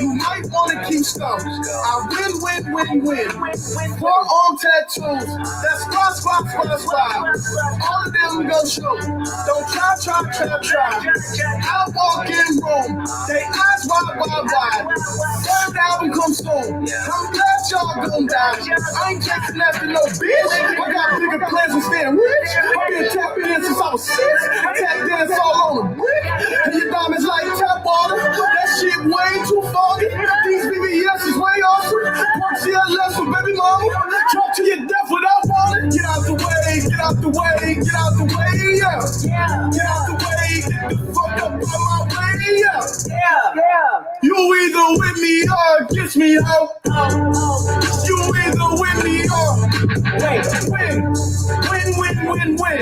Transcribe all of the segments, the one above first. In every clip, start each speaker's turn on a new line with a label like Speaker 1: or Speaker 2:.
Speaker 1: You might want to keep some. I win. Forearm tattoos. That's squat. All of them go show. Don't try. I walk in Rome. They eyes wide. Third album come soon. I'm glad y'all gon' die. I ain't chasing after no bitch. I got bigger plans than staying rich. I've been tapping in since I was 6. I tap dance all on the brick. And your diamonds like tap water. That shit way too foggy. These BBS is way off. Park CLS with baby mama. Drop to your death without warning. Get out the way, yeah. Get out the way, get the fuck up on my way, yeah. You either with me or against me, ho. You either with me or win.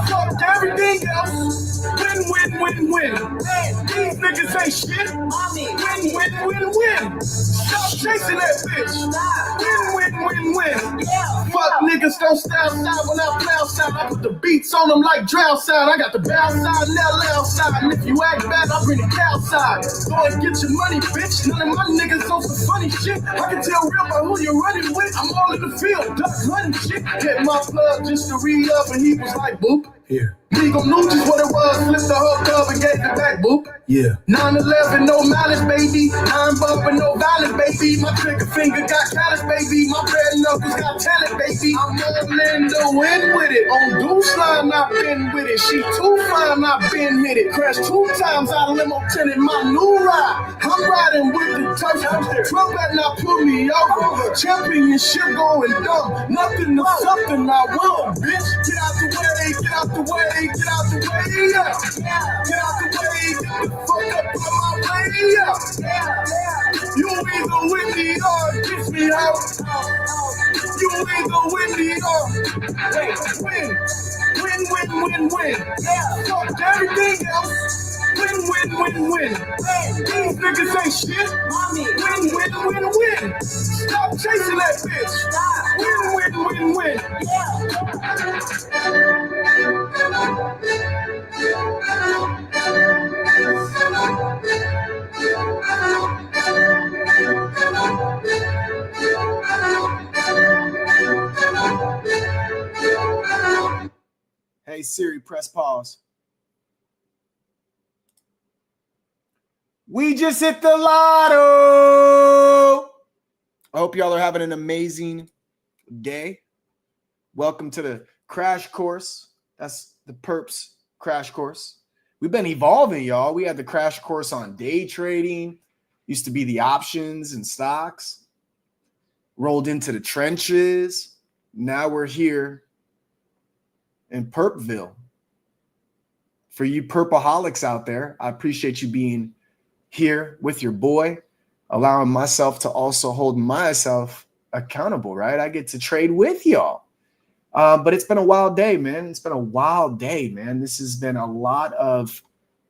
Speaker 1: Fuck everything else. Win. These niggas ain't shit. Win. Stop chasing that bitch. Win. Fuck niggas don't stay outside when I play outside. I put the beats on them like drown sound. I got the bow side and LL side. And if you act bad, I'll bring the cow side. Go and get your money, bitch. None of my niggas on some funny shit. I can tell real by who you're running with. I'm all in the field, duck hunting shit. Hit my plug just to re-up and he was like, boop. Here. Legal news is what it was. Flipped the hook up and gave it back, boop. Yeah. 9/11, no malice, baby. 9 bumping, no violence, baby. My trigger finger got callous, baby. My red knuckles got talent, baby. I'm all in the win with it. On Deuce line, I've been with it. She too fine, I've been hit it. Crashed 2 times out of limo tinted my new ride. I'm riding with the touch. Trump better not pull me over. Championship going dumb. Nothing to something I want, bitch. Get out the way, yeah. Get out the way, get the fuck up on my way, yeah. You either with me or against me, ho. You either with me or win. Fuck everything else. Win. These niggas ain't shit. Win. Stop chasing that bitch. Win. Hey Siri, press pause. We just hit the lotto. I hope y'all are having an amazing day. Welcome to the crash course. That's the Perps crash course. We've been evolving, y'all. We had the crash course on day trading. Used to be the options and stocks. Rolled into the trenches. Now we're here in Perpville. For you Perpaholics out there, I appreciate you being here with your boy, allowing myself to also hold myself accountable, right? I get to trade with y'all. But it's been a wild day, man. This has been a lot of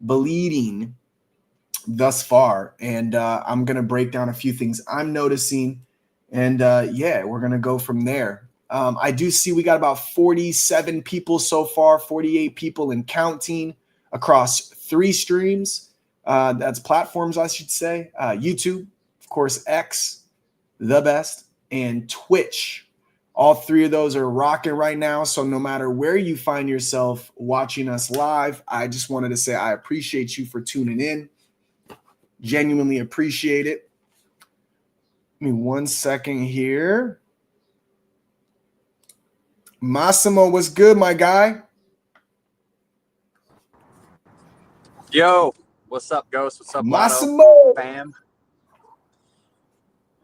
Speaker 1: bleeding thus far. And I'm going to break down a few things I'm noticing. And yeah, we're going to go from there. I do see we got about 47 people so far, 48 people and counting across 3 streams. That's platforms, I should say. YouTube, of course, X, the best, and Twitch. All 3 of those are rocking right now. So no matter where you find yourself watching us live, I just wanted to say I appreciate you for tuning in. Genuinely appreciate it. Give me 1 second here. Massimo, what's good, my guy?
Speaker 2: Yo, what's up, Ghost? What's up,
Speaker 1: Massimo?
Speaker 2: Lotto? Fam.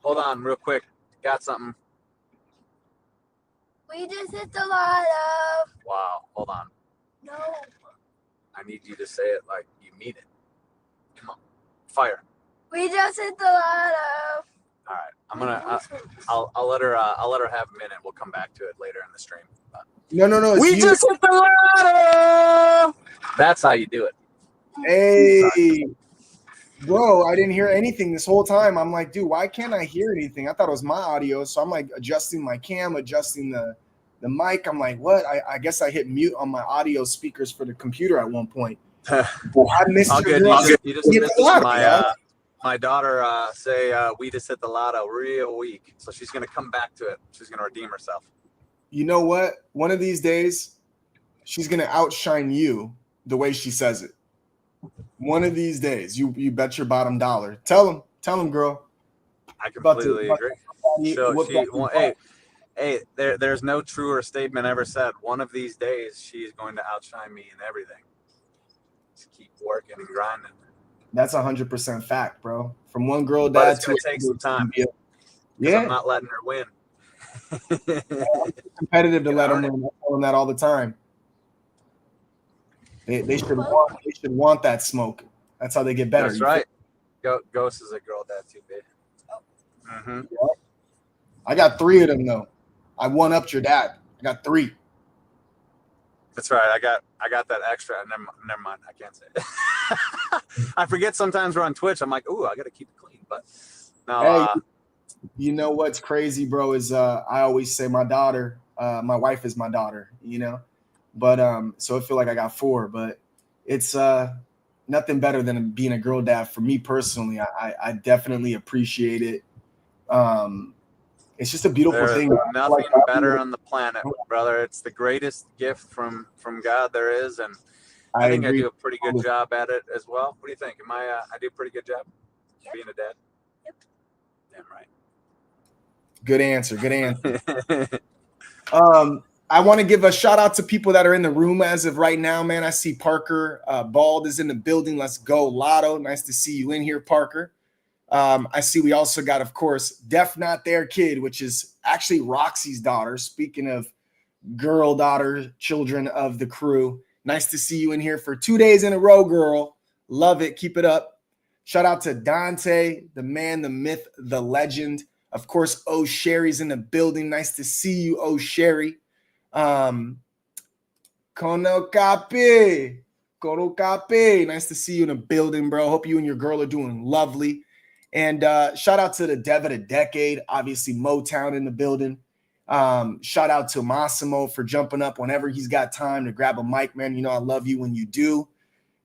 Speaker 2: Hold on real quick. Got something.
Speaker 3: We just hit the lotto.
Speaker 2: Wow, hold on.
Speaker 3: No.
Speaker 2: I need you to say it like you mean it. Come on. Fire.
Speaker 3: We just hit the lotto.
Speaker 2: All right. I'll let her have a minute. We'll come back to it later in the stream. But
Speaker 1: No.
Speaker 2: we just hit the lotto. That's how you do it.
Speaker 1: Hey, bro, I didn't hear anything this whole time. I'm like, dude, why can't I hear anything? I thought it was my audio. So I'm like adjusting my cam, adjusting the mic. I'm like, what? I guess I hit mute on my audio speakers for the computer at one point. Well, I missed
Speaker 2: All
Speaker 1: your
Speaker 2: good.
Speaker 1: girl.
Speaker 2: You just missed my daughter say we just hit the lotto real weak. So she's going to come back to it. She's going to redeem herself.
Speaker 1: You know what? One of these days, she's going to outshine you the way she says it. One of these days, you bet your bottom dollar. Tell him, girl.
Speaker 2: I completely agree. There's no truer statement ever said. One of these days, she's going to outshine me in everything. Just keep working and grinding.
Speaker 1: That's 100% fact, bro. From one girl dad
Speaker 2: but it's gonna take some time. Yeah, I'm not letting her win.
Speaker 1: It's competitive to let them win. I tell them that all the time. They should want that smoke. That's how they get better.
Speaker 2: That's right. Ghost is a girl dad too, babe. Mm-hmm.
Speaker 1: Yeah. I got 3 of them though. I one upped your dad. I got 3.
Speaker 2: That's right. I got that extra. Never mind. I can't say it. I forget sometimes we're on Twitch. I'm like, ooh, I got to keep it clean. But no.
Speaker 1: Hey, you know what's crazy, bro? Is I always say my daughter, my wife is my daughter. You know, but so I feel like I got 4. But it's nothing better than being a girl dad for me personally. I definitely appreciate it. It's just a beautiful thing.
Speaker 2: Nothing better on the planet, brother. It's the greatest gift from God there is, and I think I do a pretty good job at it as well. What do you think? I do a pretty good job being a dad?
Speaker 3: Yep.
Speaker 2: Damn right.
Speaker 1: Good answer. I want to give a shout out to people that are in the room as of right now, man. I see Parker Bald is in the building. Let's go, Lotto. Nice to see you in here, Parker. I see we also got, of course, Def Not Their Kid, which is actually Roxy's daughter. Speaking of girl daughter, children of the crew. Nice to see you in here for 2 days in a row, girl. Love it. Keep it up. Shout out to Dante, the man, the myth, the legend. Of course, Oh Sherry's in the building. Nice to see you, Oh Sherry. Kono Kapi. Nice to see you in the building, bro. Hope you and your girl are doing lovely. And shout out to the Dev of the Decade, obviously Motown in the building. Shout out to Massimo for jumping up whenever he's got time to grab a mic, man. You know I love you when you do.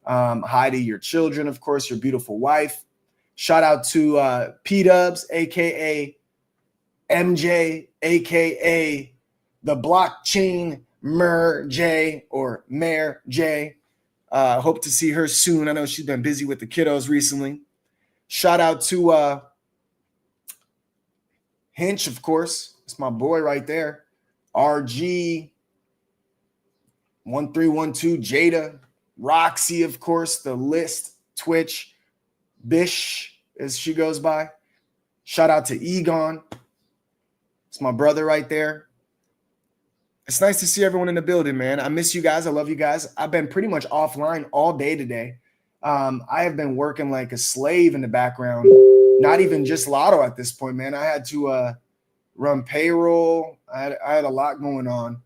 Speaker 1: Hi to your children, of course, your beautiful wife. Shout out to P-Dubs, a.k.a. MJ, a.k.a. the Blockchain Mer J or Mayor J. Hope to see her soon. I know she's been busy with the kiddos recently. Shout out to Hinch, of course. It's my boy right there. RG 1312, Jada, Roxy, of course, the list, Twitch, Bish, as she goes by. Shout out to Egon. It's my brother right there. It's nice to see everyone in the building, man. I miss you guys. I love you guys. I've been pretty much offline all day today. I have been working like a slave in the background, not even just Lotto at this point, man. I had to run payroll. I had a lot going on.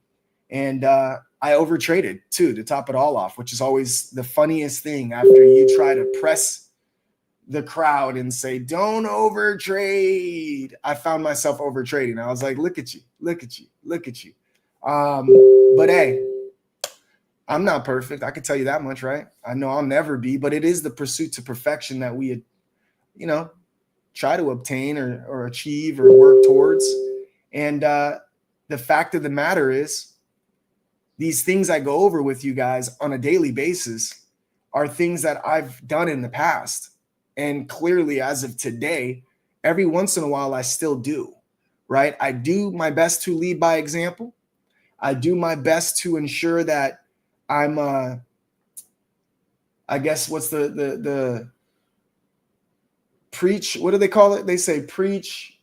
Speaker 1: And I overtraded too, to top it all off, which is always the funniest thing after you try to press the crowd and say, don't overtrade. I found myself overtrading. I was like, look at you, look at you, look at you. But hey, I'm not perfect. I can tell you that much, right? I know I'll never be, but it is the pursuit to perfection that we, try to obtain or achieve or work towards. And the fact of the matter is, these things I go over with you guys on a daily basis are things that I've done in the past. And clearly, as of today, every once in a while, I still do, right? I do my best to lead by example. I do my best to ensure that I'm, I guess, what's the preach? What do they call it? They say preach,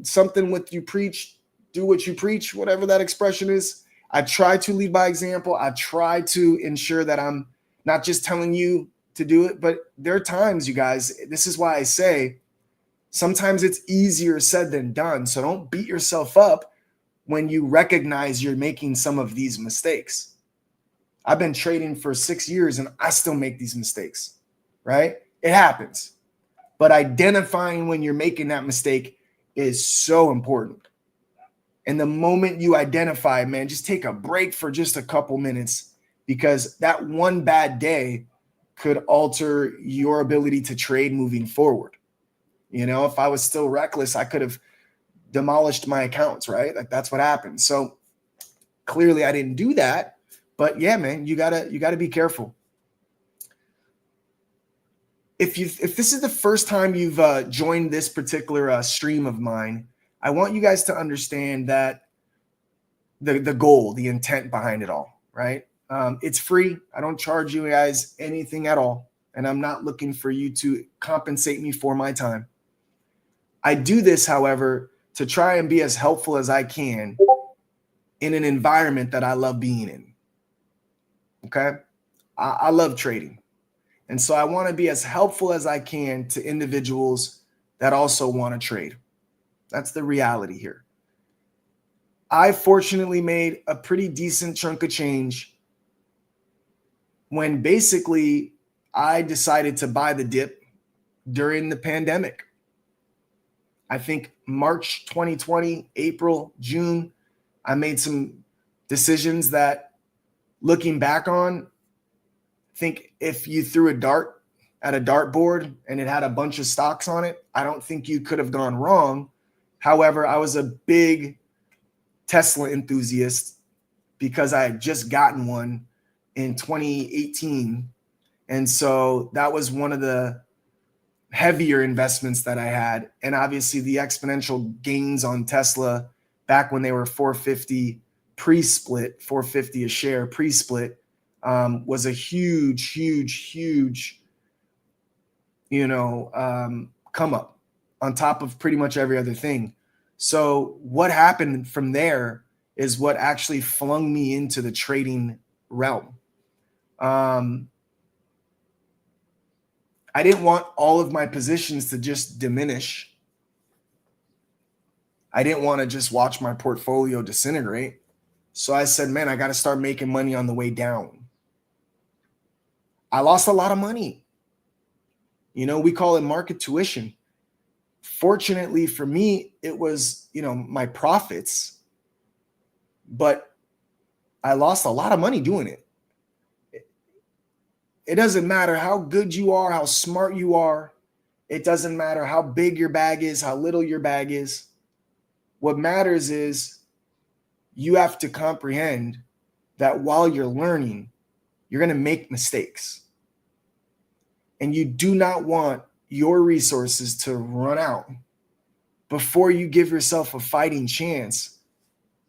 Speaker 1: something with you preach, do what you preach, whatever that expression is. I try to lead by example. I try to ensure that I'm not just telling you to do it, but there are times, you guys, this is why I say sometimes it's easier said than done. So don't beat yourself up when you recognize you're making some of these mistakes. I've been trading for 6 years and I still make these mistakes, right? It happens. But identifying when you're making that mistake is so important. And the moment you identify, man, just take a break for just a couple minutes, because that one bad day could alter your ability to trade moving forward. If I was still reckless, I could have demolished my accounts, right? Like, that's what happened. So clearly I didn't do that. But yeah, man, you gotta be careful. If this is the first time you've joined this particular stream of mine, I want you guys to understand that the goal, the intent behind it all, right? It's free. I don't charge you guys anything at all. And I'm not looking for you to compensate me for my time. I do this, however, to try and be as helpful as I can in an environment that I love being in. Okay? I love trading. And so I want to be as helpful as I can to individuals that also want to trade. That's the reality here. I fortunately made a pretty decent chunk of change when basically I decided to buy the dip during the pandemic. I think March 2020, April, June, I made some decisions that, looking back on, I think if you threw a dart at a dartboard and it had a bunch of stocks on it, I don't think you could have gone wrong. However, I was a big Tesla enthusiast because I had just gotten one in 2018. And so that was one of the heavier investments that I had. And obviously the exponential gains on Tesla back when they were 450 pre-split, 450 a share pre-split, was a huge come up on top of pretty much every other thing. So what happened from there is what actually flung me into the trading realm. I didn't want all of my positions to just diminish. I didn't want to just watch my portfolio disintegrate. So I said, man, I got to start making money on the way down. I lost a lot of money. We call it market tuition. Fortunately for me, it was, my profits, but I lost a lot of money doing it. It doesn't matter how good you are, how smart you are. It doesn't matter how big your bag is, how little your bag is. What matters is you have to comprehend that while you're learning, you're going to make mistakes. And you do not want your resources to run out before you give yourself a fighting chance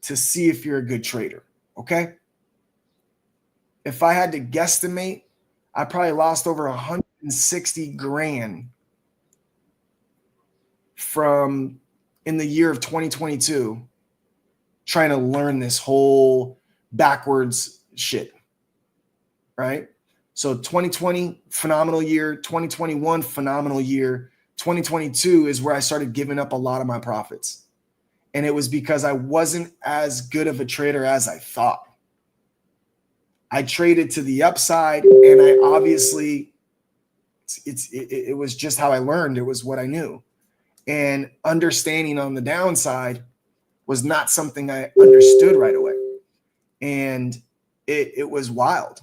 Speaker 1: to see if you're a good trader, okay? If I had to guesstimate, I probably lost over 160 grand from in the year of 2022 trying to learn this whole backwards shit, right? So 2020, phenomenal year. 2021, phenomenal year. 2022 is where I started giving up a lot of my profits. And it was because I wasn't as good of a trader as I thought. I traded to the upside, and I obviously, it was just how I learned. It was what I knew. And understanding on the downside was not something I understood right away. And it was wild.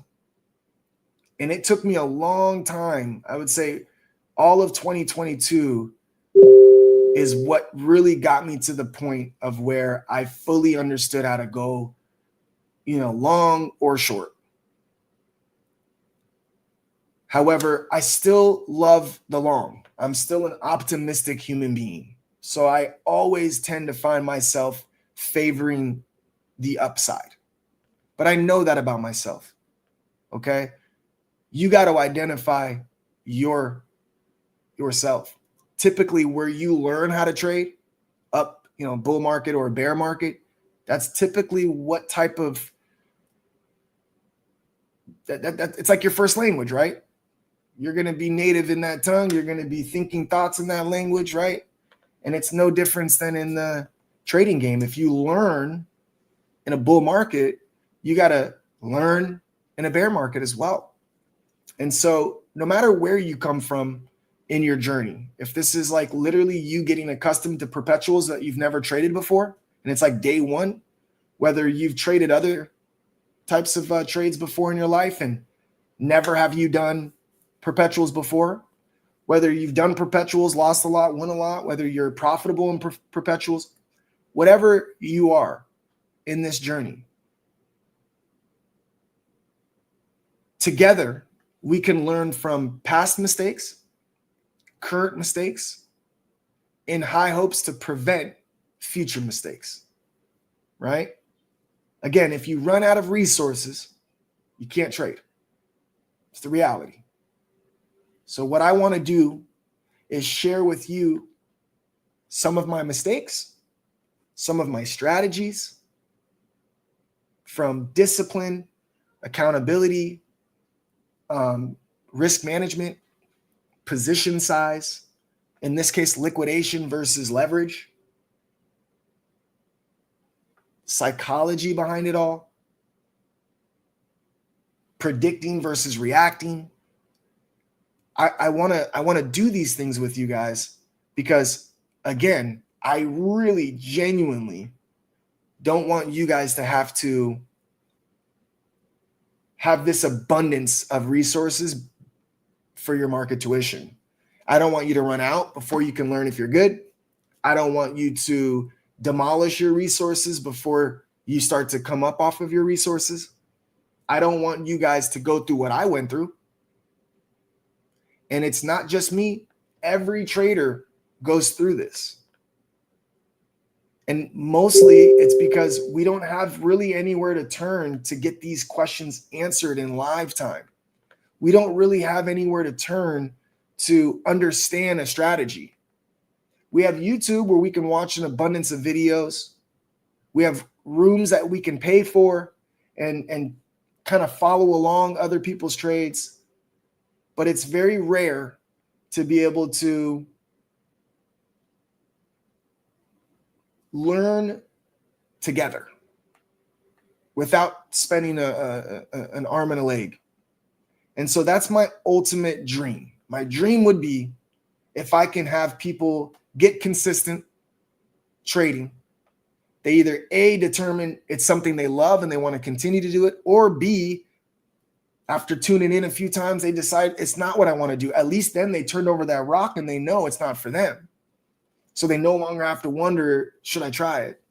Speaker 1: And it took me a long time. I would say all of 2022 is what really got me to the point of where I fully understood how to go, long or short. However, I still love the long. I'm still an optimistic human being. So I always tend to find myself favoring the upside. But I know that about myself. Okay? You got to identify yourself. Typically, where you learn how to trade up, bull market or bear market, that's typically what type of that it's like your first language, right? You're going to be native in that tongue. You're going to be thinking thoughts in that language, right? And it's no difference than in the trading game. If you learn in a bull market, you got to learn in a bear market as well. And so no matter where you come from in your journey, if this is like literally you getting accustomed to perpetuals that you've never traded before, and it's like day one, whether you've traded other types of trades before in your life and never have you done perpetuals before, whether you've done perpetuals, lost a lot, won a lot, whether you're profitable in perpetuals, whatever you are in this journey, together we can learn from past mistakes, current mistakes, in high hopes to prevent future mistakes, right? Again, if you run out of resources, you can't trade. It's the reality. So what I want to do is share with you some of my mistakes, some of my strategies, from discipline, accountability, risk management, position size, in this case, liquidation versus leverage, psychology behind it all, predicting versus reacting. I want to do these things with you guys because, again, I really genuinely don't want you guys to have this abundance of resources for your market tuition. I don't want you to run out before you can learn if you're good. I don't want you to demolish your resources before you start to come up off of your resources. I don't want you guys to go through what I went through. And it's not just me. Every trader goes through this. And mostly it's because we don't have really anywhere to turn to get these questions answered in live time. We don't really have anywhere to turn to understand a strategy. We have YouTube where we can watch an abundance of videos. We have rooms that we can pay for and kind of follow along other people's trades. But it's very rare to be able to learn together without spending an arm and a leg. And so that's my ultimate dream. My dream would be if I can have people get consistent trading. They either A, determine it's something they love and they want to continue to do it, or B, after tuning in a few times, they decide it's not what I want to do. At least then they turned over that rock and they know it's not for them. So they no longer have to wonder, should I try it?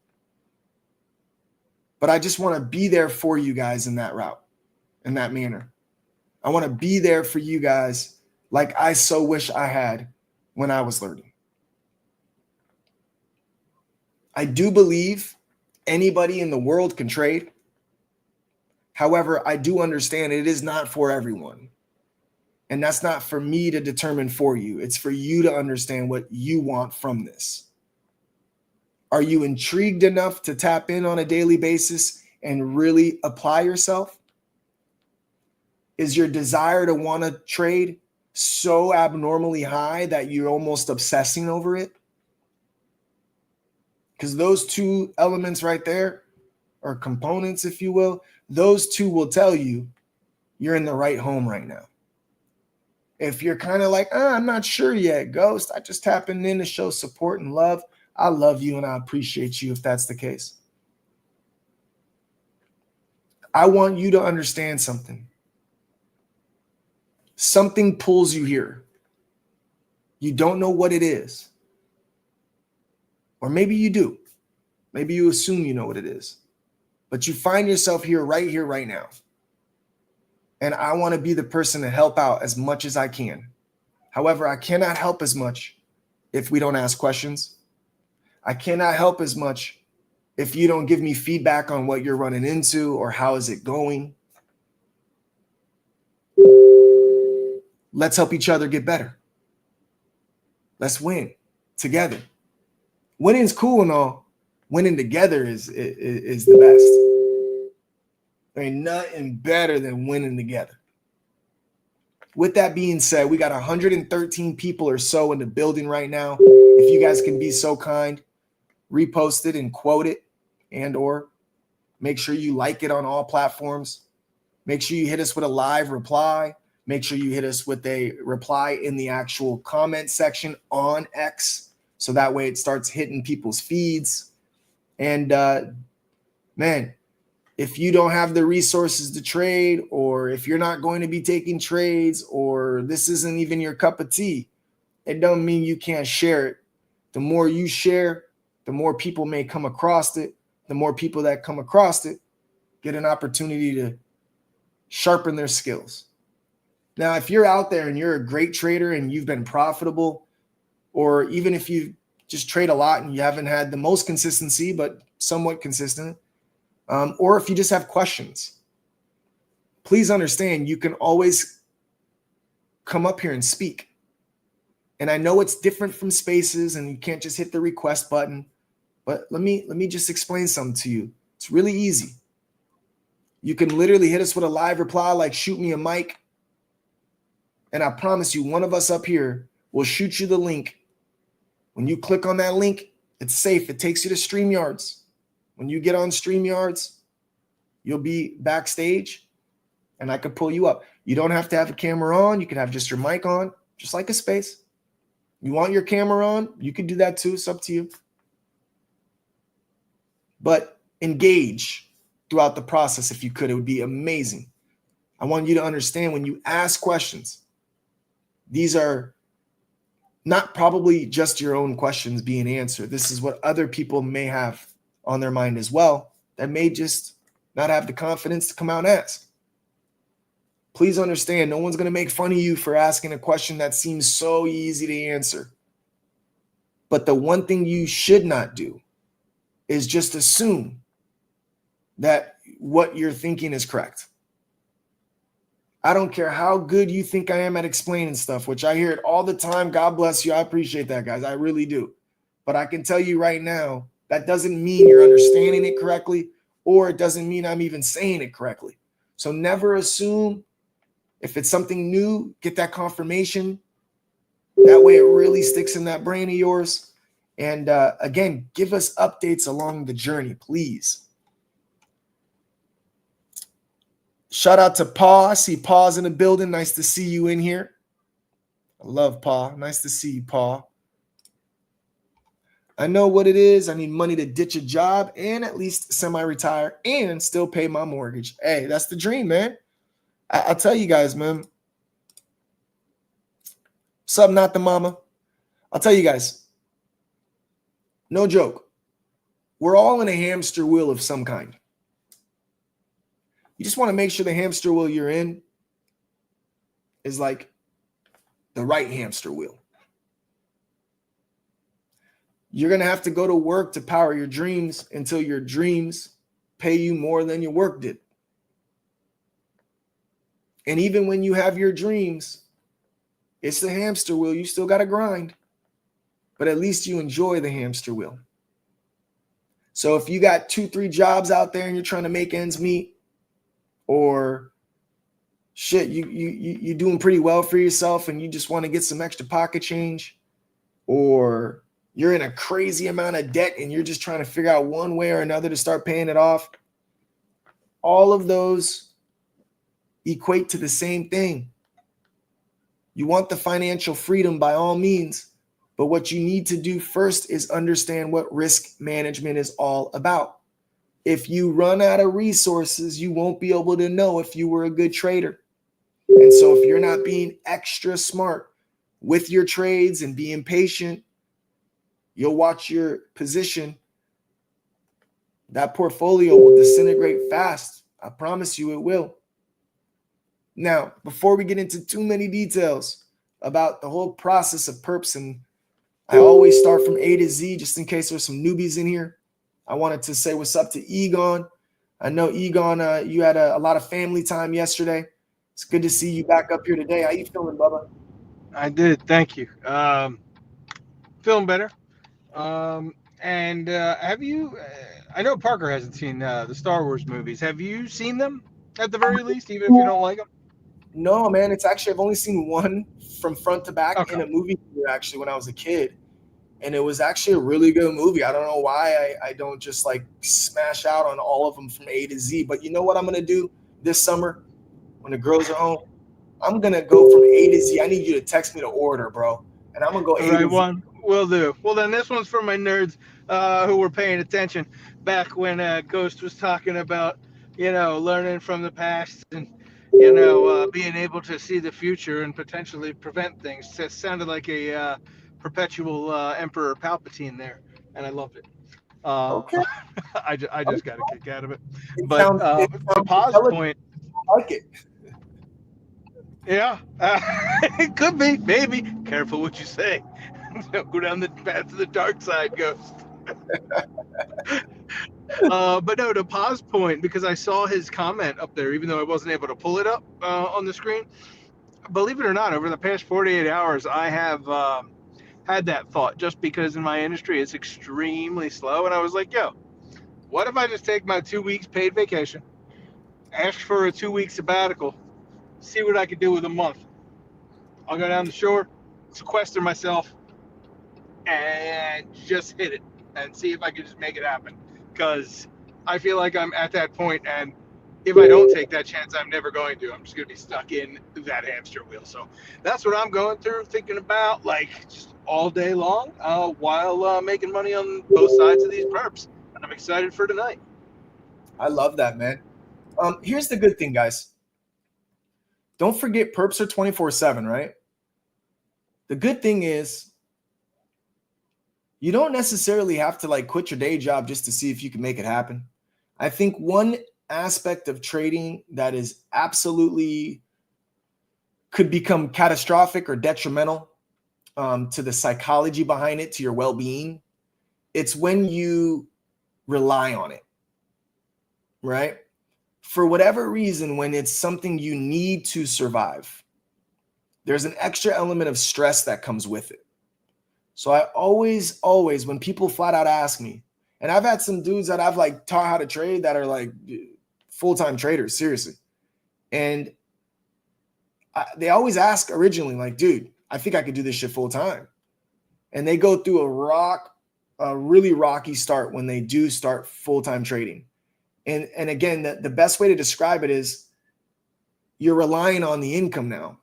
Speaker 1: But I just want to be there for you guys in that route, in that manner. I want to be there for you guys like I so wish I had when I was learning. I do believe anybody in the world can trade. However, I do understand it is not for everyone. And that's not for me to determine for you. It's for you to understand what you want from this. Are you intrigued enough to tap in on a daily basis and really apply yourself? Is your desire to want to trade so abnormally high that you're almost obsessing over it? Because those two elements right there, or components, if you will, those two will tell you you're in the right home right now. If you're kind of like, I'm not sure yet, Ghost, I just happened in to show support and love. I love you and I appreciate you if that's the case. I want you to understand something. Something pulls you here. You don't know what it is. Or maybe you do. Maybe you assume you know what it is. But you find yourself here, right now. And I want to be the person to help out as much as I can. However, I cannot help as much if we don't ask questions. I cannot help as much if you don't give me feedback on what you're running into or how is it going. Let's help each other get better. Let's win together. Winning's cool and all. Winning together is the best. There ain't nothing better than winning together. With that being said, we got 113 people or so in the building right now. If you guys can be so kind, repost it and quote it, and or make sure you like it on all platforms. Make sure you hit us with a live reply. Make sure you hit us with a reply in the actual comment section on X, so that way it starts hitting people's feeds. And man, if you don't have the resources to trade, or if you're not going to be taking trades, or this isn't even your cup of tea, it don't mean you can't share it. The more you share, the more people may come across it. The more people that come across it get an opportunity to sharpen their skills. Now, if you're out there and you're a great trader and you've been profitable, or even if you just trade a lot and you haven't had the most consistency, but somewhat consistent, or if you just have questions, please understand you can always come up here and speak. And I know it's different from spaces and you can't just hit the request button, but let me just explain something to you. It's really easy. You can literally hit us with a live reply, like shoot me a mic. And I promise you, one of us up here will shoot you the link. When you click on that link, it's safe. It takes you to StreamYards. When you get on StreamYards, you'll be backstage and I could pull you up. You don't have to have a camera on. You can have just your mic on, just like a space. You want your camera on, you can do that too. It's up to you. But engage throughout the process if you could. It would be amazing. I want you to understand when you ask questions, these are not probably just your own questions being answered. This is what other people may have on their mind as well that may just not have the confidence to come out and ask. Please understand, no one's going to make fun of you for asking a question that seems so easy to answer. But the one thing you should not do is just assume that what you're thinking is correct. I don't care how good you think I am at explaining stuff, which I hear it all the time. God bless you. I appreciate that, guys. I really do. But I can tell you right now, that doesn't mean you're understanding it correctly, or it doesn't mean I'm even saying it correctly. So never assume. If it's something new, get that confirmation. That way it really sticks in that brain of yours. And again, give us updates along the journey, please. Shout out to Paul. I see Paul's in the building. Nice to see you in here. I love Paul. Nice to see you, Paul. I know what it is. I need money to ditch a job and at least semi-retire and still pay my mortgage. Hey, that's the dream, man. I'll tell you guys, man. What's up, not the mama? I'll tell you guys. No joke. We're all in a hamster wheel of some kind. You just want to make sure the hamster wheel you're in is like the right hamster wheel. You're going to have to go to work to power your dreams until your dreams pay you more than your work did. And even when you have your dreams, it's the hamster wheel. You still got to grind, but at least you enjoy the hamster wheel. So if you got 2-3 jobs out there and you're trying to make ends meet, or shit, you're doing pretty well for yourself and you just want to get some extra pocket change, or you're in a crazy amount of debt and you're just trying to figure out one way or another to start paying it off. All of those equate to the same thing. You want the financial freedom by all means, but what you need to do first is understand what risk management is all about. If you run out of resources, you won't be able to know if you were a good trader. And so if you're not being extra smart with your trades and being patient, you'll watch your position. That portfolio will disintegrate fast. I promise you it will. Now, before we get into too many details about the whole process of perps, and I always start from A to Z just in case there's some newbies in here, I wanted to say what's up to Egon. I know, Egon, you had a lot of family time yesterday. It's good to see you back up here today. How you feeling, Bubba?
Speaker 4: I did. Thank you. Feeling better. And have you? I know Parker hasn't seen the Star Wars movies. Have you seen them at the very least, even if you don't like them?
Speaker 1: No, man. It's actually, I've only seen one from front to back
Speaker 4: Okay.
Speaker 1: in a movie theater, actually, when I was a kid. And it was actually a really good movie. I don't know why I don't just like smash out on all of them from A to Z. But you know what I'm going to do this summer when the girls are home? I'm going to go from A to Z. I need you to text me the order, bro. And I'm going to go A
Speaker 4: Right
Speaker 1: to Z.
Speaker 4: one. Will do. Well, then this one's for my nerds who were paying attention back when Ghost was talking about, learning from the past and, being able to see the future and potentially prevent things. It sounded like a perpetual Emperor Palpatine there, and I loved it.
Speaker 1: Okay.
Speaker 4: I just got a kick out of it.
Speaker 1: It
Speaker 4: But
Speaker 1: sounds
Speaker 4: to Pa's
Speaker 1: intelligent.
Speaker 4: point,
Speaker 1: I like it.
Speaker 4: yeah, it could be, maybe. Careful what you say. Don't go down the path of the dark side, Ghost. But no, to Pa's point, because I saw his comment up there, even though I wasn't able to pull it up on the screen. Believe it or not, over the past 48 hours, I have had that thought just because in my industry it's extremely slow. And I was like, yo, what if I just take my 2 weeks paid vacation, ask for a 2 week sabbatical, see what I could do with a month? I'll go down the shore, sequester myself, and just hit it and see if I can just make it happen. Because I feel like I'm at that point, and if I don't take that chance, I'm never going to. I'm just going to be stuck in that hamster wheel. So that's what I'm going through, thinking about, like, just all day long while making money on both sides of these perps. And I'm excited for tonight.
Speaker 1: I love that, man. Here's the good thing, guys. Don't forget perps are 24/7, right? The good thing is you don't necessarily have to like quit your day job just to see if you can make it happen. I think one aspect of trading that is absolutely could become catastrophic or detrimental to the psychology behind it, to your well-being, it's when you rely on it, right? For whatever reason, when it's something you need to survive, there's an extra element of stress that comes with it. So I always, when people flat out ask me, and I've had some dudes that I've like taught how to trade that are like full-time traders, seriously. And they always ask originally like, dude, I think I could do this shit full-time. And they go through a really rocky start when they do start full-time trading. And again, the best way to describe it is you're relying on the income now.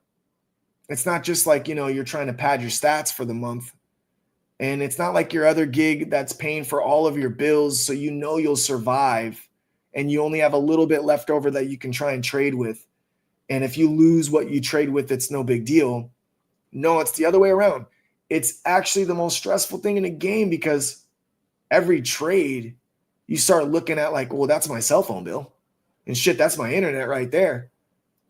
Speaker 1: It's not just like, you're trying to pad your stats for the month. And it's not like your other gig that's paying for all of your bills. So you'll survive and you only have a little bit left over that you can try and trade with. And if you lose what you trade with, it's no big deal. No, it's the other way around. It's actually the most stressful thing in a game because every trade you start looking at like, well, that's my cell phone bill. And shit, that's my internet right there.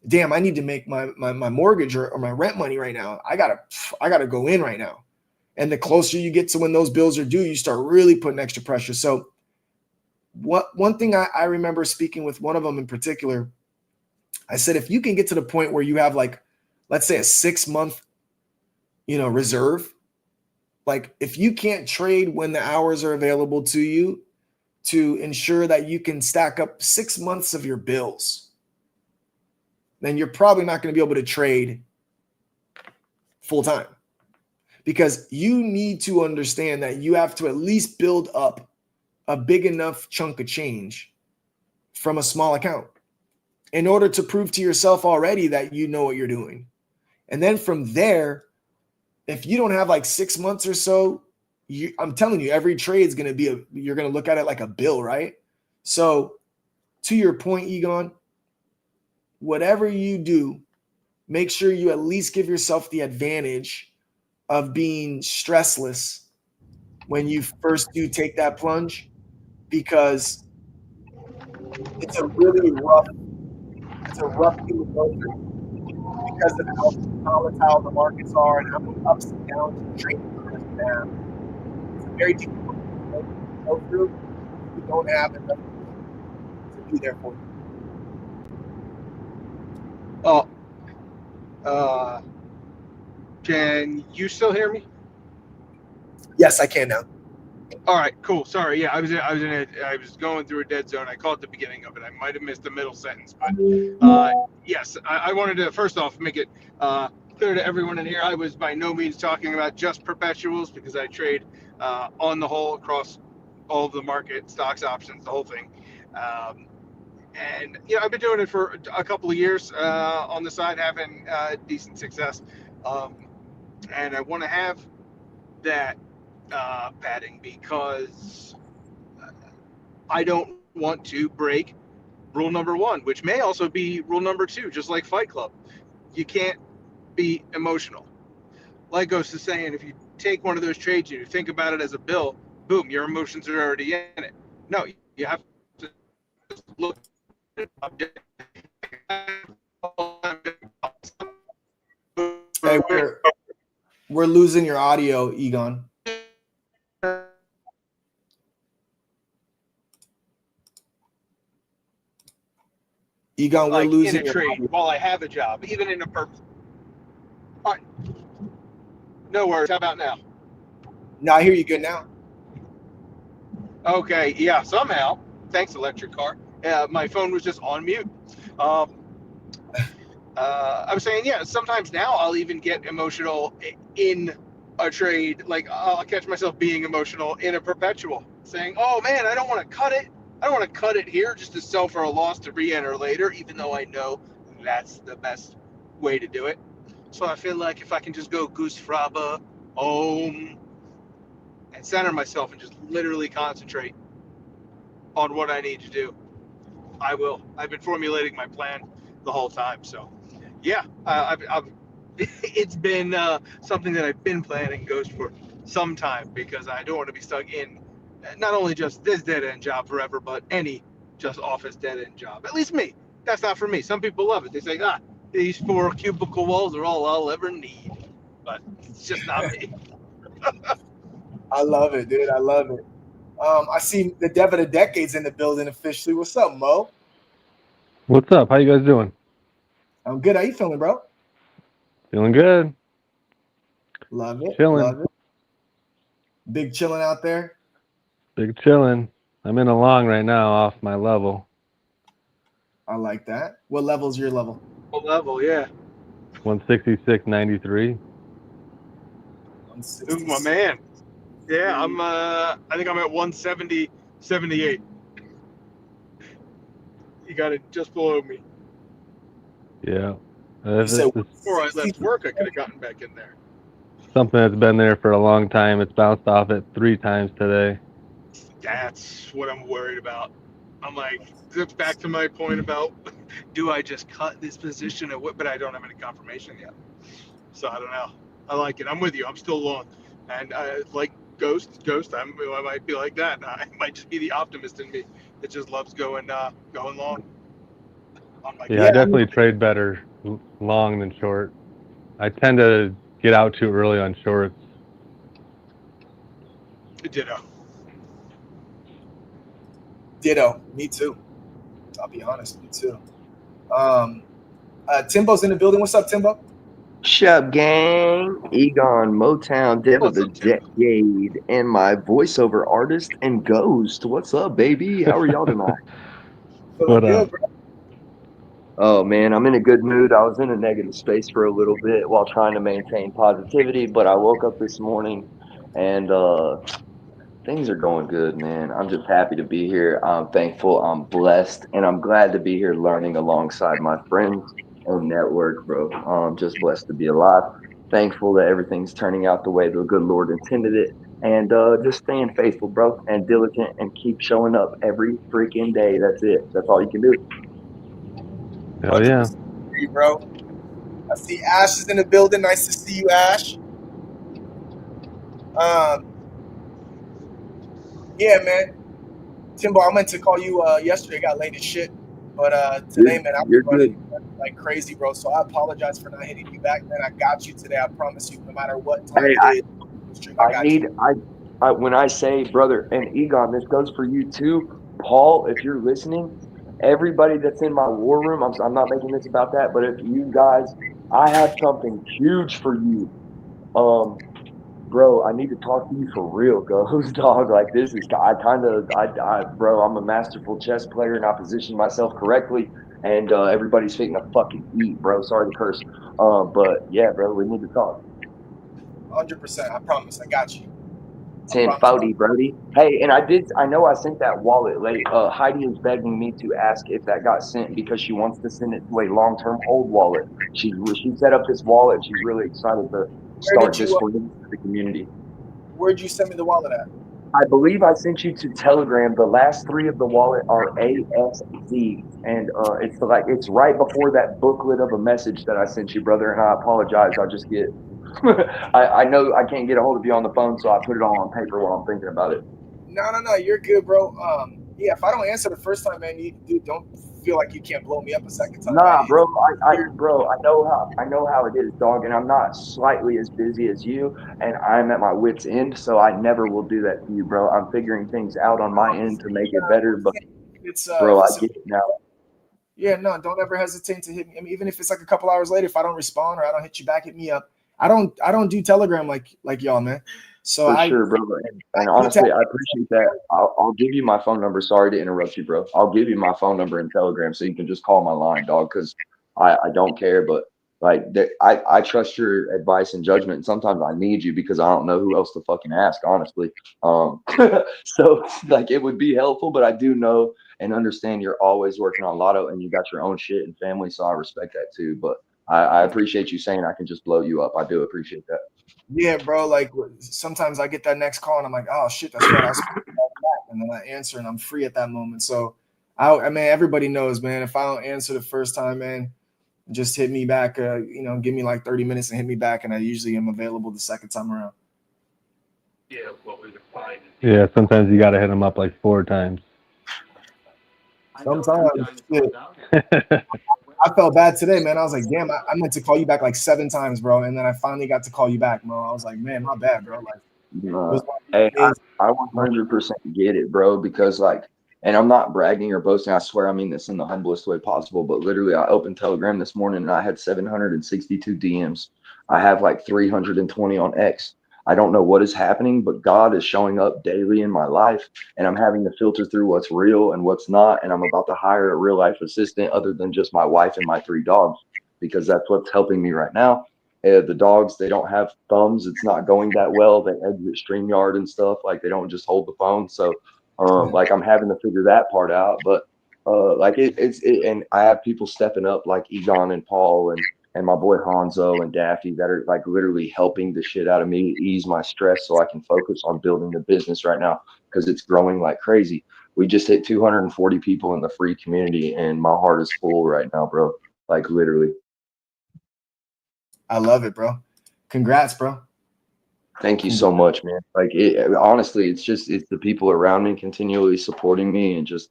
Speaker 1: Damn, I need to make my mortgage or my rent money right now. I gotta go in right now. And the closer you get to when those bills are due, you start really putting extra pressure. So one thing I remember speaking with one of them in particular, I said, if you can get to the point where you have like, let's say a 6-month, reserve, like if you can't trade when the hours are available to you to ensure that you can stack up 6 months of your bills, then you're probably not going to be able to trade full time. because you need to understand that you have to at least build up a big enough chunk of change from a small account in order to prove to yourself already that you know what you're doing. And then from there, if you don't have like 6 months or so, I'm telling you, every trade is going to be you're going to look at it like a bill, right? So to your point, Egon, whatever you do, make sure you at least give yourself the advantage of being stressless when you first do take that plunge, because it's a rough thing to go through because of how volatile the markets are and how many ups and downs and trading curves they have. It's a very difficult thing to go through if you don't have enough to be there for you.
Speaker 4: Can you still hear me?
Speaker 1: Yes, I can now.
Speaker 4: All right, cool. Sorry, yeah, I was going through a dead zone. I caught the beginning of it. I might have missed the middle sentence, but yes, I wanted to first off make it clear to everyone in here. I was by no means talking about just perpetuals, because I trade on the whole across all of the market, stocks, options, the whole thing. And I've been doing it for a couple of years on the side, having decent success, and I want to have that padding, because I don't want to break rule number 1, which may also be rule number 2, just like Fight Club. You can't be emotional. Like Ghost is saying, if you take one of those trades and you think about it as a bill, boom, your emotions are already in it. No, you have to look at it.
Speaker 1: Hey, we're losing your audio, Egon. Egon, we're losing
Speaker 4: in a trade while I have a job, even in a perfect. All right. No worries. How about now?
Speaker 1: No, I hear you good now.
Speaker 4: Okay, yeah, somehow, thanks, electric car, my phone was just on mute. I was saying, yeah, sometimes now I'll even get emotional in a trade. Like, I'll catch myself being emotional in a perpetual, saying, oh man, I don't want to cut it. I don't want to cut it here just to sell for a loss to re-enter later, even though I know that's the best way to do it. So I feel like if I can just go goose fraba, and center myself and just literally concentrate on what I need to do, I will. I've been formulating my plan the whole time. So, yeah, it's been something that I've been planning Ghost for some time, because I don't want to be stuck in not only just this dead-end job forever, but any just office dead-end job. At least me. That's not for me. Some people love it. They say, these 4 cubicle walls are all I'll ever need. But it's just not me.
Speaker 1: I love it, dude. I love it. I see the Dev of the Decade's in the building officially. What's up, Mo?
Speaker 5: What's up? How you guys doing?
Speaker 1: I'm good. How you feeling, bro?
Speaker 5: Feeling good.
Speaker 1: Love it.
Speaker 5: Chilling.
Speaker 1: Love it. Big chilling out there.
Speaker 5: Big chilling. I'm in a long right now off my level.
Speaker 1: I like that. What level's your level?
Speaker 4: What level? Yeah.
Speaker 5: 166.93.
Speaker 4: Ooh, my man. Yeah, I'm. I think I'm at 170.78. You got it just below me.
Speaker 5: Yeah.
Speaker 4: Before I left work, I could have gotten back in there.
Speaker 5: Something that's been there for a long time. It's bounced off it 3 times today.
Speaker 4: That's what I'm worried about. I'm like, it's back to my point about, do I just cut this position or what? But I don't have any confirmation yet, so I don't know. I like it. I'm with you. I'm still long, and like Ghost. I might be like that. I might just be the optimist in me that just loves going long.
Speaker 5: Yeah, I definitely trade better long than short. I tend to get out too early on shorts.
Speaker 1: Ditto. Me too. I'll be honest. Me too. Timbo's in the building. What's up, Timbo?
Speaker 6: Shut up, gang. Egon, Motown, Dev of the Decade, and my voiceover artist and Ghost. What's up, baby? How are y'all tonight?
Speaker 1: Feeling good, bro.
Speaker 6: Oh man, I'm in a good mood. I was in a negative space for a little bit while trying to maintain positivity, but I woke up this morning and things are going good, man. I'm just happy to be here. I'm thankful, I'm blessed, and I'm glad to be here learning alongside my friends and network, bro. I'm just blessed to be alive. Thankful that everything's turning out the way the good Lord intended it. And just staying faithful, bro, and diligent and keep showing up every freaking day. That's it. That's all you can do.
Speaker 5: Hell yeah.
Speaker 1: 100% agree, bro. I see Ash is in the building. Nice to see you, Ash. Yeah, man. Timbo, I meant to call you yesterday. Got late as shit. But today, man, I was
Speaker 6: You're good.
Speaker 1: running like crazy, bro. So I apologize for not hitting you back, man. I got you today. I promise you, no matter what time
Speaker 6: Hey,
Speaker 1: it is, I
Speaker 6: I
Speaker 1: got
Speaker 6: need
Speaker 1: you.
Speaker 6: when I say brother and Egon, this goes for you too, Paul. If you're listening, everybody that's in my war room, I'm not making this about that, but if you guys, I have something huge for you. Um, bro, I need to talk to you for real, goes dog. Like this is bro, I'm a masterful chess player and I position myself correctly, and everybody's fitting to fucking eat, bro. Sorry to curse, but yeah, bro, we need to talk.
Speaker 1: 100%. I promise. I got you. I promise.
Speaker 6: 1040, Brody. Hey, and I know I sent that wallet late. Heidi is begging me to ask if that got sent because she wants to send it to a long-term hold wallet. She set up this wallet. She's really excited to
Speaker 1: Where did
Speaker 6: start
Speaker 1: you?
Speaker 6: displaying it to the community.
Speaker 1: Where'd you send me the wallet at?
Speaker 6: I believe I sent you to Telegram. The last three of the wallet are ASZ, and it's right before that booklet of a message that I sent you, brother. And I apologize. I just get I know I can't get a hold of you on the phone, so I put it all on paper while I'm thinking about it.
Speaker 1: No. You're good, bro. Yeah. If I don't answer the first time, man, you don't feel like you can't blow me up a second time, man.
Speaker 6: Nah, bro, I know how it is, dog, and I'm not slightly as busy as you, and I'm at my wit's end, so I never will do that to you, bro. I'm figuring things out on my end to make it better, but
Speaker 1: It's
Speaker 6: bro,
Speaker 1: if
Speaker 6: I
Speaker 1: it's
Speaker 6: get it now.
Speaker 1: yeah, no, don't ever hesitate to hit me. I mean, even if it's like a couple hours later, if I don't respond or I don't hit you back, hit me up. I don't do Telegram like y'all, man. So
Speaker 6: For
Speaker 1: I
Speaker 6: sure, bro. And
Speaker 1: do tap.
Speaker 6: honestly, I appreciate that. I'll give you my phone number. Sorry to interrupt you, bro. I'll give you my phone number in Telegram so you can just call my line, dog, because I don't care. But I trust your advice and judgment. And sometimes I need you because I don't know who else to fucking ask, honestly. So like it would be helpful, but I do know and understand you're always working on Lotto and you got your own shit and family. So I respect that too. But I appreciate you saying I can just blow you up. I do appreciate that.
Speaker 1: Yeah, bro. Like sometimes I get that next call and I'm like, oh shit, that's right. And then I answer and I'm free at that moment. So I mean, everybody knows, man. If I don't answer the first time, man, just hit me back. Give me like 30 minutes and hit me back, and I usually am available the second time around.
Speaker 5: Yeah, sometimes you got to hit them up like 4 times.
Speaker 1: Sometimes shit. I felt bad today, man. I was like, damn, I meant to call you back like 7 times, bro. And then I finally got to call you back, bro. I was like, man, my bad, bro. Like, it was one of
Speaker 6: Hey,
Speaker 1: these
Speaker 6: I
Speaker 1: days.
Speaker 6: 100% get it, bro, because and I'm not bragging or boasting. I swear I mean this in the humblest way possible, but literally I opened Telegram this morning and I had 762 DMs. I have like 320 on X. I don't know what is happening, but God is showing up daily in my life and I'm having to filter through what's real and what's not. And I'm about to hire a real life assistant other than just my wife and my 3 dogs because that's what's helping me right now. The dogs, they don't have thumbs. It's not going that well. They exit StreamYard and stuff. Like they don't just hold the phone. So like I'm having to figure that part out. But and I have people stepping up like Egon and Paul and my boy Hanzo and Daffy that are like literally helping the shit out of me ease my stress so I can focus on building the business right now because it's growing like crazy. We just hit 240 people in the free community and my heart is full right now, bro. Like literally.
Speaker 1: I love it, bro. Congrats, bro.
Speaker 6: Thank you so much, man. Like honestly, it's the people around me continually supporting me and just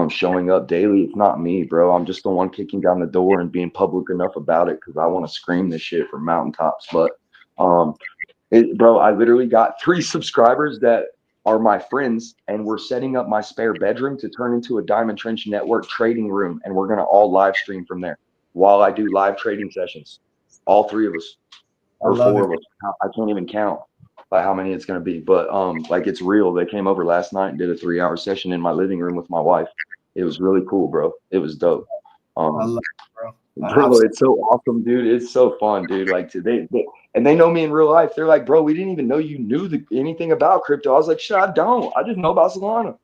Speaker 6: showing up daily. It's not me, bro. I'm just the one kicking down the door and being public enough about it because I want to scream this shit from mountaintops. But bro, I literally got 3 subscribers that are my friends, and we're setting up my spare bedroom to turn into a Diamond Trench Network trading room, and we're gonna all live stream from there while I do live trading sessions. All 3 of us.
Speaker 1: I
Speaker 6: Or
Speaker 1: love
Speaker 6: 4
Speaker 1: it.
Speaker 6: of us. I can't even count by how many it's going to be, but like it's real. They came over last night and did a 3-hour session in my living room with my wife. It was really cool, bro. It was dope. Um,
Speaker 1: I love it, bro.
Speaker 6: Bro, it's so awesome, dude. It's so fun, dude. Like and they know me in real life. They're like, bro, we didn't even know you knew anything about crypto. I was like, shit, I don't. I just know about Solana.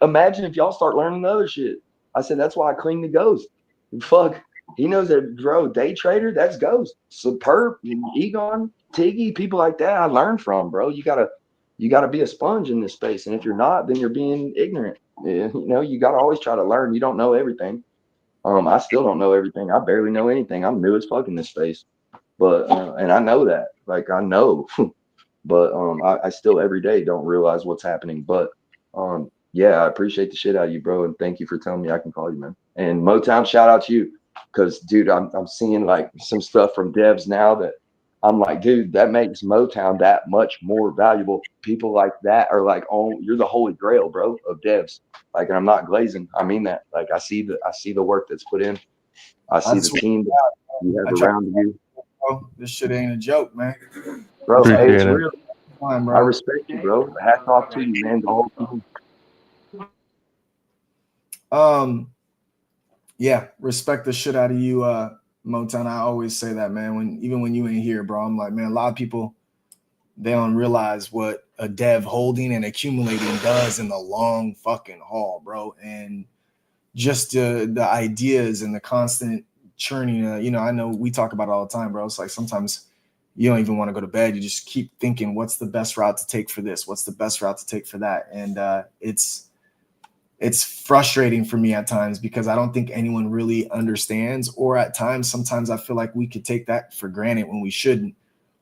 Speaker 6: Imagine if y'all start learning the other shit. I said, that's why I clean the Ghost. Fuck. He knows that, bro, day trader, that's Ghost. Superb, Egon, Tiggy, people like that I learned from, bro. You gotta be a sponge in this space. And if you're not, then you're being ignorant. You know, you gotta always try to learn. You don't know everything. I still don't know everything. I barely know anything. I'm new as fuck in this space, but and I know that, like I know, but I still every day don't realize what's happening. But yeah, I appreciate the shit out of you, bro, and thank you for telling me I can call you, man. And Motown, shout out to you, because dude, I'm seeing like some stuff from devs now that I'm like, dude, that makes Motown that much more valuable. People like that are like, oh, you're the holy grail, bro, of devs. Like, and I'm not glazing. I mean that. Like, I see the work that's put in. I see the team that you have around you.
Speaker 1: Bro, this shit ain't a joke, man.
Speaker 6: Bro, hey, it's
Speaker 5: Appreciate it.
Speaker 6: real.
Speaker 1: Fine,
Speaker 6: I
Speaker 1: bro.
Speaker 6: respect you, bro. Hats off to you, man. The whole team.
Speaker 1: Yeah, respect the shit out of you, Motown. I always say that, man. Even when you ain't here, bro, I'm like, man, a lot of people, they don't realize what a dev holding and accumulating does in the long fucking haul, bro. And just the ideas and the constant churning. I know we talk about it all the time, bro. It's like sometimes you don't even want to go to bed. You just keep thinking, what's the best route to take for this? What's the best route to take for that? And it's frustrating for me at times because I don't think anyone really understands, or at times, sometimes I feel like we could take that for granted when we shouldn't,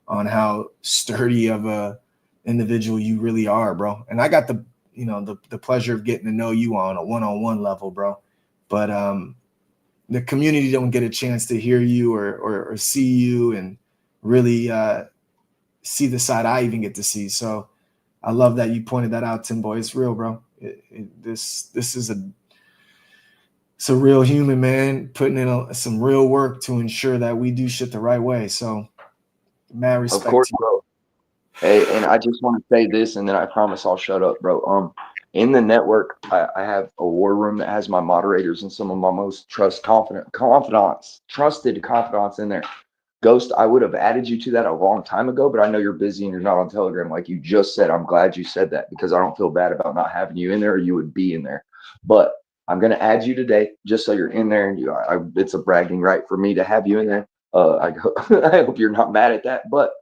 Speaker 1: on how sturdy of a individual you really are, bro. And I got the pleasure of getting to know you on a one-on-one level, bro. But the community don't get a chance to hear you or see you and really see the side I even get to see. So I love that you pointed that out, Tim Boy. It's real, bro. This is it's a real human, man, putting in some real work to ensure that we do shit the right way. So, mad respect.
Speaker 6: Of course, bro. Hey, and I just want to say this, and then I promise I'll shut up, bro. In the network, I have a war room that has my moderators and some of my most trusted confidants in there. Ghost, I would have added you to that a long time ago, but I know you're busy and you're not on Telegram like you just said. I'm glad you said that because I don't feel bad about not having you in there, or you would be in there. But I'm going to add you today just so you're in there, and it's a bragging right for me to have you in there. I hope you're not mad at that, but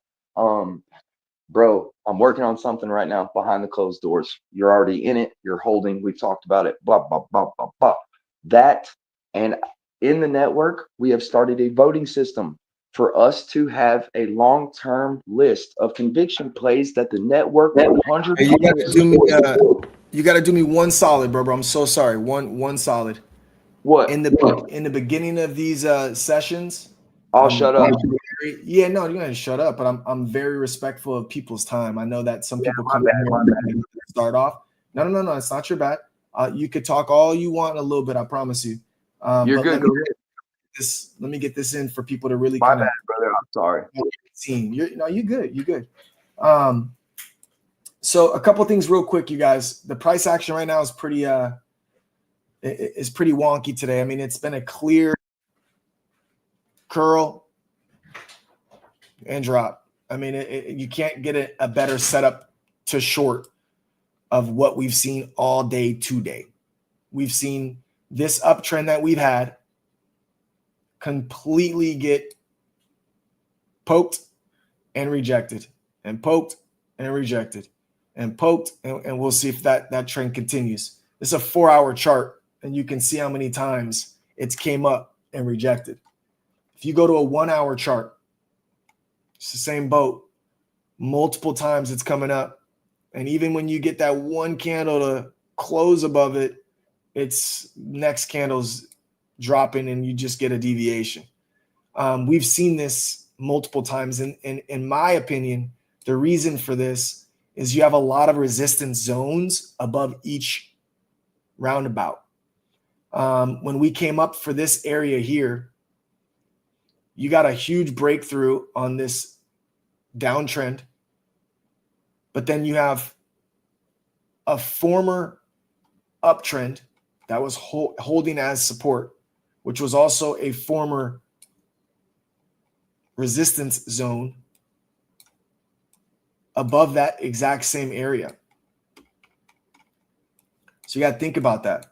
Speaker 6: bro, I'm working on something right now behind the closed doors. You're already in it. You're holding. We've talked about it. Blah, blah, blah, blah, blah. That, and in the network, we have started a voting system for us to have a long-term list of conviction plays that the network 100%.
Speaker 1: Hey, you gotta do me one solid, bro. I'm so sorry. One solid.
Speaker 6: What?
Speaker 1: In the beginning of these sessions,
Speaker 6: I'll shut up.
Speaker 1: Yeah, no, you're gonna shut up. But I'm very respectful of people's time. I know that some people come in here and start off. No, it's not your bad. You could talk all you want in a little bit. I promise you.
Speaker 6: You're good.
Speaker 1: Let me get this in for people to really.
Speaker 6: My bad, brother. I'm sorry.
Speaker 1: You're good. You're good. So a couple things real quick, you guys. The price action right now is pretty wonky today. I mean, it's been a clear curl and drop. I mean, you can't get a better setup to short of what we've seen all day today. We've seen this uptrend that we've had completely get poked and rejected, and poked and rejected, and poked, and we'll see if that trend continues. This is a 4-hour chart, and you can see how many times it's came up and rejected. If you go to a 1-hour chart, it's the same boat. Multiple times it's coming up. And even when you get that one candle to close above it, it's next candle's dropping and you just get a deviation. We've seen this multiple times. And in my opinion, the reason for this is you have a lot of resistance zones above each roundabout. When we came up for this area here, you got a huge breakthrough on this downtrend, but then you have a former uptrend that was holding as support which was also a former resistance zone above that exact same area. So you got to think about that.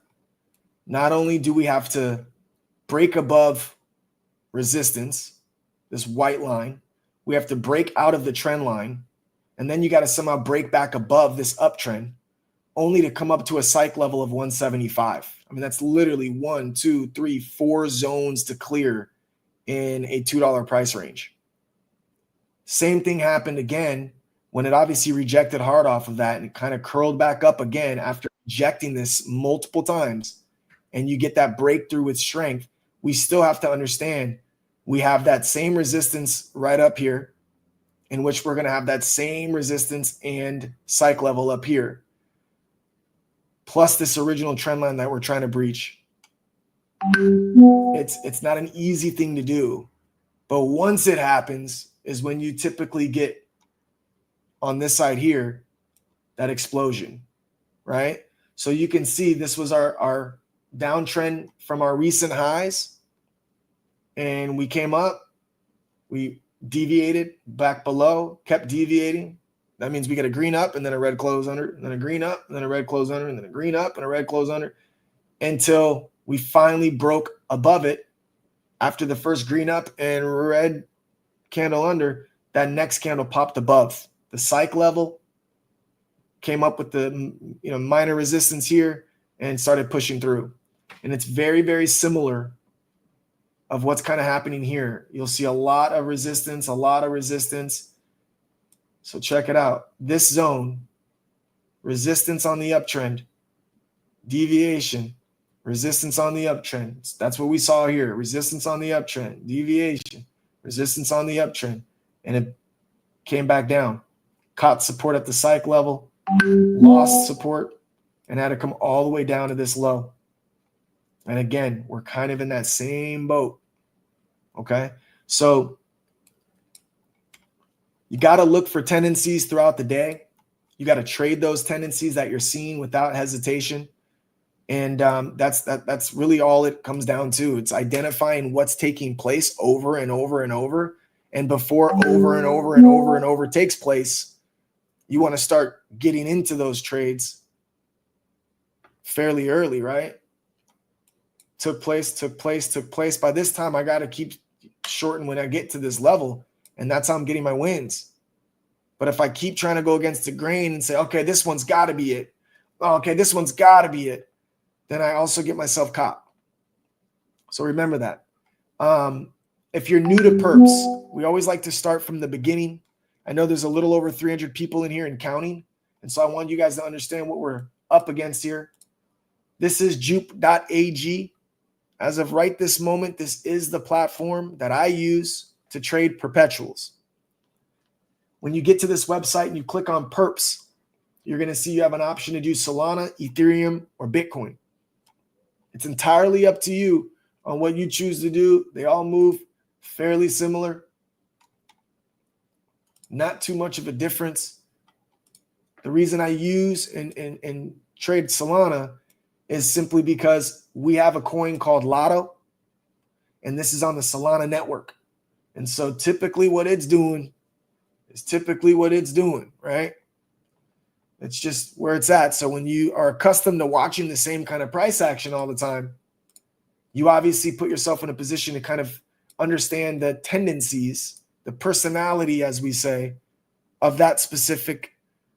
Speaker 1: Not only do we have to break above resistance, this white line, we have to break out of the trend line, and then you got to somehow break back above this uptrend, only to come up to a psych level of 175. I mean, that's literally 1, 2, 3, 4 zones to clear in a $2 price range. Same thing happened again when it obviously rejected hard off of that and it kind of curled back up again after rejecting this multiple times, and you get that breakthrough with strength. We still have to understand we have that same resistance right up here, in which we're going to have that same resistance and psych level up here, plus this original trend line that we're trying to breach. It's not an easy thing to do, but once it happens is when you typically get on this side here, that explosion, right? So you can see this was our downtrend from our recent highs, and we came up, we deviated back below, kept deviating. That means we get a green up and then a red close under, and then a green up and then a red close under, and then a green up and a red close under, until we finally broke above it after the first green up and red candle under. That next candle popped above the psych level, came up with the minor resistance here, and started pushing through. And it's very, very similar of what's kind of happening here. You'll see a lot of resistance. So check it out. This zone, resistance on the uptrend, deviation, resistance on the uptrend. That's what we saw here. Resistance on the uptrend, deviation, resistance on the uptrend. And it came back down. Caught support at the psych level, lost support, and had to come all the way down to this low. And again, we're kind of in that same boat. Okay? So you got to look for tendencies throughout the day. You got to trade those tendencies that you're seeing without hesitation. And that's really all it comes down to. It's identifying what's taking place over and over and over. And before over and over and over and over takes place, you want to start getting into those trades fairly early, right? Took place. By this time, I got to keep shorting when I get to this level, and that's how I'm getting my wins. But if I keep trying to go against the grain and say, okay, this one's got to be it. Oh, okay, this one's got to be it. Then I also get myself caught. So remember that. If you're new to perps, we always like to start from the beginning. I know there's a little over 300 people in here and counting, and so I want you guys to understand what we're up against here. This is jupe.ag. As of right this moment, this is the platform that I use to trade perpetuals. When you get to this website and you click on perps, you're going to see you have an option to do Solana, Ethereum, or Bitcoin. It's entirely up to you on what you choose to do. They all move fairly similar. Not too much of a difference. The reason I use and trade Solana is simply because we have a coin called Lotto, and this is on the Solana network. And so typically what it's doing is typically what it's doing, right? It's just where it's at. So when you are accustomed to watching the same kind of price action all the time, you obviously put yourself in a position to kind of understand the tendencies, the personality, as we say, of that specific,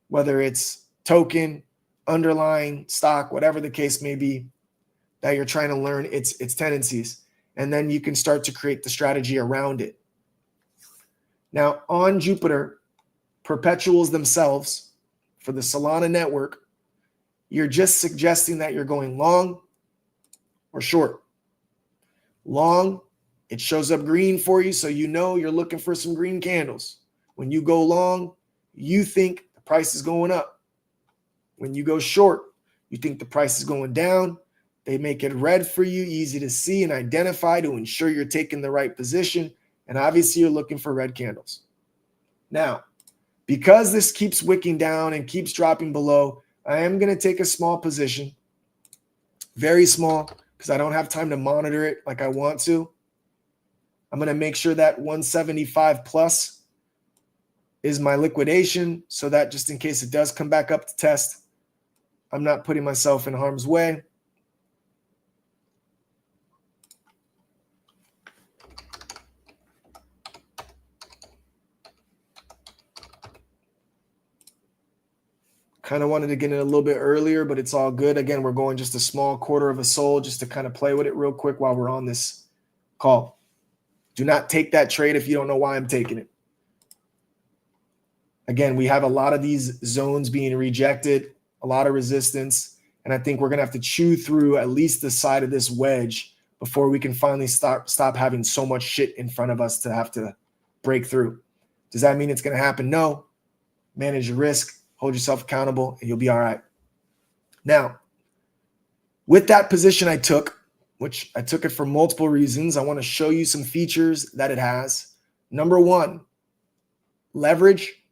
Speaker 1: whether it's token, underlying stock, whatever the case may be, that you're trying to learn its tendencies. And then you can start to create the strategy around it. Now, on Jupiter, perpetuals themselves, for the Solana network, you're just suggesting that you're going long or short. Long, it shows up green for you, so you know you're looking for some green candles. When you go long, you think the price is going up. When you go short, you think the price is going down. They make it red for you, easy to see and identify to ensure you're taking the right position. And obviously, you're looking for red candles. Now, because this keeps wicking down and keeps dropping below, I am going to take a small position, very small, because I don't have time to monitor it like I want to. I'm going to make sure that 175 plus is my liquidation so that just in case it does come back up to test, I'm not putting myself in harm's way. Kind of wanted to get in a little bit earlier, but it's all good. Again, we're going just a small quarter of a soul just to kind of play with it real quick while we're on this call. Do not take that trade if you don't know why I'm taking it. Again, we have a lot of these zones being rejected, a lot of resistance, and I think we're going to have to chew through at least the side of this wedge before we can finally stop having so much shit in front of us to have to break through. Does that mean it's going to happen? No. Manage your risk. Hold yourself accountable, and you'll be all right. Now, with that position I took, which I took it for multiple reasons, I want to show you some features that it has. Number one, leverage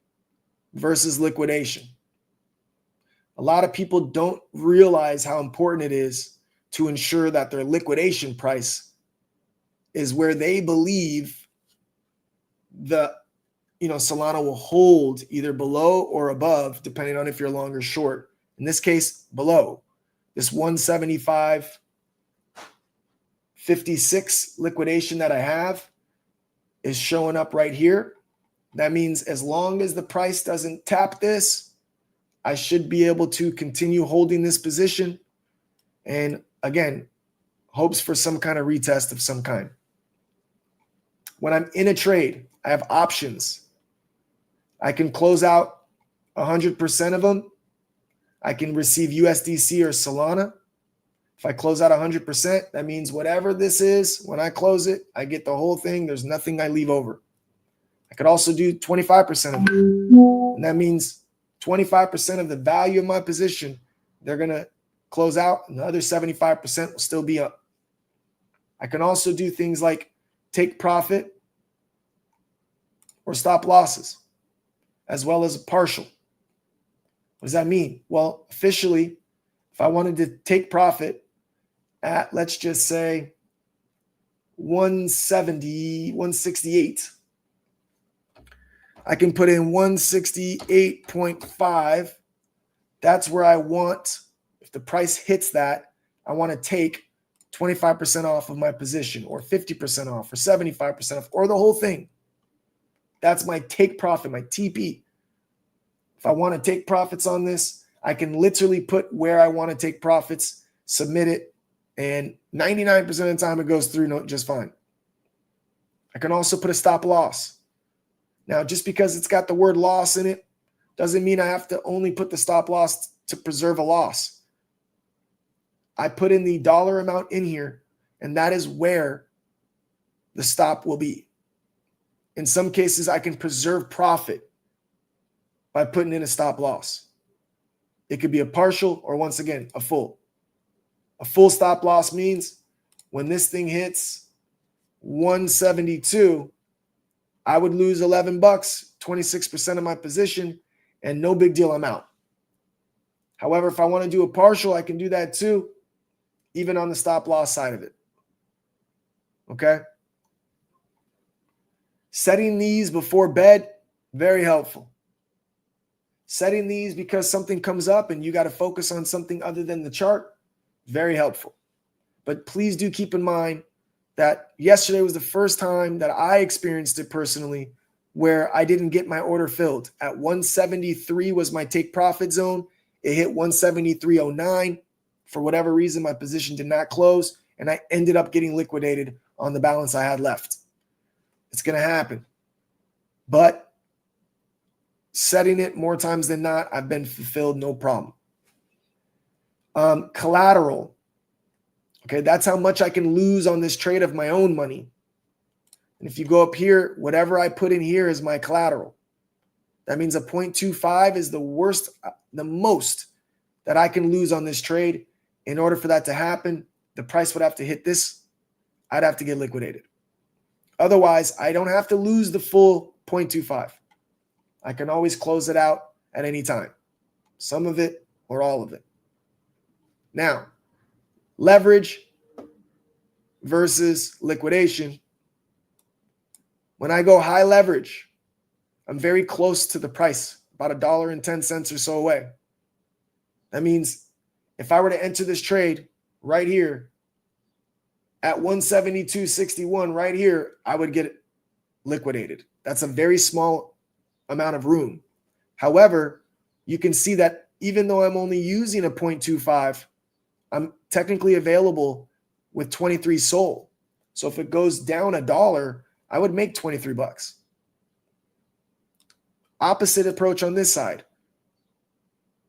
Speaker 1: versus liquidation. A lot of people don't realize how important it is to ensure that their liquidation price is where they believe the Solana will hold either below or above, depending on if you're long or short. In this case, below. This 175.56 liquidation that I have is showing up right here. That means as long as the price doesn't tap this, I should be able to continue holding this position. And again, hopes for some kind of retest of some kind. When I'm in a trade, I have options. I can close out 100% of them. I can receive USDC or Solana. If I close out 100%, that means whatever this is, when I close it, I get the whole thing. There's nothing I leave over. I could also do 25% of it. And that means 25% of the value of my position, they're going to close out, and the other 75% will still be up. I can also do things like take profit or stop losses, as well as a partial. What does that mean? Well, officially, if I wanted to take profit at, let's just say, 170, 168, I can put in 168.5. That's where I want, if the price hits that, I want to take 25% off of my position, or 50% off, or 75% off, or the whole thing. That's my take profit, my TP. If I want to take profits on this, I can literally put where I want to take profits, submit it, and 99% of the time it goes through just fine. I can also put a stop loss. Now, just because it's got the word loss in it doesn't mean I have to only put the stop loss to preserve a loss. I put in the dollar amount in here, and that is where the stop will be. In some cases, I can preserve profit by putting in a stop loss. It could be a partial or, once again, a full. A full stop loss means when this thing hits 172, I would lose 11 bucks, 26% of my position, and no big deal, I'm out. However, if I want to do a partial, I can do that too, even on the stop loss side of it. Okay? Setting these before bed, very helpful. Setting these because something comes up and you got to focus on something other than the chart, very helpful. But please do keep in mind that yesterday was the first time that I experienced it personally where I didn't get my order filled. At 173 was my take profit zone. It hit 173.09. For whatever reason, my position did not close, and I ended up getting liquidated on the balance I had left. It's going to happen. But setting it more times than not, I've been fulfilled, no problem. Collateral. Okay, that's how much I can lose on this trade of my own money. And if you go up here, whatever I put in here is my collateral. That means a 0.25 is the worst, the most that I can lose on this trade. In order for that to happen, the price would have to hit this. I'd have to get liquidated. Otherwise, I don't have to lose the full 0.25. I can always close it out at any time. Some of it or all of it. Now, leverage versus liquidation. When I go high leverage, I'm very close to the price, about $1.10 or so away. That means if I were to enter this trade right here at 172.61 right here, I would get it liquidated. That's a very small amount of room. However, you can see that even though I'm only using a 0.25, I'm technically available with 23 sold. So if it goes down $1, I would make 23 bucks. Opposite approach on this side.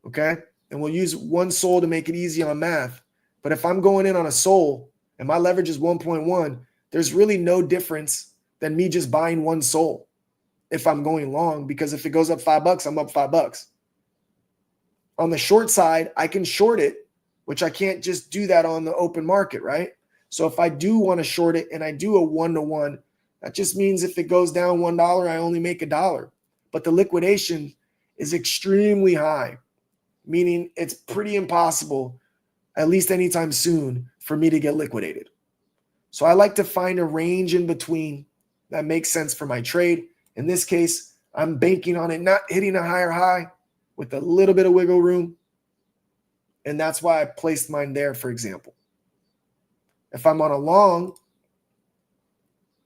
Speaker 1: Okay? And we'll use one soul to make it easy on math. But if I'm going in on a soul and my leverage is 1.1, there's really no difference than me just buying one soul if I'm going long, because if it goes up $5, I'm up $5. On the short side, I can short it, which I can't just do that on the open market, right? So if I do want to short it and I do a 1-to-1, that just means if it goes down $1, I only make $1. But the liquidation is extremely high, meaning it's pretty impossible, at least anytime soon, for me to get liquidated. So I like to find a range in between that makes sense for my trade. In this case, I'm banking on it not hitting a higher high with a little bit of wiggle room. And that's why I placed mine there, for example. If I'm on a long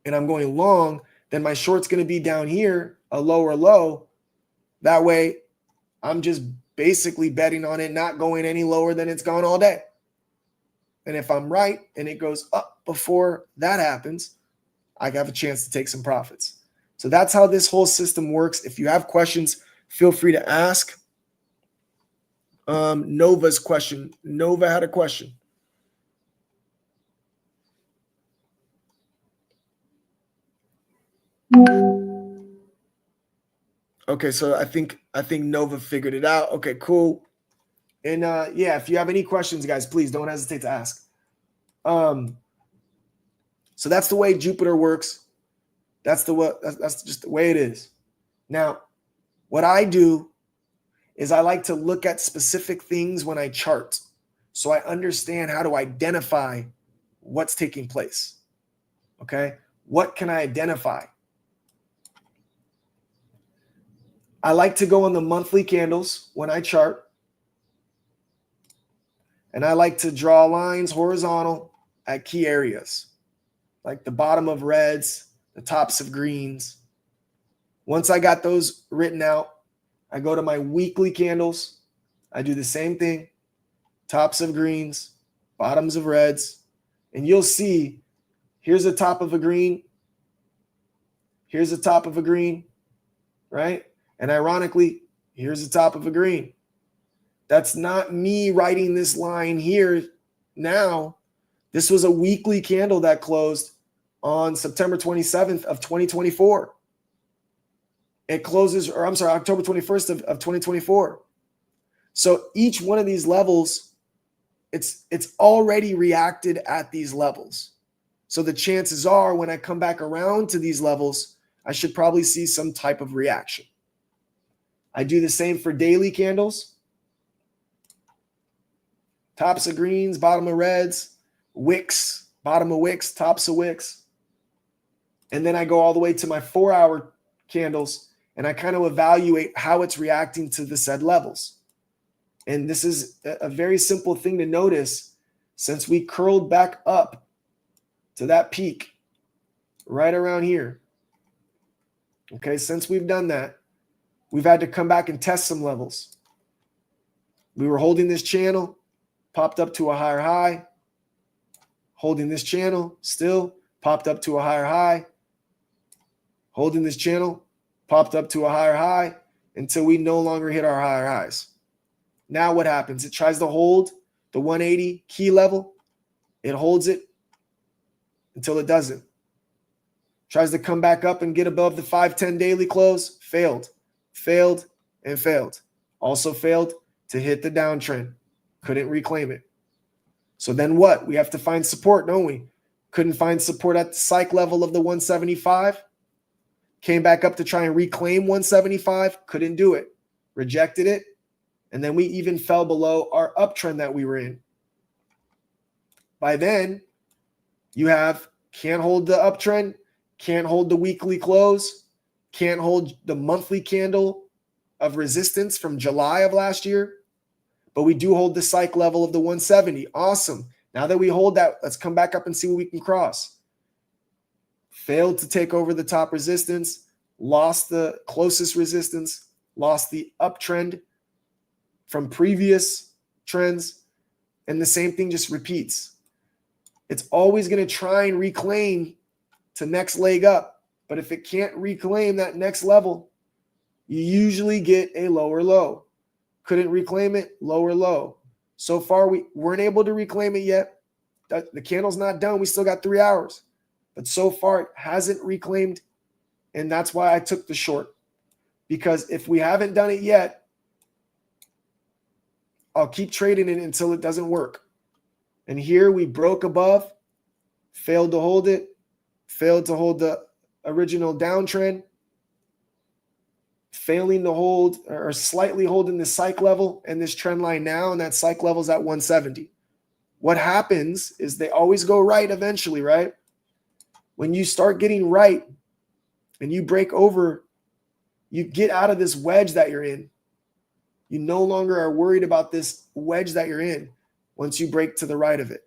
Speaker 1: and I'm going long, then my short's going to be down here, a lower low. That way, I'm just basically betting on it not going any lower than it's gone all day. And if I'm right and it goes up before that happens, I have a chance to take some profits. So that's how this whole system works. If you have questions, feel free to ask. Nova's question. Nova had a question. Okay, so I think Nova figured it out. Okay, cool. And yeah, if you have any questions, guys, please don't hesitate to ask. So that's the way Jupiter works. That's just the way it is. Now, what I do is I like to look at specific things when I chart, so I understand how to identify what's taking place. Okay, what can I identify? I like to go on the monthly candles when I chart, and I like to draw lines horizontal at key areas, like the bottom of reds, the tops of greens. Once I got those written out, I go to my weekly candles. I do the same thing, tops of greens, bottoms of reds, and you'll see here's the top of a green, here's the top of a green, right? And ironically, here's the top of a green. That's not me writing this line here now. This was a weekly candle that closed on September 27th of 2024. It closes, or I'm sorry, October 21st of 2024. So each one of these levels, it's already reacted at these levels. So the chances are when I come back around to these levels, I should probably see some type of reaction. I do the same for daily candles. Tops of greens, bottom of reds, wicks, bottom of wicks, tops of wicks. And then I go all the way to my 4-hour candles, and I kind of evaluate how it's reacting to the said levels. And this is a very simple thing to notice, since we curled back up to that peak right around here. Okay, since we've done that, we've had to come back and test some levels. We were holding this channel, popped up to a higher high, holding this channel, still popped up to a higher high, holding this channel, popped up to a higher high, until we no longer hit our higher highs. Now what happens? It tries to hold the 180 key level. It holds it until it doesn't. Tries to come back up and get above the 510 daily close. Failed, and failed. Also failed to hit the downtrend. Couldn't reclaim it. So then what? We have to find support, don't we? Couldn't find support at the psych level of the 175. Came back up to try and reclaim 175. Couldn't do it. Rejected it. And then we even fell below our uptrend that we were in. By then, You have can't hold the uptrend, can't hold the weekly close, can't hold the monthly candle of resistance from July of last year, but we do hold the psych level of the 170. Awesome. Now that we hold that, let's come back up and see what we can cross. Failed to take over the top resistance, lost the closest resistance, lost the uptrend from previous trends, and the same thing just repeats. It's always going to try and reclaim to next leg up, but if it can't reclaim that next level, you usually get a lower low. Couldn't reclaim it, lower low. So far, we weren't able to reclaim it yet. The candle's not done. We still got 3 hours. But so far, it hasn't reclaimed, and that's why I took the short. Because if we haven't done it yet, I'll keep trading it until it doesn't work. And here we broke above, failed to hold it, failed to hold the original downtrend, failing to hold or slightly holding the psych level and this trend line now, and that psych level is at 170. What happens is they always go right eventually, right? When you start getting right and you break over, you get out of this wedge that you're in. You no longer are worried about this wedge that you're in once you break to the right of it.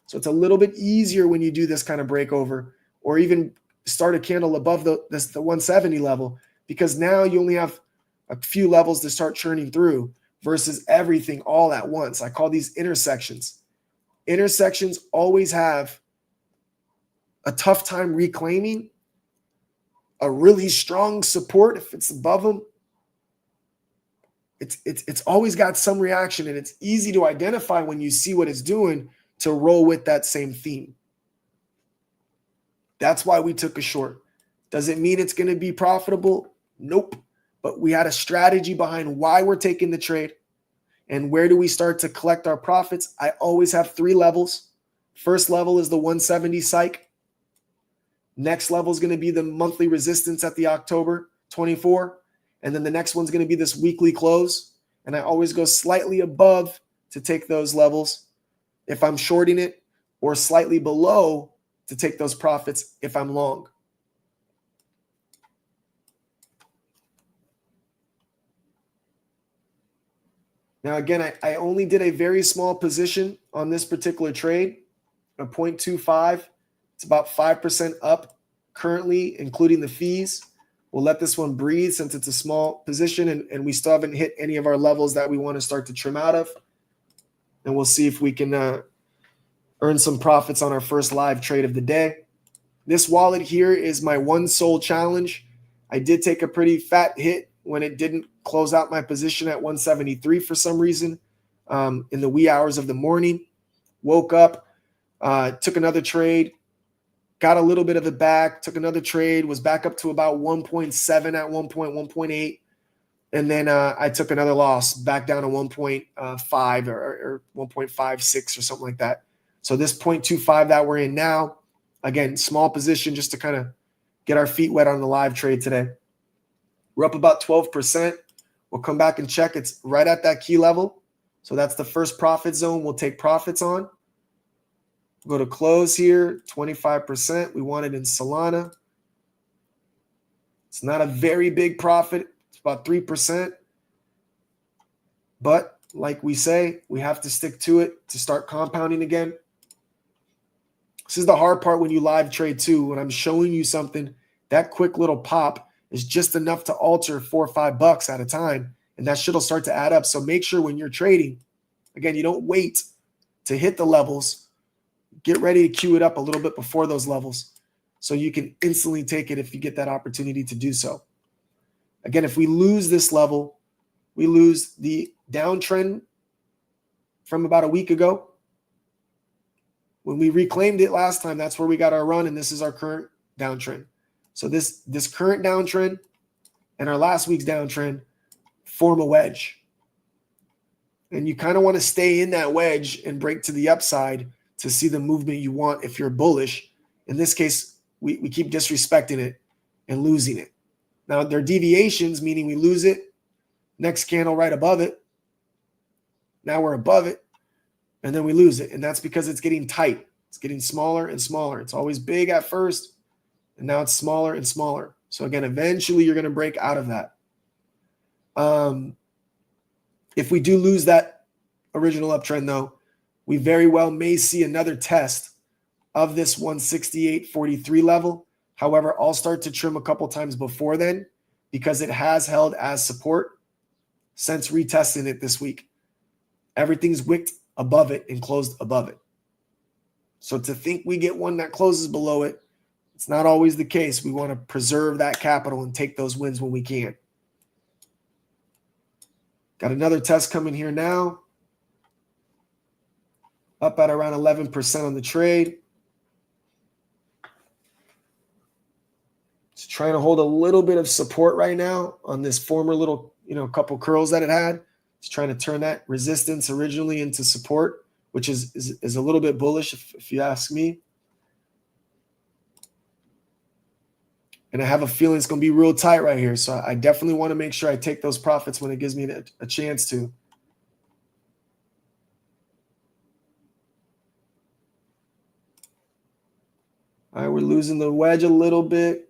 Speaker 1: So it's a little bit easier when you do this kind of breakover or even start a candle above the 170 level, because now you only have a few levels to start churning through versus everything all at once. I call these intersections. Intersections always have a tough time reclaiming a really strong support if it's above them. It's always got some reaction, and it's easy to identify when you see what it's doing to roll with that same theme. That's why we took a short. Does it mean it's going to be profitable? Nope. But we had a strategy behind why we're taking the trade. And where do we start to collect our profits? I always have 3 levels. First level is the 170 psych. Next level is going to be the monthly resistance at the October 24. And then the next one's going to be this weekly close. And I always go slightly above to take those levels if I'm shorting it, or slightly below to take those profits if I'm long. Now, again, I only did a very small position on this particular trade, a 0.25. It's about 5% up currently, including the fees. We'll let this one breathe since it's a small position, and we still haven't hit any of our levels that we want to start to trim out of. And we'll see if we can earn some profits on our first live trade of the day. This wallet here is my one soul challenge. I did take a pretty fat hit when it didn't close out my position at 173 for some reason in the wee hours of the morning. Woke up, took another trade, got a little bit of it back, took another trade, was back up to about 1.7 at 1.8. And then I took another loss back down to 1.5 or 1.56 or something like that. So this 0.25 that we're in now, again, small position just to kind of get our feet wet on the live trade today. We're up about 12%. We'll come back and check. It's right at that key level. So that's the first profit zone we'll take profits on. We'll go to close here, 25%. We want it in Solana. It's not a very big profit. It's about 3%. But like we say, we have to stick to it to start compounding again. This is the hard part when you live trade too. When I'm showing you something, that quick little pop is just enough to alter $4 or $5 at a time. And that shit will start to add up. So make sure when you're trading, again, you don't wait to hit the levels. Get ready to queue it up a little bit before those levels so you can instantly take it if you get that opportunity to do so. Again, if we lose this level, we lose the downtrend from about a week ago. When we reclaimed it last time, that's where we got our run, and this is our current downtrend. So this current downtrend and our last week's downtrend form a wedge. And you kind of want to stay in that wedge and break to the upside to see the movement you want if you're bullish. In this case, we keep disrespecting it and losing it. Now, there are deviations, meaning we lose it. Next candle right above it. Now we're above it. And then we lose it. And that's because it's getting tight. It's getting smaller and smaller. It's always big at first, and now it's smaller and smaller. So again, eventually you're going to break out of that. If we do lose that original uptrend, though, we very well may see another test of this 168.43 level. However, I'll start to trim a couple times before then because it has held as support since retesting it this week. Everything's wicked above it and closed above it. So to think we get one that closes below it, it's not always the case. We want to preserve that capital and take those wins when we can. Got another test coming here now. Up at around 11% on the trade. It's trying to hold a little bit of support right now on this former little, couple curls that it had. It's trying to turn that resistance originally into support, which is a little bit bullish if you ask me. And I have a feeling it's going to be real tight right here. So I definitely want to make sure I take those profits when it gives me a chance to. All right, we're losing the wedge a little bit.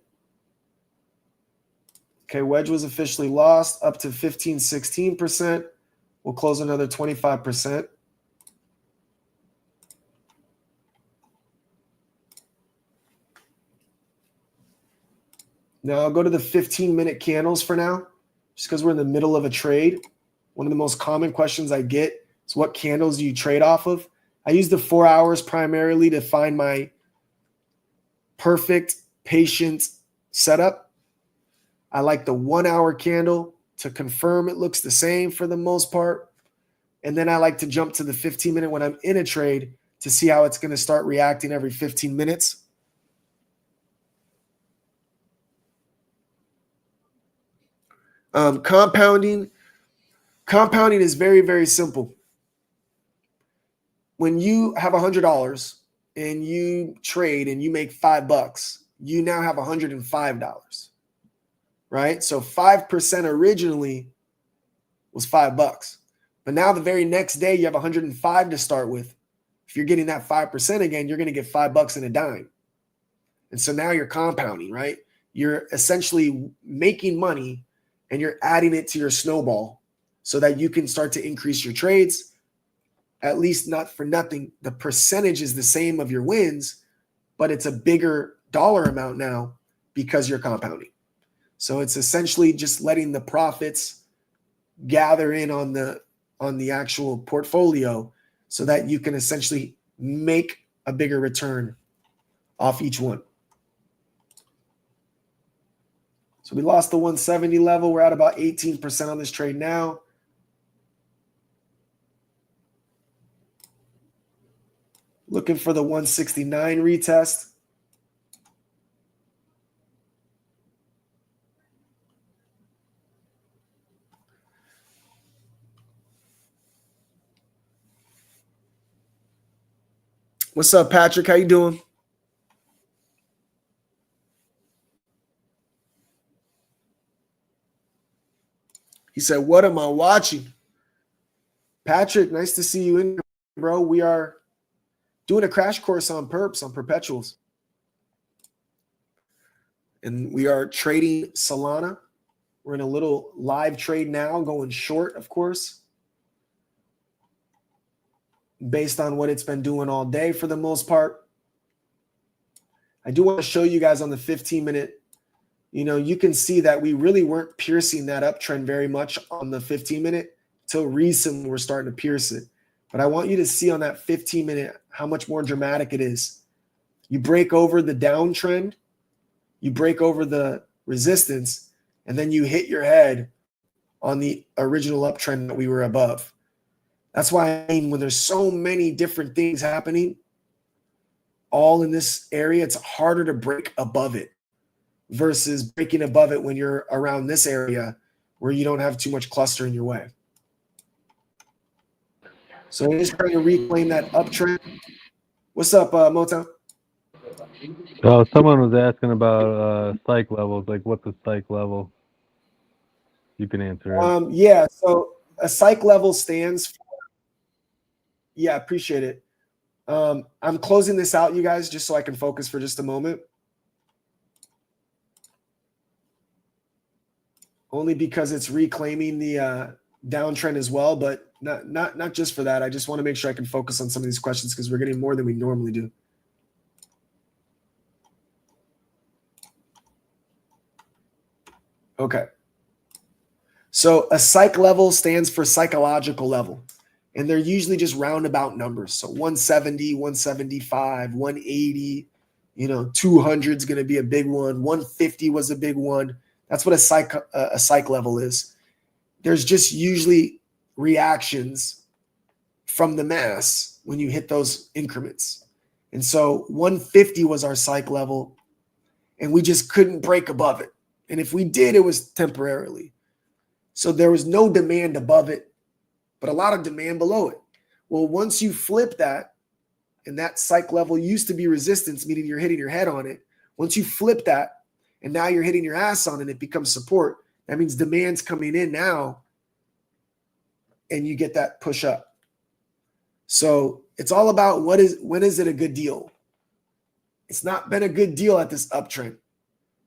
Speaker 1: Okay, wedge was officially lost up to 16%. We'll close another 25%. Now I'll go to the 15-minute candles for now, just because we're in the middle of a trade. One of the most common questions I get is what candles do you trade off of? I use the 4 hours primarily to find my perfect patient setup. I like the 1 hour candle to confirm it looks the same for the most part. And then I like to jump to the 15-minute when I'm in a trade to see how it's going to start reacting every 15 minutes. Compounding is very, very simple. When you have $100 and you trade and you make $5, you now have $105, right? So 5% originally was $5, but now the very next day you have 105 to start with. If you're getting that 5% again, you're going to get $5 and a dime. And so now you're compounding, right? You're essentially making money and you're adding it to your snowball so that you can start to increase your trades. At least not for nothing. The percentage is the same of your wins, but it's a bigger dollar amount now because you're compounding. So it's essentially just letting the profits gather in on the actual portfolio so that you can essentially make a bigger return off each one. So we lost the 170 level. We're at about 18% on this trade now. Looking for the 169 retest. What's up, Patrick? How you doing? He said, what am I watching? Patrick, nice to see you in here, bro. We are doing a crash course on perps, on perpetuals. And we are trading Solana. We're in a little live trade now, going short, of course, based on what it's been doing all day for the most part. I do want to show you guys on the 15-minute. You can see that we really weren't piercing that uptrend very much on the 15-minute until recently we're starting to pierce it. But I want you to see on that 15-minute how much more dramatic it is. You break over the downtrend, you break over the resistance, and then you hit your head on the original uptrend that we were above. That's why I mean, when there's so many different things happening all in this area, it's harder to break above it versus breaking above it when you're around this area where you don't have too much cluster in your way. So we're just trying to reclaim that uptrend. What's up, Motown?
Speaker 5: Oh, someone was asking about psych levels. Like, what's a psych level? You can answer it.
Speaker 1: Yeah, so a psych level stands for, yeah, appreciate it. I'm closing this out, you guys, just so I can focus for just a moment. Only because it's reclaiming the downtrend as well, but not just for that. I just want to make sure I can focus on some of these questions because we're getting more than we normally do. Okay. So a psych level stands for psychological level, and they're usually just roundabout numbers. So 170, 175, 180, 200 is going to be a big one. 150 was a big one. That's what a psych level is. There's just usually reactions from the mass when you hit those increments. And so 150 was our psych level, and we just couldn't break above it. And if we did, it was temporarily. So there was no demand above it, but a lot of demand below it. Well, once you flip that, and that psych level used to be resistance, meaning you're hitting your head on it. Once you flip that, and now you're hitting your ass on it, it becomes support. That means demand's coming in now, and you get that push up. So it's all about when is it a good deal? It's not been a good deal at this uptrend,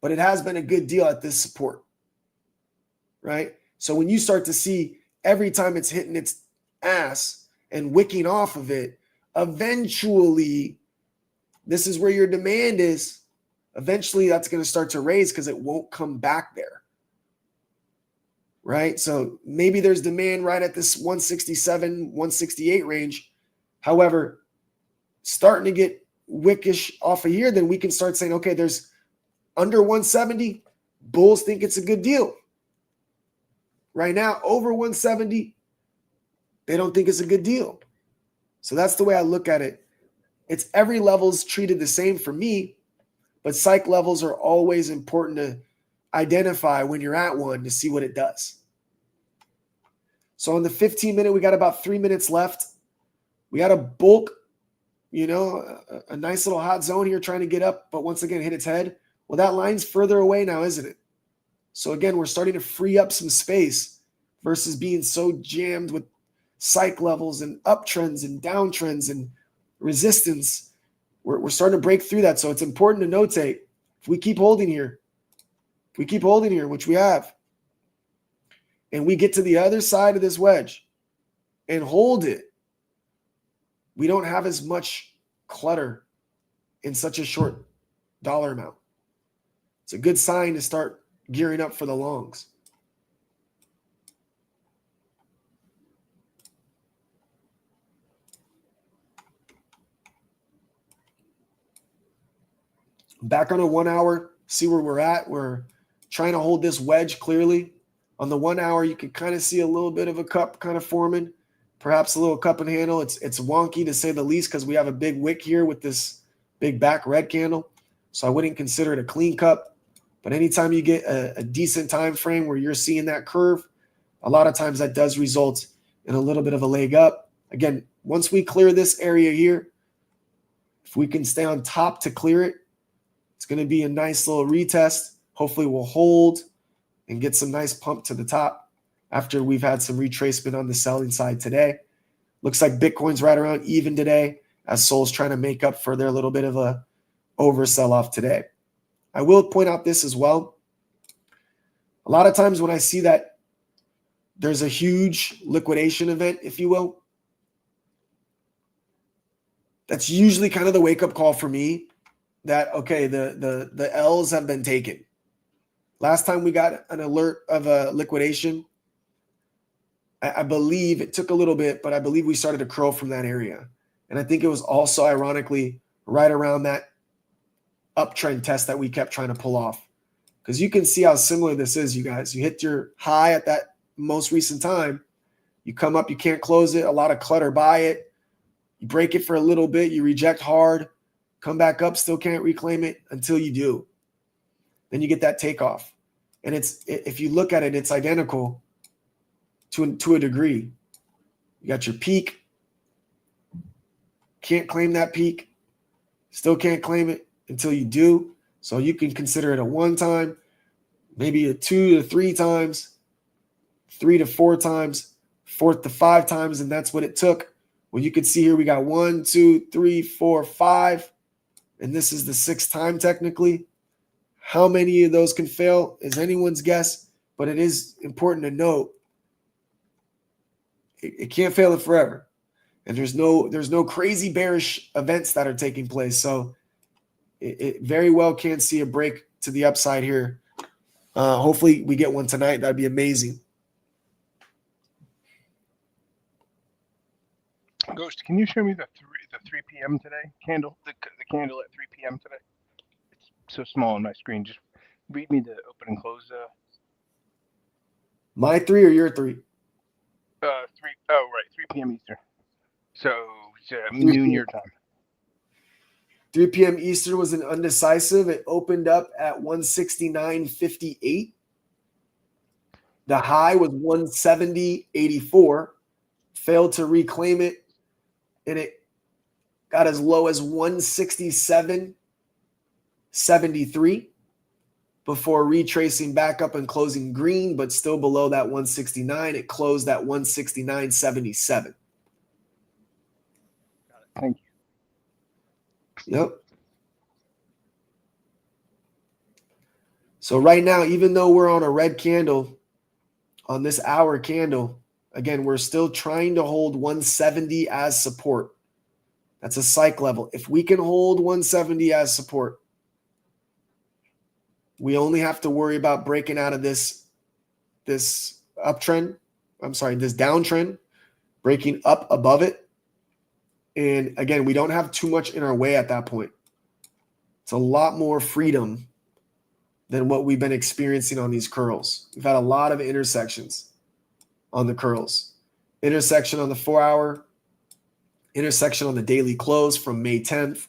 Speaker 1: but it has been a good deal at this support, right? So when you start to see every time it's hitting its ass and wicking off of it, eventually, this is where your demand is. Eventually, that's going to start to raise because it won't come back there, right? So maybe there's demand right at this 167, 168 range. However, starting to get wickish off of here, then we can start saying, okay, there's under 170, bulls think it's a good deal. Right now, over 170, they don't think it's a good deal. So that's the way I look at it. It's every level's treated the same for me, but psych levels are always important to identify when you're at one to see what it does. So on the 15-minute, we got about 3 minutes left. We got a bulk, a nice little hot zone here trying to get up, but once again, hit its head. Well, that line's further away now, isn't it? So again, we're starting to free up some space versus being so jammed with psych levels and uptrends and downtrends and resistance. We're starting to break through that. So it's important to notate, if we keep holding here, which we have, and we get to the other side of this wedge and hold it, we don't have as much clutter in such a short dollar amount. It's a good sign to start gearing up for the longs. Back on a 1 hour, see where we're at. We're trying to hold this wedge clearly. On the 1 hour, you can kind of see a little bit of a cup kind of forming, perhaps a little cup and handle. It's wonky to say the least because we have a big wick here with this big back red candle. So I wouldn't consider it a clean cup. But anytime you get a decent time frame where you're seeing that curve, a lot of times that does result in a little bit of a leg up. Again, once we clear this area here, if we can stay on top to clear it, it's going to be a nice little retest. Hopefully we'll hold and get some nice pump to the top after we've had some retracement on the selling side today. Looks like Bitcoin's right around even today as Sol's trying to make up for their little bit of a oversell off today. I will point out this as well. A lot of times when I see that there's a huge liquidation event, if you will, that's usually kind of the wake-up call for me that, okay, the L's have been taken. Last time we got an alert of a liquidation, I believe it took a little bit, but I believe we started to curl from that area. And I think it was also ironically right around that uptrend test that we kept trying to pull off. Because you can see how similar this is, you guys. You hit your high at that most recent time. You come up, you can't close it. A lot of clutter by it. You break it for a little bit. You reject hard. Come back up, still can't reclaim it until you do. Then you get that takeoff. And if you look at it, it's identical to a degree. You got your peak. Can't claim that peak. Still can't claim it until you do. So you can consider it a 1 time, maybe a 2 to 3 times, 3 to 4 times, 4 to 5 times. And that's what it took Well, you can see here we got 1, 2, 3, 4, 5, and this is the 6th time technically. How many of those can fail is anyone's guess, but it is important to note it can't fail it forever. And there's no crazy bearish events that are taking place. So it very well can see a break to the upside here. Hopefully we get one tonight. That'd be amazing.
Speaker 7: Ghost, can you show me the 3 p.m. today candle? The candle at 3 p.m. today. It's so small on my screen. Just read me the open and close.
Speaker 1: My 3 or your 3?
Speaker 7: 3. Oh, right, 3 p.m. Eastern. So it's noon your time.
Speaker 1: 3 p.m. Eastern was an undecisive. It opened up at 169.58. The high was 170.84. Failed to reclaim it, and it got as low as 167.73 before retracing back up and closing green, but still below that 169. It closed at 169.77.
Speaker 7: Thank you.
Speaker 1: Yep. So right now, even though we're on a red candle, on this hour candle, again, we're still trying to hold 170 as support. That's a psych level. If we can hold 170 as support, we only have to worry about breaking out of this uptrend. This downtrend, breaking up above it. And again, we don't have too much in our way at that point. It's a lot more freedom than what we've been experiencing on these curls. We've had a lot of intersections on the curls. Intersection on the 4-hour, intersection on the daily close from May 10th,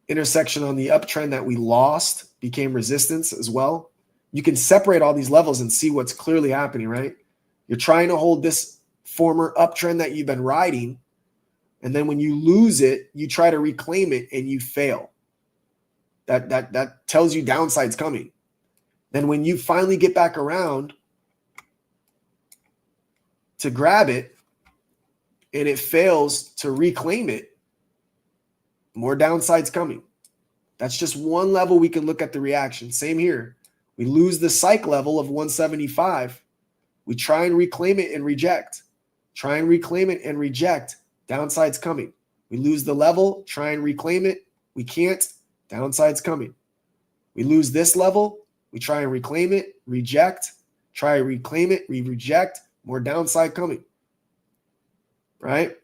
Speaker 1: intersection on the uptrend that we lost, became resistance as well. You can separate all these levels and see what's clearly happening, right? You're trying to hold this former uptrend that you've been riding, and then when you lose it, you try to reclaim it and you fail. That tells you downside's coming. Then when you finally get back around to grab it and it fails to reclaim it, more downside's coming. That's just one level we can look at the reaction. Same here. We lose the psych level of 175. We try and reclaim it and reject. Try and reclaim it and reject. Downside's coming. We lose the level, try and reclaim it. We can't. Downside's coming. We lose this level. We try and reclaim it, reject. Try and reclaim it, we reject. More downside coming. Right?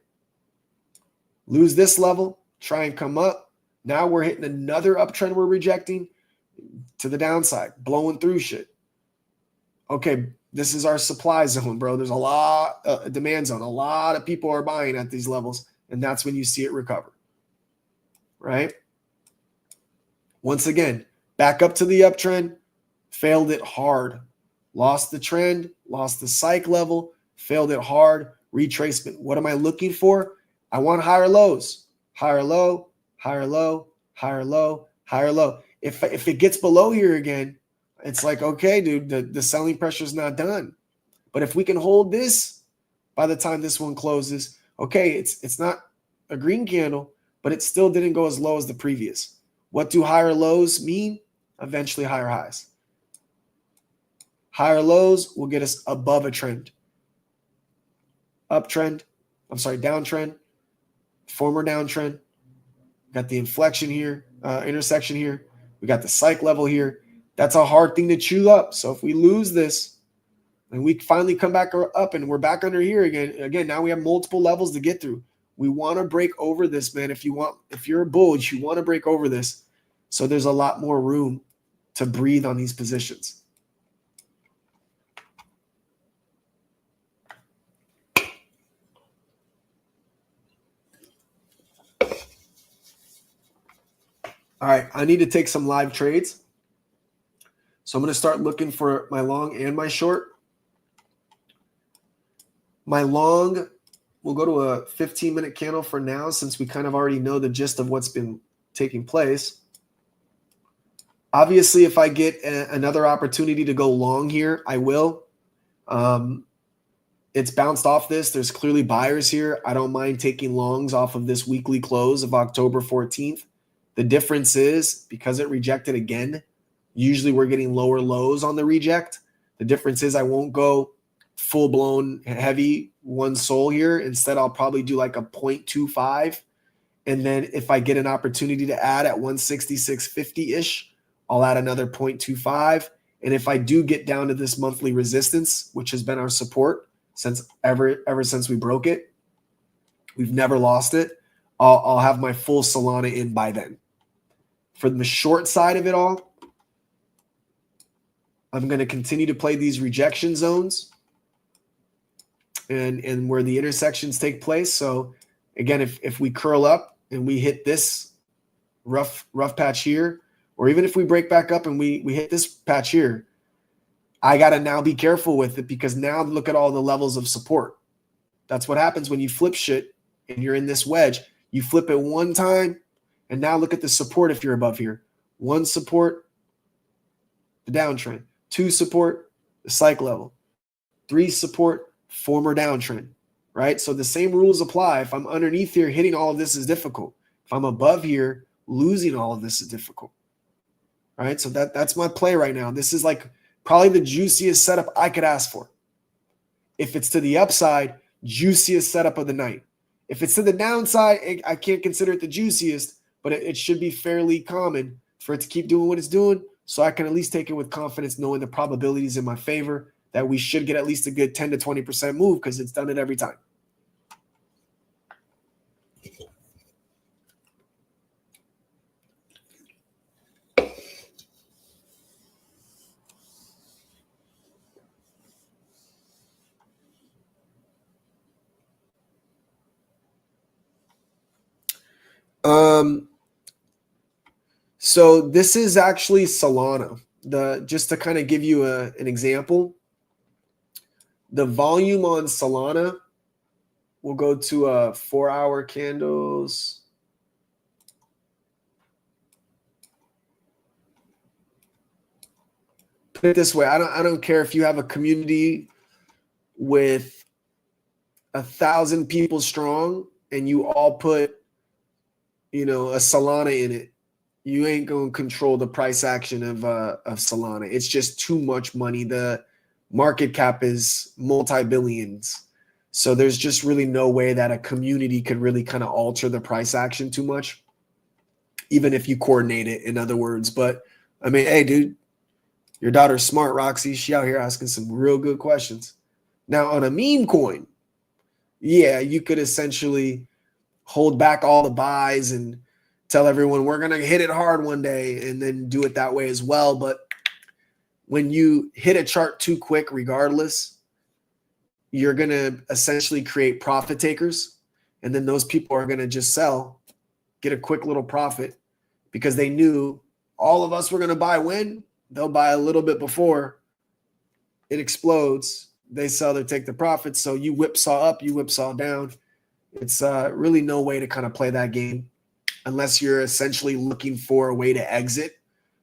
Speaker 1: Lose this level, try and come up. Now we're hitting another uptrend we're rejecting to the downside, blowing through shit. Okay, this is our supply zone, bro. There's a lot, demand zone. A lot of people are buying at these levels, and that's when you see it recover. Right? Once again, back up to the uptrend, failed it hard. Lost the trend, lost the psych level, failed it hard, retracement. What am I looking for? I want higher lows. Higher low, higher low, higher low, higher low. If it gets below here again, it's like, okay, dude, the selling pressure is not done. But if we can hold this by the time this one closes, okay, it's not a green candle, but it still didn't go as low as the previous. What do higher lows mean? Eventually higher highs. Higher lows will get us above a trend. Downtrend, former downtrend. Got the inflection here, intersection here. We got the psych level here. That's a hard thing to chew up. So if we lose this and we finally come back up and we're back under here again, now we have multiple levels to get through. We want to break over this, man. If you're a bull, you want to break over this. So there's a lot more room to breathe on these positions. All right, I need to take some live trades. So I'm going to start looking for my long and my short. My long, we'll go to a 15-minute candle for now since we kind of already know the gist of what's been taking place. Obviously, if I get another opportunity to go long here, I will. It's bounced off this. There's clearly buyers here. I don't mind taking longs off of this weekly close of October 14th. The difference is because it rejected again, usually we're getting lower lows on the reject. The difference is I won't go full-blown heavy one soul here. Instead, I'll probably do like a 0.25. And then if I get an opportunity to add at 166.50-ish, I'll add another 0.25. And if I do get down to this monthly resistance, which has been our support since ever since we broke it, we've never lost it, I'll have my full Solana in by then. For the short side of it all, I'm going to continue to play these rejection zones and where the intersections take place. So again, if we curl up and we hit this rough patch here, or even if we break back up and we hit this patch here, I got to now be careful with it, because now look at all the levels of support. That's what happens when you flip shit and you're in this wedge. You flip it one time, and now look at the support if you're above here. One support, the downtrend. Two support, the psych level. Three support, former downtrend, right? So the same rules apply. If I'm underneath here, hitting all of this is difficult. If I'm above here, losing all of this is difficult, right? So that's my play right now. This is like probably the juiciest setup I could ask for. If it's to the upside, juiciest setup of the night. If it's to the downside, I can't consider it the juiciest, but it should be fairly common for it to keep doing what it's doing, so I can at least take it with confidence, knowing the probabilities in my favor that we should get at least a good 10 to 20% move, because it's done it every time. So this is actually Solana. Just to kind of give you an example, the volume on Solana, we'll go to 4-hour candles. Put it this way, I don't care if you have a community with 1,000 people strong and you all put, a Solana in it. You ain't going to control the price action of Solana. It's just too much money. The market cap is multi-billions. So there's just really no way that a community could really kind of alter the price action too much, even if you coordinate it, in other words. But, I mean, hey, dude, your daughter's smart, Roxy. She out here asking some real good questions. Now, on a meme coin, yeah, you could essentially hold back all the buys and tell everyone we're going to hit it hard one day and then do it that way as well. But when you hit a chart too quick, regardless, you're going to essentially create profit takers. And then those people are going to just sell, get a quick little profit, because they knew all of us were going to buy when. They'll buy a little bit before it explodes. They sell, they take the profits. So you whipsaw up, you whipsaw down. It's really no way to kind of play that game. Unless you're essentially looking for a way to exit,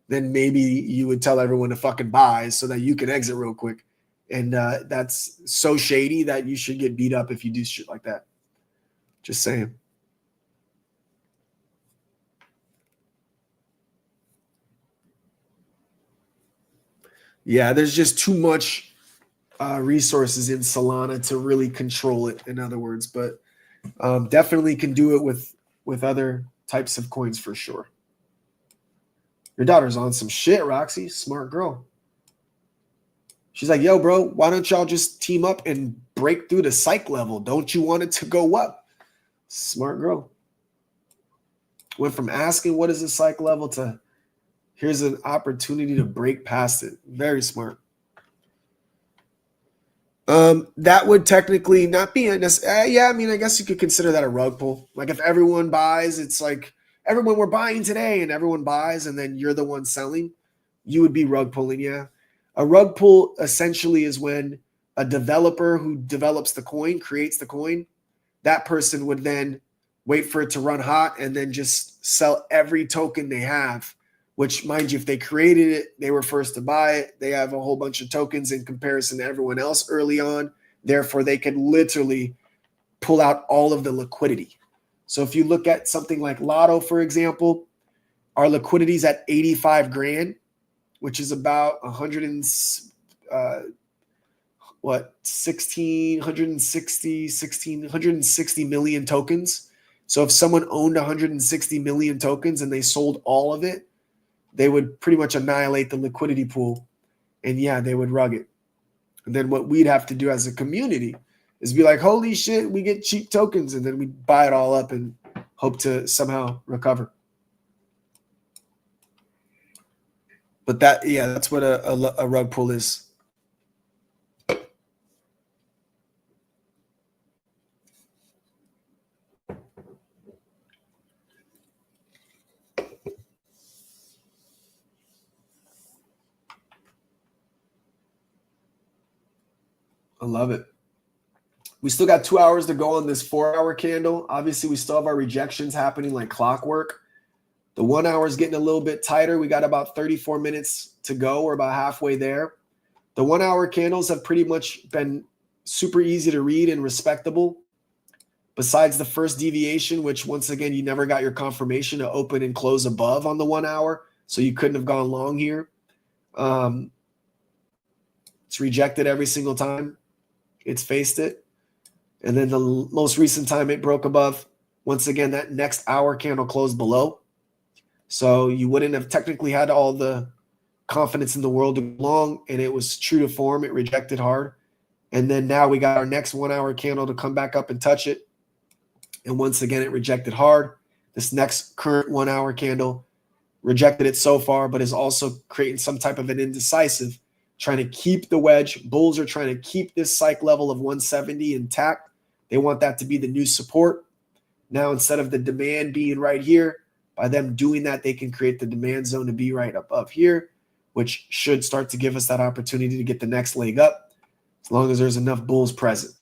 Speaker 1: then maybe you would tell everyone to fucking buy so that you can exit real quick. And that's so shady that you should get beat up if you do shit like that. Just saying. Yeah, there's just too much resources in Solana to really control it, in other words. But definitely can do it with other types of coins for sure. Your daughter's on some shit, Roxy. Smart girl. She's like, yo, bro, why don't y'all just team up and break through the psych level? Don't you want it to go up? Smart girl. Went from asking what is the psych level to here's an opportunity to break past it. Very smart. That would technically not be yeah, I mean, I guess you could consider that a rug pull. Like if everyone buys, it's like everyone we're buying today and everyone buys and then you're the one selling, you would be rug pulling, yeah. A rug pull essentially is when a developer who develops the coin, creates the coin, that person would then wait for it to run hot and then just sell every token they have, which, mind you, if they created it, they were first to buy it. They have a whole bunch of tokens in comparison to everyone else early on. Therefore, they could literally pull out all of the liquidity. So if you look at something like Lotto, for example, our liquidity is at 85 grand, which is about 160 million tokens. So if someone owned 160 million tokens and they sold all of it, they would pretty much annihilate the liquidity pool. And yeah, they would rug it. And then what we'd have to do as a community is be like, holy shit, we get cheap tokens. And then we buy it all up and hope to somehow recover. But that's what a rug pull is. I love it. We still got 2 hours to go on this 4-hour candle. Obviously, we still have our rejections happening like clockwork. The 1 hour is getting a little bit tighter. We got about 34 minutes to go. We're about halfway there. The 1 hour candles have pretty much been super easy to read and respectable. Besides the first deviation, which once again, you never got your confirmation to open and close above on the 1 hour. So you couldn't have gone long here. It's rejected every single time it's faced it. And then the most recent time it broke above, once again, that next hour candle closed below. So you wouldn't have technically had all the confidence in the world to go long, and it was true to form. It rejected hard. And then now we got our next 1 hour candle to come back up and touch it. And once again, it rejected hard. This next current 1 hour candle rejected it so far, but is also creating some type of an indecisive, trying to keep the wedge. Bulls are trying to keep this psych level of 170 intact. They want that to be the new support. Now, instead of the demand being right here, by them doing that, they can create the demand zone to be right above here, which should start to give us that opportunity to get the next leg up, as long as there's enough bulls present.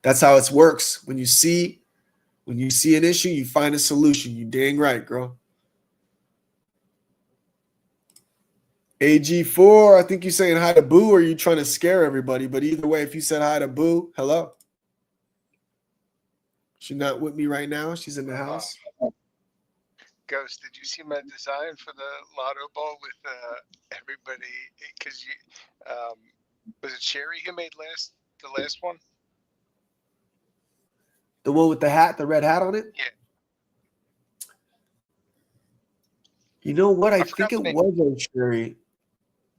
Speaker 1: That's how it works. When you see an issue, you find a solution. You dang right, girl. AG4, I think you're saying hi to Boo, or are you trying to scare everybody? But either way, if you said hi to Boo, hello. She's not with me right now. She's in the house.
Speaker 7: Ghost, did you see my design for the Lotto ball with everybody? Because was it Sherry who made the last one?
Speaker 1: The one with the hat, the red hat on it?
Speaker 7: Yeah.
Speaker 1: You know what? I
Speaker 7: forgot
Speaker 1: think it
Speaker 7: the name.
Speaker 1: was Sherry.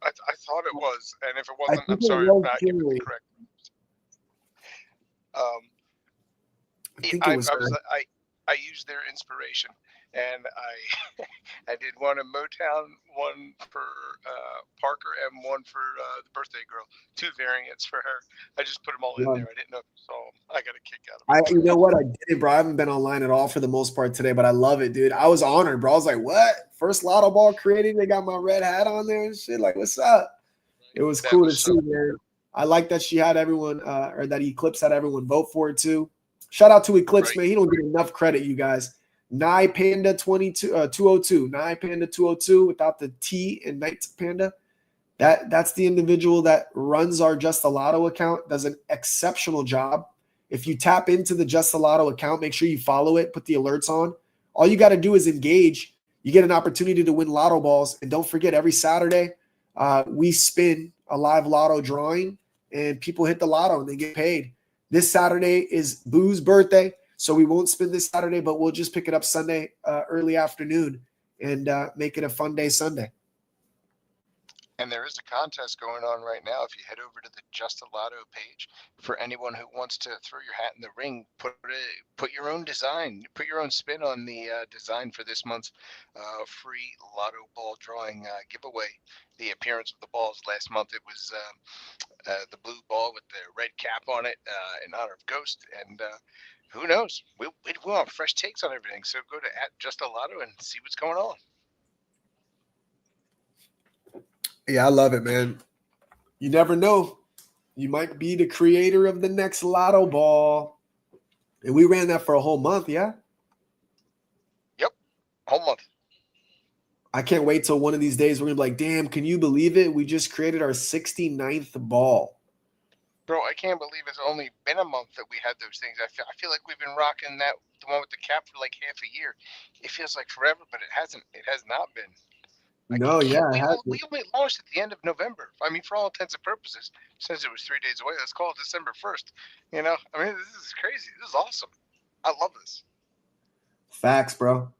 Speaker 7: I thought it was, and if it wasn't, I'm sorry if not. You can correct me.
Speaker 1: I think it was
Speaker 7: I used their inspiration, and I did one in Motown, one for Parker, and one for the birthday girl. 2 variants for her. I just put them all in there. I didn't know if you saw them. I got a kick out of it.
Speaker 1: You know what? I did, bro. I haven't been online at all for the most part today, but I love it, dude. I was honored, bro. I was like, what? First Lotto ball creating. They got my red hat on there and shit. Like, what's up? It was cool to see, man. I like that she had everyone, or that Eclipse had everyone vote for it too. Shout out to Eclipse, man. He don't get enough credit, you guys. Nye Panda 202. Nye Panda 202 without the T in Night Panda. That's the individual that runs our Just the Lotto account, does an exceptional job. If you tap into the Just the Lotto account, make sure you follow it, put the alerts on. All you got to do is engage. You get an opportunity to win Lotto balls. And don't forget, every Saturday, we spin a live Lotto drawing, and people hit the Lotto and they get paid. This Saturday is Boo's birthday, so we won't spin this Saturday, but we'll just pick it up Sunday early afternoon and make it a fun day Sunday.
Speaker 7: And there is a contest going on right now. If you head over to the Just a Lotto page, for anyone who wants to throw your hat in the ring, put your own design, put your own spin on the design for this month's free Lotto ball drawing giveaway. The appearance of the balls last month, it was the blue ball with the red cap on it in honor of Ghost. And who knows? We'll have fresh takes on everything. So go to @JustALotto and see what's going on.
Speaker 1: Yeah, I love it, man. You never know. You might be the creator of the next Lotto ball. And we ran that for a whole month, yeah?
Speaker 7: Yep, whole month.
Speaker 1: I can't wait till one of these days we're gonna be like, damn, can you believe it? We just created our 69th ball.
Speaker 7: Bro, I can't believe it's only been a month that we had those things. I feel like we've been rocking the one with the cap for like half a year. It feels like forever, but it hasn't. It has not been. Like,
Speaker 1: No, yeah,
Speaker 7: we only launched at the end of November. I mean, for all intents and purposes, since it was 3 days away, let's call it December 1st. You know, I mean, this is crazy. This is awesome. I love this.
Speaker 1: Facts, bro.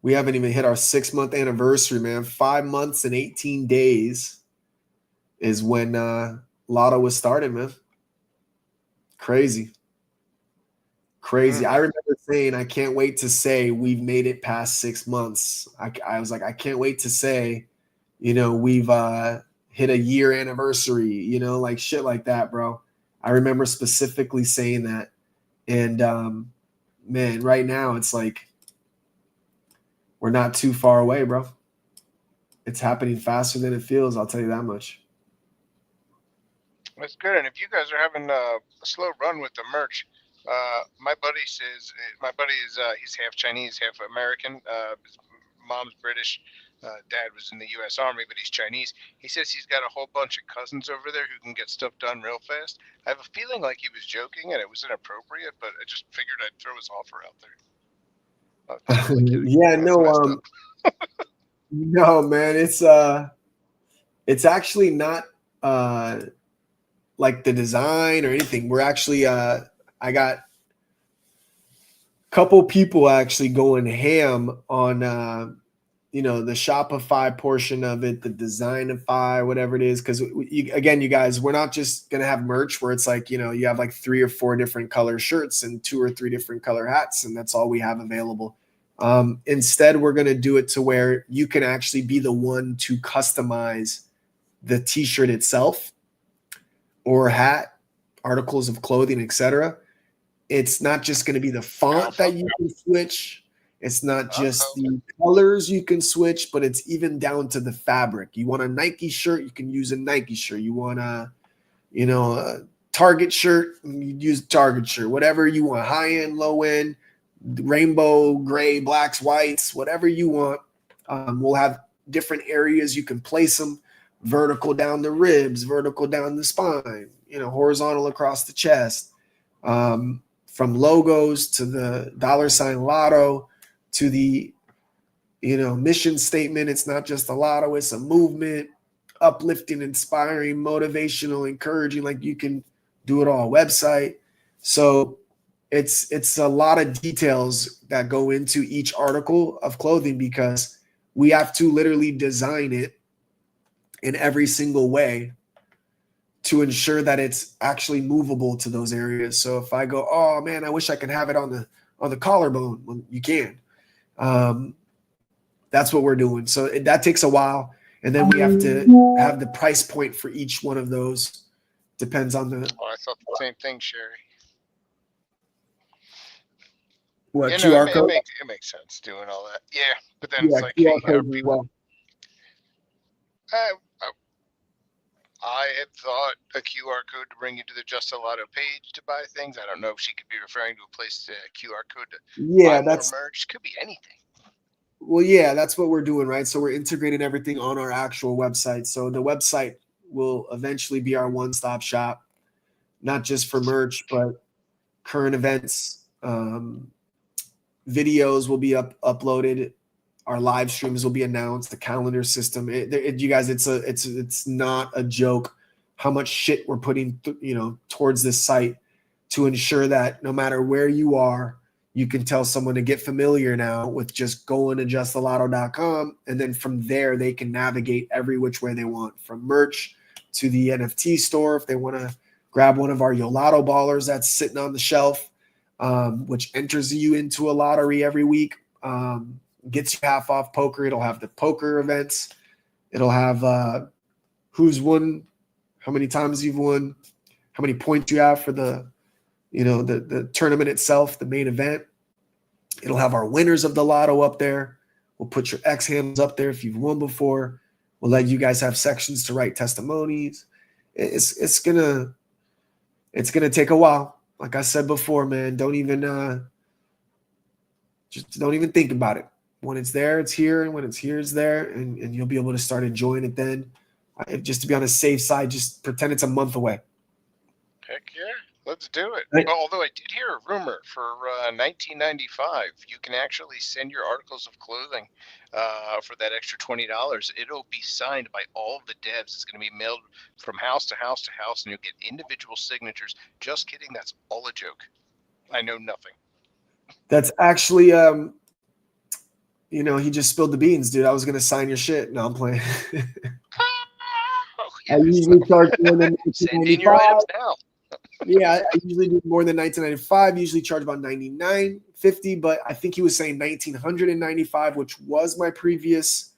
Speaker 1: We haven't even hit our 6-month anniversary, man. 5 months and 18 days is when Lotto was started, man. Crazy. Crazy. I remember saying, I can't wait to say we've made it past 6 months. I was like, I can't wait to say, you know, we've hit a year anniversary, you know, like shit like that, bro. I remember specifically saying that. And man, right now it's like we're not too far away, bro. It's happening faster than it feels, I'll tell you that much.
Speaker 7: That's good. And if you guys are having a slow run with the merch, my buddy says he's half Chinese, half American. His mom's British. Dad was in the U.S. Army, but he's Chinese. He says he's got a whole bunch of cousins over there who can get stuff done real fast. I have a feeling like he was joking and it was inappropriate, but I just figured I'd throw his offer out there.
Speaker 1: Yeah, no, no, man, it's actually not like the design or anything. We're actually I got a couple people actually going ham on you know, the Shopify portion of it, the Designify, whatever it is. Because again, you guys, we're not just gonna have merch where it's like, you know, you have like 3 or 4 different color shirts and 2 or 3 different color hats, and that's all we have available. Instead, we're gonna do it to where you can actually be the one to customize the t-shirt itself or hat, articles of clothing, etc. It's not just going to be the font that you can switch. It's not just the colors you can switch, but it's even down to the fabric. You want a Nike shirt, you can use a Nike shirt. You want a, you know, a Target shirt, you use Target shirt. Whatever you want, high end, low end, rainbow, gray, blacks, whites, whatever you want. We'll have different areas you can place them. Vertical down the ribs, vertical down the spine, you know, horizontal across the chest. From logos to the $ Lotto to the, you know, mission statement. It's not just a lotto, it's a movement, uplifting, inspiring, motivational, encouraging. Like you can do it all. Website. So it's a lot of details that go into each article of clothing because we have to literally design it in every single way to ensure that it's actually movable to those areas. So if I go, oh man, I wish I could have it on the collarbone, well, you can. That's what we're doing. So that takes a while, and then we have to have the price point for each one of those. Depends on the.
Speaker 7: Oh, I thought the same thing, Sherry.
Speaker 1: What, QR code?
Speaker 7: It makes sense doing all that. Yeah, but then it's like, hey, people. I had thought a QR code to bring you to the Just a Lotto page to buy things. I don't know if she could be referring to a place, QR code to buy more merch. Could be anything.
Speaker 1: Well, yeah, that's what we're doing, right? So we're integrating everything on our actual website. So the website will eventually be our one-stop shop, not just for merch, but current events. Videos will be uploaded. Our live streams will be announced. The calendar system, you guys, it's not a joke how much shit we're putting, towards this site to ensure that no matter where you are, you can tell someone to get familiar now with just going to justalotto.com, and then from there they can navigate every which way they want, from merch to the NFT store if they want to grab one of our Lotto ballers that's sitting on the shelf, which enters you into a lottery every week. Gets you half off poker. It'll have the poker events. It'll have who's won, how many times you've won, how many points you have for the tournament itself, the main event. It'll have our winners of the lotto up there. We'll put your X handles up there if you've won before. We'll let you guys have sections to write testimonies. It's gonna take a while. Like I said before, man, don't even think about it. when it's there, it's here, and when it's here, it's there, and you'll be able to start enjoying it then. Just to be on the safe side, just pretend it's a month away.
Speaker 7: Heck yeah, let's do it.
Speaker 1: Right.
Speaker 7: Well, although I did hear a rumor for 1995, you can actually send your articles of clothing for that extra $20. It'll be signed by all of the devs. It's going to be mailed from house to house to house, and you'll get individual signatures. Just kidding. That's all a joke. I know nothing.
Speaker 1: That's actually, you know, he just spilled the beans, dude. I was gonna sign your shit. No, I'm playing.
Speaker 7: Oh,
Speaker 1: I
Speaker 7: yes.
Speaker 1: usually charge more than
Speaker 7: Send in your items now.
Speaker 1: Yeah, I usually do more than 1995. Usually charge about $99.50, but I think he was saying 1995, which was my previous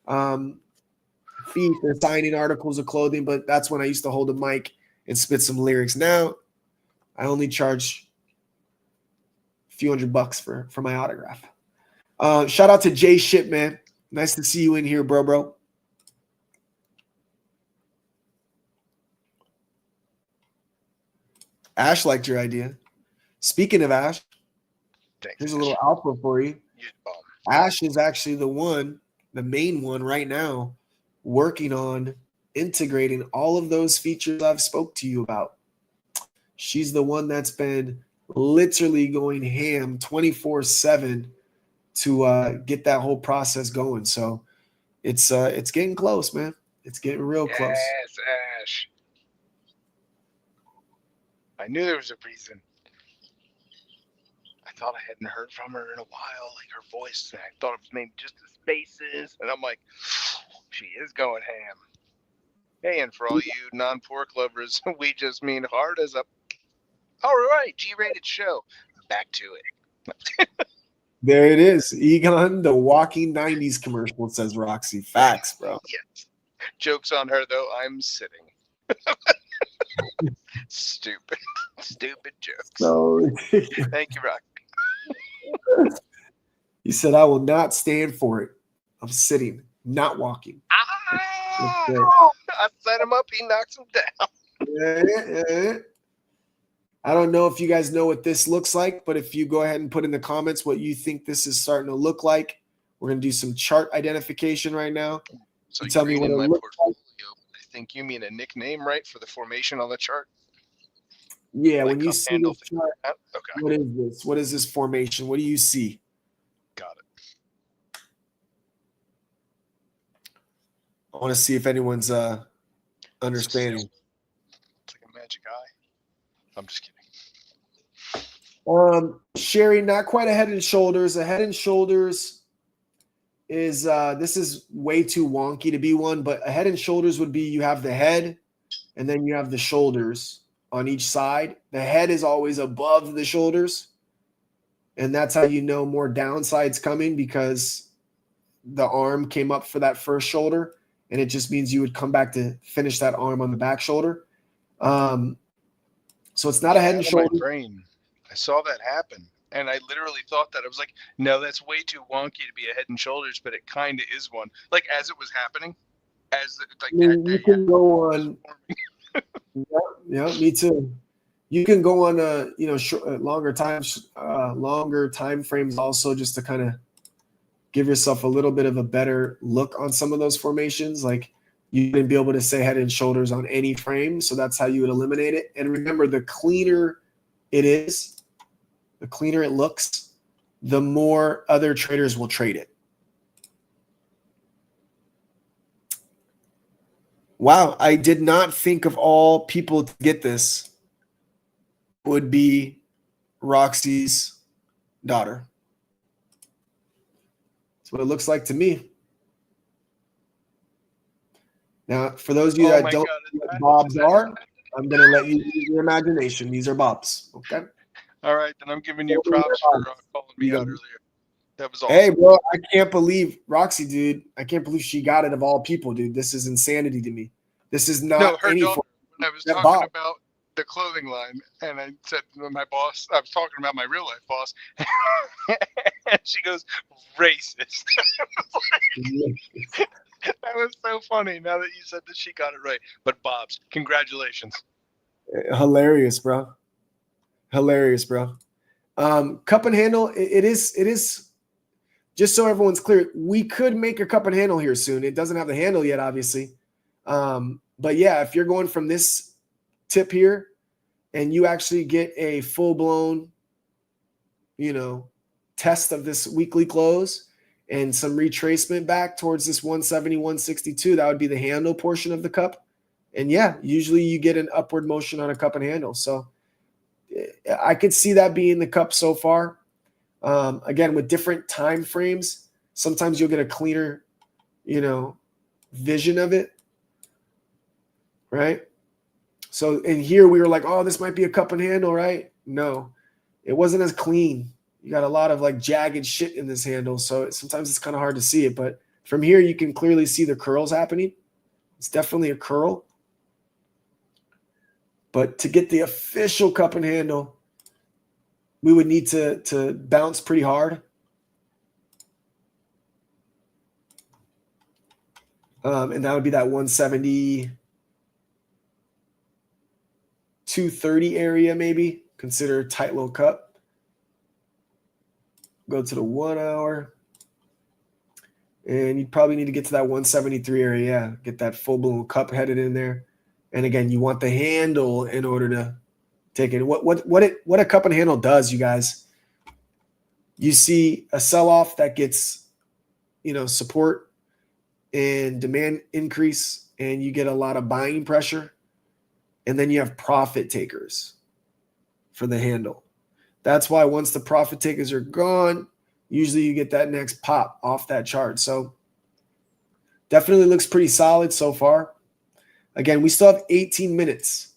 Speaker 1: fee for signing articles of clothing. But that's when I used to hold a mic and spit some lyrics. Now I only charge a few $100 for my autograph. Shout out to Jay Ship, man. Nice to see you in here, bro. Ash liked your idea. Speaking of Ash, here's a little alpha for you. Ash is actually the main one right now, working on integrating all of those features I've spoke to you about. She's the one that's been literally going ham 24/7 to get that whole process going. So it's getting close, man. It's getting real close.
Speaker 7: Yes, Ash. I knew there was a reason. I thought I hadn't heard from her in a while, like her voice. I thought it was maybe just the spaces. And I'm like, she is going ham. Hey, and for all you non-pork lovers, we just mean hard as a... All right, G-rated show. Back to it.
Speaker 1: There it is. Egon, the walking 90s commercial, says Roxy. Facts, bro.
Speaker 7: Yes. Joke's on her, though. I'm sitting. Stupid jokes.
Speaker 1: So
Speaker 7: Thank you, Roxy.
Speaker 1: He said, I will not stand for it. I'm sitting, not walking.
Speaker 7: I set him up. He knocks him down.
Speaker 1: Yeah. I don't know if you guys know what this looks like, but if you go ahead and put in the comments what you think this is starting to look like, we're going to do some chart identification right now.
Speaker 7: So
Speaker 1: tell me what it
Speaker 7: my
Speaker 1: looks
Speaker 7: portfolio. I think you mean a nickname, right, for the formation on the chart?
Speaker 1: Yeah,
Speaker 7: like
Speaker 1: when you see this chart,
Speaker 7: okay.
Speaker 1: what is this? What is this formation? What do you see?
Speaker 7: Got it.
Speaker 1: I want to see if anyone's understanding.
Speaker 7: It's like a magic eye. I'm just kidding.
Speaker 1: Sherry, not quite a head and shoulders. A head and shoulders is this is way too wonky to be one, but a head and shoulders would be you have the head and then you have the shoulders on each side. The head is always above the shoulders, and that's how you know more downside's coming, because the arm came up for that first shoulder, and it just means you would come back to finish that arm on the back shoulder. So it's not a head and shoulder.
Speaker 7: My brain. I saw that happen, and I literally thought that. I was like, no, that's way too wonky to be a head and shoulders, but it kind of is one. Like, as it was happening, as like
Speaker 1: I mean, you can go on. Yeah, me too. You can go on longer time frames also, just to kind of give yourself a little bit of a better look on some of those formations. Like, you wouldn't be able to say head and shoulders on any frame, so that's how you would eliminate it. And remember, the cleaner it is, the cleaner it looks, the more other traders will trade it. Wow, I did not think of all people to get this would be Roxy's daughter. That's what it looks like to me. Now, for those of you that don't know what bobs are, I'm going to let you use your imagination. These are bobs, okay?
Speaker 7: All right, then I'm giving you props for calling me out earlier. That was awesome.
Speaker 1: Hey, bro, I can't believe Roxy, dude. I can't believe she got it of all people, dude. This is insanity to me. This is not
Speaker 7: her
Speaker 1: any
Speaker 7: daughter, when I was talking
Speaker 1: Bob.
Speaker 7: about the clothing line, and I said to my boss, I was talking about my real life boss, and she goes, racist. That was so funny now that you said that she got it right. But Bob's, congratulations.
Speaker 1: Hilarious, bro. Hilarious, bro. Cup and handle, it is just so everyone's clear, we could make a cup and handle here soon. It doesn't have the handle yet, obviously. But yeah, if you're going from this tip here and you actually get a full-blown, test of this weekly close and some retracement back towards this 170, 162, that would be the handle portion of the cup. And yeah, usually you get an upward motion on a cup and handle. So I could see that being the cup so far. Again, with different time frames, sometimes you'll get a cleaner, vision of it, right? So in here we were like, oh, this might be a cup and handle, right? No, it wasn't as clean. You got a lot of like jagged shit in this handle, so sometimes it's kind of hard to see it. But from here, you can clearly see the curls happening. It's definitely a curl. But to get the official cup and handle, we would need to bounce pretty hard. And that would be that 170, 230 area maybe. Consider a tight little cup. Go to the 1 hour. And you probably need to get to that 173 area. Yeah, get that full-blown cup headed in there. And again, you want the handle in order to take it. What a cup and handle does, you guys, you see a sell-off that gets, support and demand increase, and you get a lot of buying pressure, and then you have profit takers for the handle. That's why once the profit takers are gone, usually you get that next pop off that chart. So definitely looks pretty solid so far. Again, we still have 18 minutes.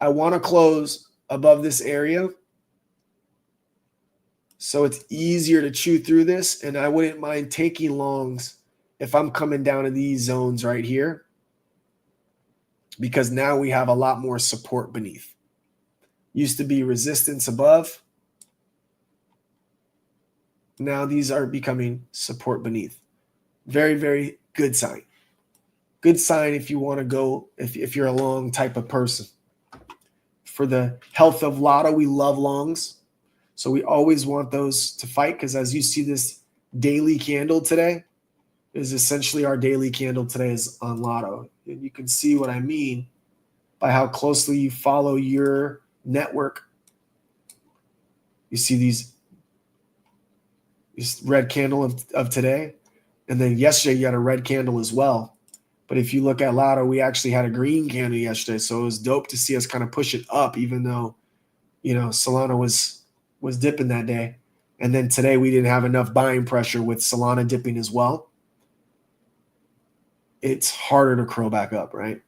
Speaker 1: I want to close above this area so it's easier to chew through this, and I wouldn't mind taking longs if I'm coming down to these zones right here, because now we have a lot more support beneath. Used to be resistance above. Now these are becoming support beneath. Very, very good sign. Good sign if you want to go, if you're a long type of person. For the health of Lotto, we love longs. So we always want those to fight, because as you see, this daily candle today is essentially our daily candle today is on Lotto. And you can see what I mean by how closely you follow your network. You see this red candle of today, and then yesterday you had a red candle as well. But if you look at Lotto, we actually had a green candle yesterday, so it was dope to see us kind of push it up, even though Solana was dipping that day. And then today we didn't have enough buying pressure with Solana dipping as well. It's harder to curl back up, right?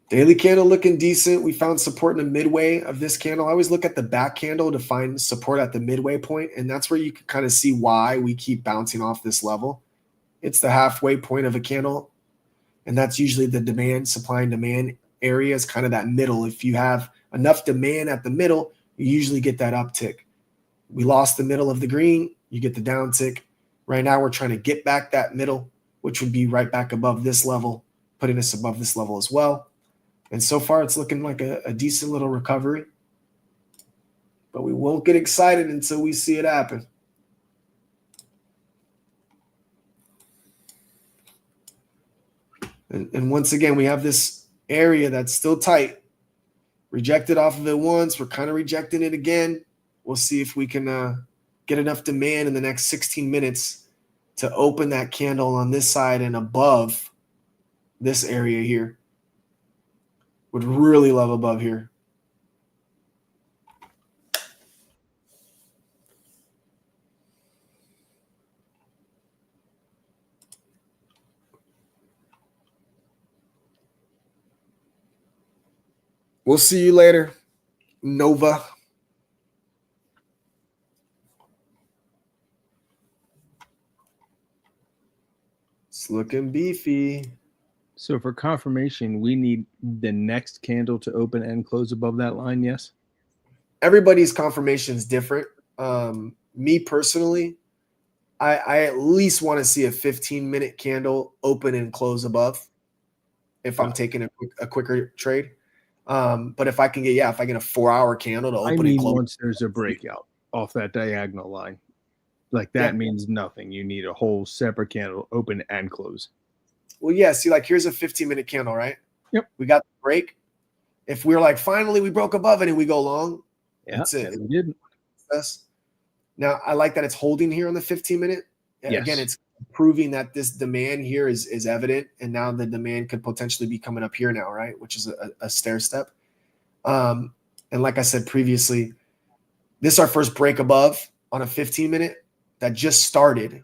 Speaker 1: Daily candle looking decent. We found support in the midway of this candle. I always look at the back candle to find support at the midway point, and that's where you can kind of see why we keep bouncing off this level. It's the halfway point of a candle, and that's usually the demand, supply and demand area is kind of that middle. If you have enough demand at the middle, you usually get that uptick. We lost the middle of the green, you get the downtick. Right now we're trying to get back that middle, which would be right back above this level, putting us above this level as well. And so far it's looking like a decent little recovery. But we won't get excited until we see it happen. And once again, we have this area that's still tight. Rejected off of it once. We're kind of rejecting it again. We'll see if we can get enough demand in the next 16 minutes to open that candle on this side and above this area here. Would really love above here. We'll see you later, Nova. It's looking beefy.
Speaker 4: So for confirmation, we need the next candle to open and close above that line, yes?
Speaker 1: Everybody's confirmation is different. Me personally, I at least want to see a 15-minute candle open and close above if I'm taking a quicker trade. But if I can get a 4-hour candle to open and close.
Speaker 4: Once there's a breakout off that diagonal line. Like that means nothing. You need a whole separate candle, open and close.
Speaker 1: Well, yeah. See, like here's a 15-minute candle, right?
Speaker 4: Yep.
Speaker 1: We got the break. If we're like, finally, we broke above it and we go long, that's it.
Speaker 4: We didn't.
Speaker 1: Now, I like that it's holding here on the 15-minute.
Speaker 4: Yes.
Speaker 1: Again, it's proving that this demand here is evident, and now the demand could potentially be coming up here now, right? Which is a stair step. And like I said previously, this is our first break above on a 15-minute that just started.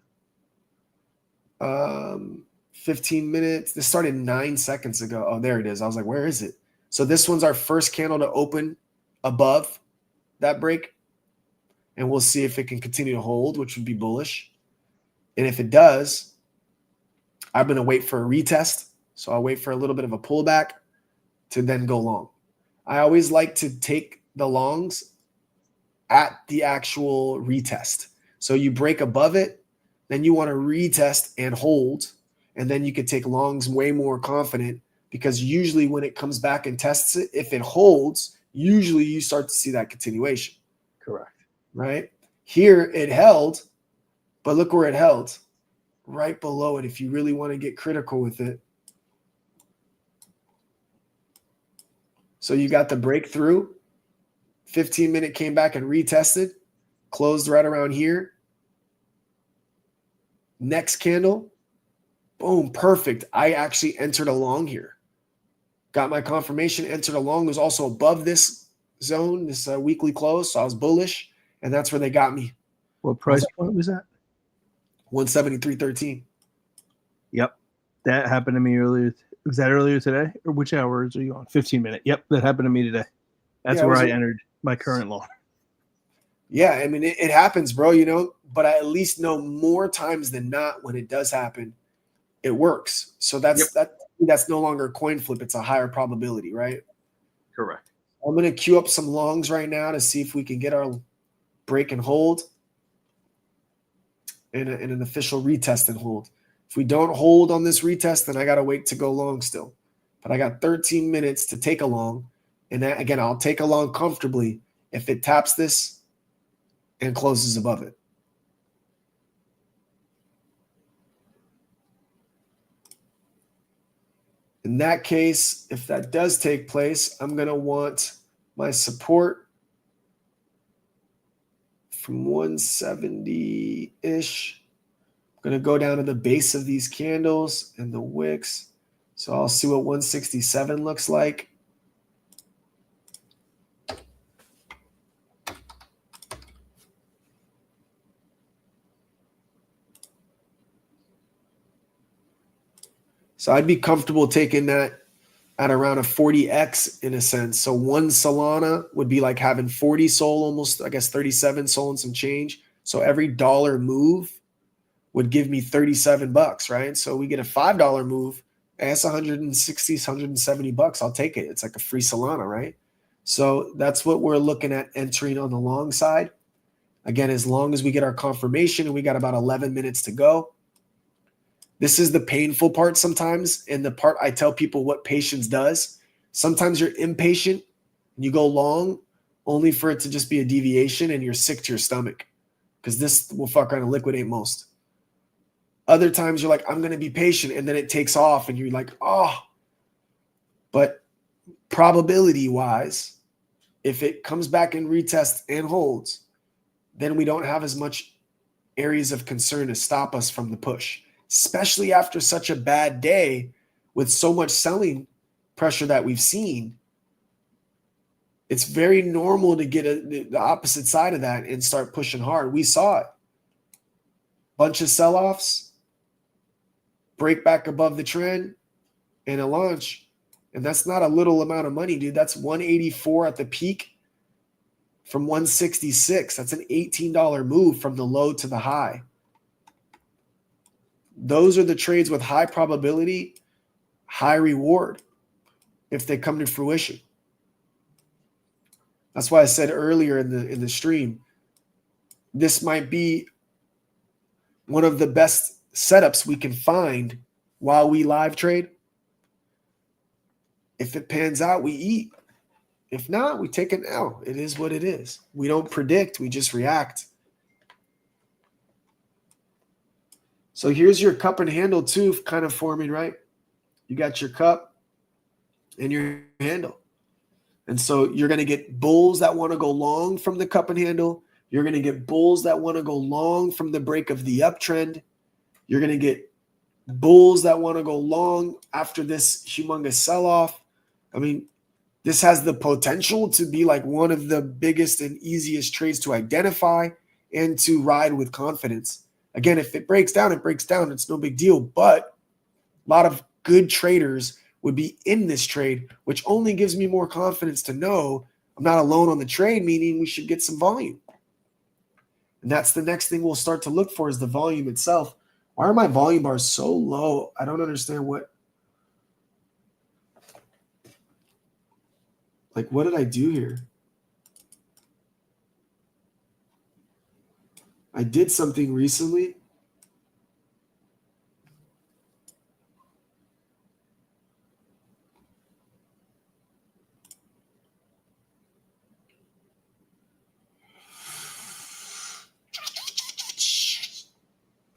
Speaker 1: 15 minutes. This started 9 seconds ago. Oh, there it is. I was like, where is it? So this one's our first candle to open above that break. And we'll see if it can continue to hold, which would be bullish. And if it does, I'm going to wait for a retest. So I'll wait for a little bit of a pullback to then go long. I always like to take the longs at the actual retest. So you break above it, then you want to retest and hold. And then you could take longs way more confident, because usually when it comes back and tests it, if it holds, usually you start to see that continuation.
Speaker 4: Correct.
Speaker 1: Right? Here it held, but look where it held. Right below it, if you really want to get critical with it. So you got the breakthrough. 15-minute came back and retested. Closed right around here. Next candle. Boom, perfect. I actually entered a long here. Got my confirmation, entered a long. It was also above this zone, this weekly close. So I was bullish, and that's where they got me.
Speaker 4: What price point was that?
Speaker 1: 173.13.
Speaker 4: Yep. That happened to me earlier. Was that earlier today? Or which hours are you on? 15-minute. Yep, that happened to me today. That's where I entered my current long.
Speaker 1: Yeah, I mean, it happens, bro, but I at least know more times than not when it does happen, it works. So that's no longer a coin flip. It's a higher probability, right?
Speaker 4: Correct.
Speaker 1: I'm going to queue up some longs right now to see if we can get our break and hold in an official retest and hold. If we don't hold on this retest, then I got to wait to go long still. But I got 13 minutes to take a long. And that, again, I'll take a long comfortably if it taps this and closes above it. In that case, if that does take place, I'm going to want my support from 170-ish. I'm going to go down to the base of these candles and the wicks. So I'll see what 167 looks like. So I'd be comfortable taking that at around a 40x in a sense. So one Solana would be like having 40 SOL, almost, I guess, 37 SOL and some change. So every dollar move would give me $37, right? So we get a $5 move, that's 160, 170 bucks. I'll take it. It's like a free Solana, right? So that's what we're looking at entering on the long side. Again, as long as we get our confirmation, and we got about 11 minutes to go. This is the painful part sometimes, and the part I tell people what patience does. Sometimes you're impatient and you go long only for it to just be a deviation and you're sick to your stomach, because this will fuck around and liquidate most. Other times you're like, I'm going to be patient, and then it takes off and you're like, oh. But probability-wise, if it comes back and retests and holds, then we don't have as much areas of concern to stop us from the push. Especially after such a bad day with so much selling pressure that we've seen. It's very normal to get the opposite side of that and start pushing hard. We saw it. Bunch of sell-offs, break back above the trend, and a launch. And that's not a little amount of money, dude. That's 184 at the peak from 166. That's an $18 move from the low to the high. Those are the trades with high probability, high reward if they come to fruition. That's why I said earlier in the stream, this might be one of the best setups we can find while we live trade. If it pans out, we eat. If not, we take an L. It is what it is. We don't predict, we just react. So here's your cup and handle too, kind of forming, right? You got your cup and your handle. And so you're going to get bulls that want to go long from the cup and handle. You're going to get bulls that want to go long from the break of the uptrend. You're going to get bulls that want to go long after this humongous sell-off. I mean, this has the potential to be like one of the biggest and easiest trades to identify and to ride with confidence. Again, if it breaks down, it breaks down. It's no big deal. But a lot of good traders would be in this trade, which only gives me more confidence to know I'm not alone on the trade, meaning we should get some volume. And that's the next thing we'll start to look for is the volume itself. Why are my volume bars so low? I don't understand what. Like, what did I do here? I did something recently.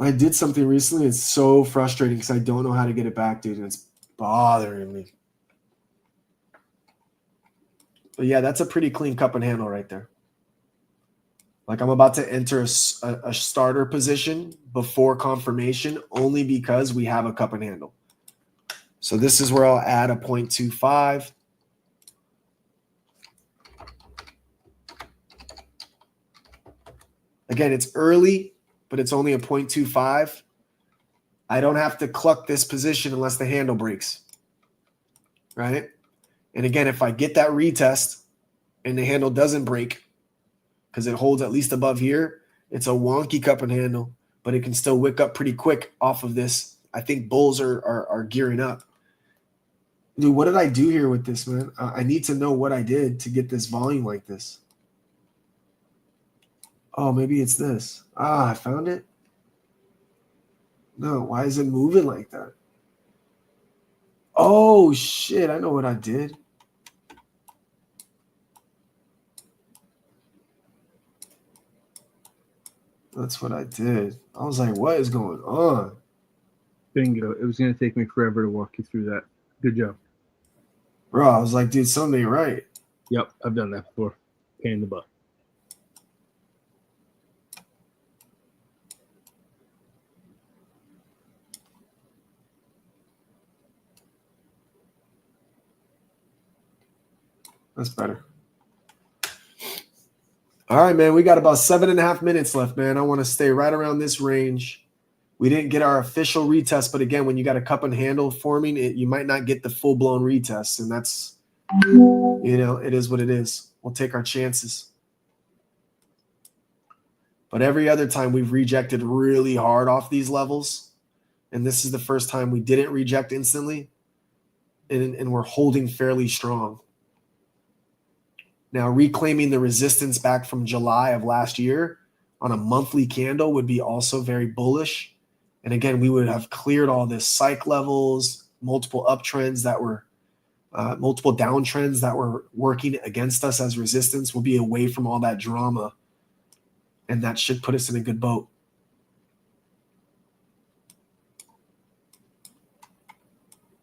Speaker 1: It's so frustrating because I don't know how to get it back, dude. And it's bothering me. But yeah, that's a pretty clean cup and handle right there. Like I'm about to enter a starter position before confirmation only because we have a cup and handle. So this is where I'll add a 0.25. Again, it's early, but it's only a 0.25. I don't have to cluck this position unless the handle breaks, right? And again, if I get that retest and the handle doesn't break because it holds at least above here, it's a wonky cup and handle, but it can still wick up pretty quick off of this. I think bulls are gearing up. Dude, what did I do here with this, man? I need to know what I did to get this volume like this. Oh, maybe it's this. I found it. No, why is it moving like that? Oh, shit. I know what I did. That's what I did. I was like, what is going on?
Speaker 8: Bingo. It was going to take me forever to walk you through that. Good job.
Speaker 1: Bro, I was like, dude, something ain't right.
Speaker 8: Yep, I've done that before. Pain in the butt.
Speaker 1: That's better. All right, man. We got about 7.5 minutes left, man. I want to stay right around this range. We didn't get our official retest, but again, when you got a cup and handle forming, you might not get the full-blown retest, and that's, it is what it is. We'll take our chances. But every other time we've rejected really hard off these levels, and this is the first time we didn't reject instantly, and we're holding fairly strong. Now, reclaiming the resistance back from July of last year on a monthly candle would be also very bullish. And again, we would have cleared all this psych levels, multiple uptrends that were, multiple downtrends that were working against us as resistance. We'll be away from all that drama. And that should put us in a good boat.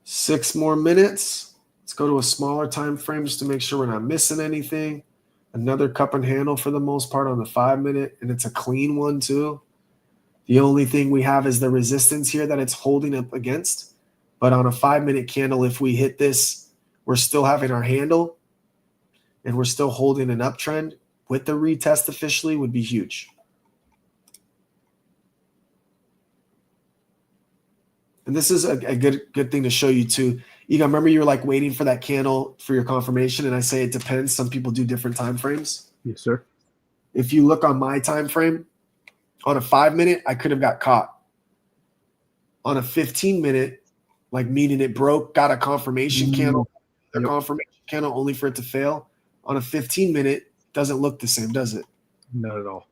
Speaker 1: Six more minutes. Let's go to a smaller time frame just to make sure we're not missing anything. Another cup and handle for the most part on the 5-minute, and it's a clean one too. The only thing we have is the resistance here that it's holding up against. But on a 5-minute candle, if we hit this, we're still having our handle, and we're still holding an uptrend. With the retest officially would be huge. And this is a good thing to show you too. Egon, remember you were like waiting for that candle for your confirmation, and I say it depends. Some people do different time frames.
Speaker 8: Yes, sir.
Speaker 1: If you look on my time frame, on a 5-minute, I could have got caught. On a 15-minute, like meaning it broke, got a confirmation candle, a confirmation candle only for it to fail. On a 15-minute, doesn't look the same, does it?
Speaker 8: Not at all.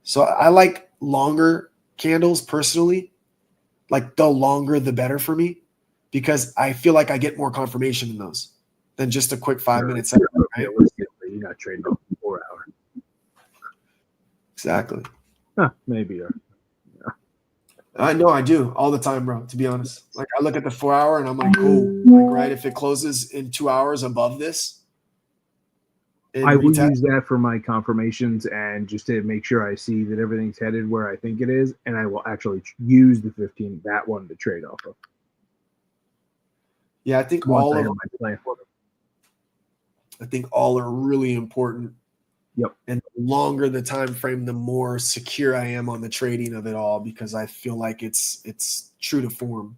Speaker 1: So I like longer candles personally. Like the longer, the better for me, because I feel like I get more confirmation in those than just a quick 5-minute second. Right?
Speaker 8: You're not trading on 4 hours.
Speaker 1: Exactly.
Speaker 8: Huh, maybe.
Speaker 1: I know I do all the time, bro, to be honest. Like I look at the 4 hour and I'm like, cool. Like, right, if it closes in 2 hours above this,
Speaker 8: I will use that for my confirmations and just to make sure I see that everything's headed where I think it is, and I will actually use the 15, that one, to trade off of.
Speaker 1: Yeah, I think
Speaker 8: Once
Speaker 1: all
Speaker 8: I
Speaker 1: of
Speaker 8: have my plan.
Speaker 1: I think all are really important.
Speaker 8: Yep.
Speaker 1: And the longer the time frame, the more secure I am on the trading of it all, because I feel like it's true to form.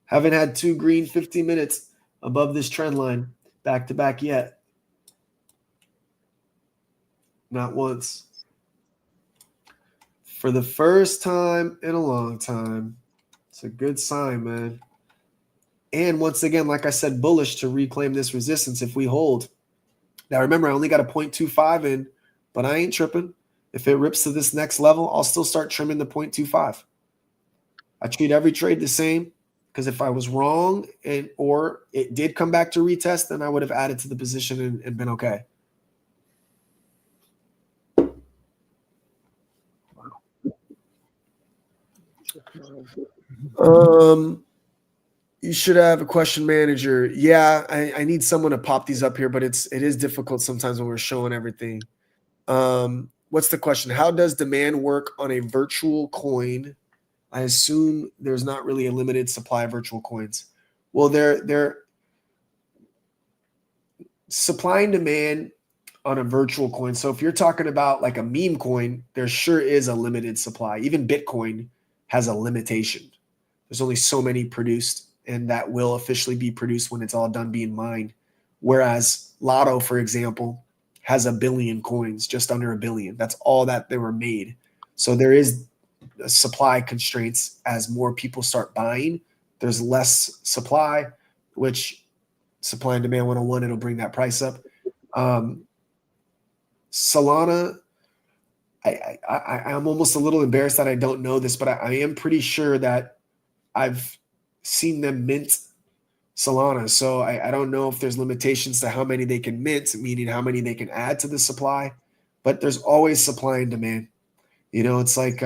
Speaker 1: Haven't had 2 green 15 minutes above this trend line back to back yet. Not once. For the first time in a long time. It's a good sign, man. And once again, like I said, bullish to reclaim this resistance if we hold. Now, remember, I only got a 0.25 in, but I ain't tripping. If it rips to this next level, I'll still start trimming the 0.25. I treat every trade the same, because if I was wrong or it did come back to retest, then I would have added to the position and been okay. You should have a question manager. Yeah, I need someone to pop these up here, but it is difficult sometimes when we're showing everything. What's the question? How does demand work on a virtual coin? I assume there's not really a limited supply of virtual coins. Well, they're supply and demand on a virtual coin. So if you're talking about like a meme coin, there sure is a limited supply. Even Bitcoin has a limitation. There's only so many produced, and that will officially be produced when it's all done being mined. Whereas Lotto, for example, has 1 billion coins, just under 1 billion. That's all that they were made. So there is supply constraints. As more people start buying, there's less supply, which supply and demand 101, it'll bring that price up. Solana, I'm almost a little embarrassed that I don't know this, but I am pretty sure that I've seen them mint Solana. So I don't know if there's limitations to how many they can mint, meaning how many they can add to the supply, but there's always supply and demand. You know, it's like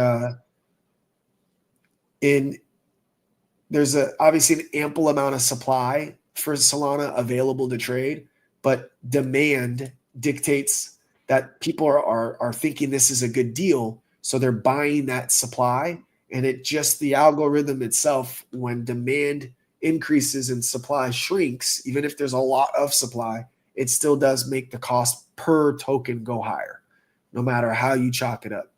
Speaker 1: there's obviously an ample amount of supply for Solana available to trade, but demand dictates that people are thinking this is a good deal, so they're buying that supply. And it just, the algorithm itself, when demand increases and supply shrinks, even if there's a lot of supply, it still does make the cost per token go higher, no matter how you chalk it up.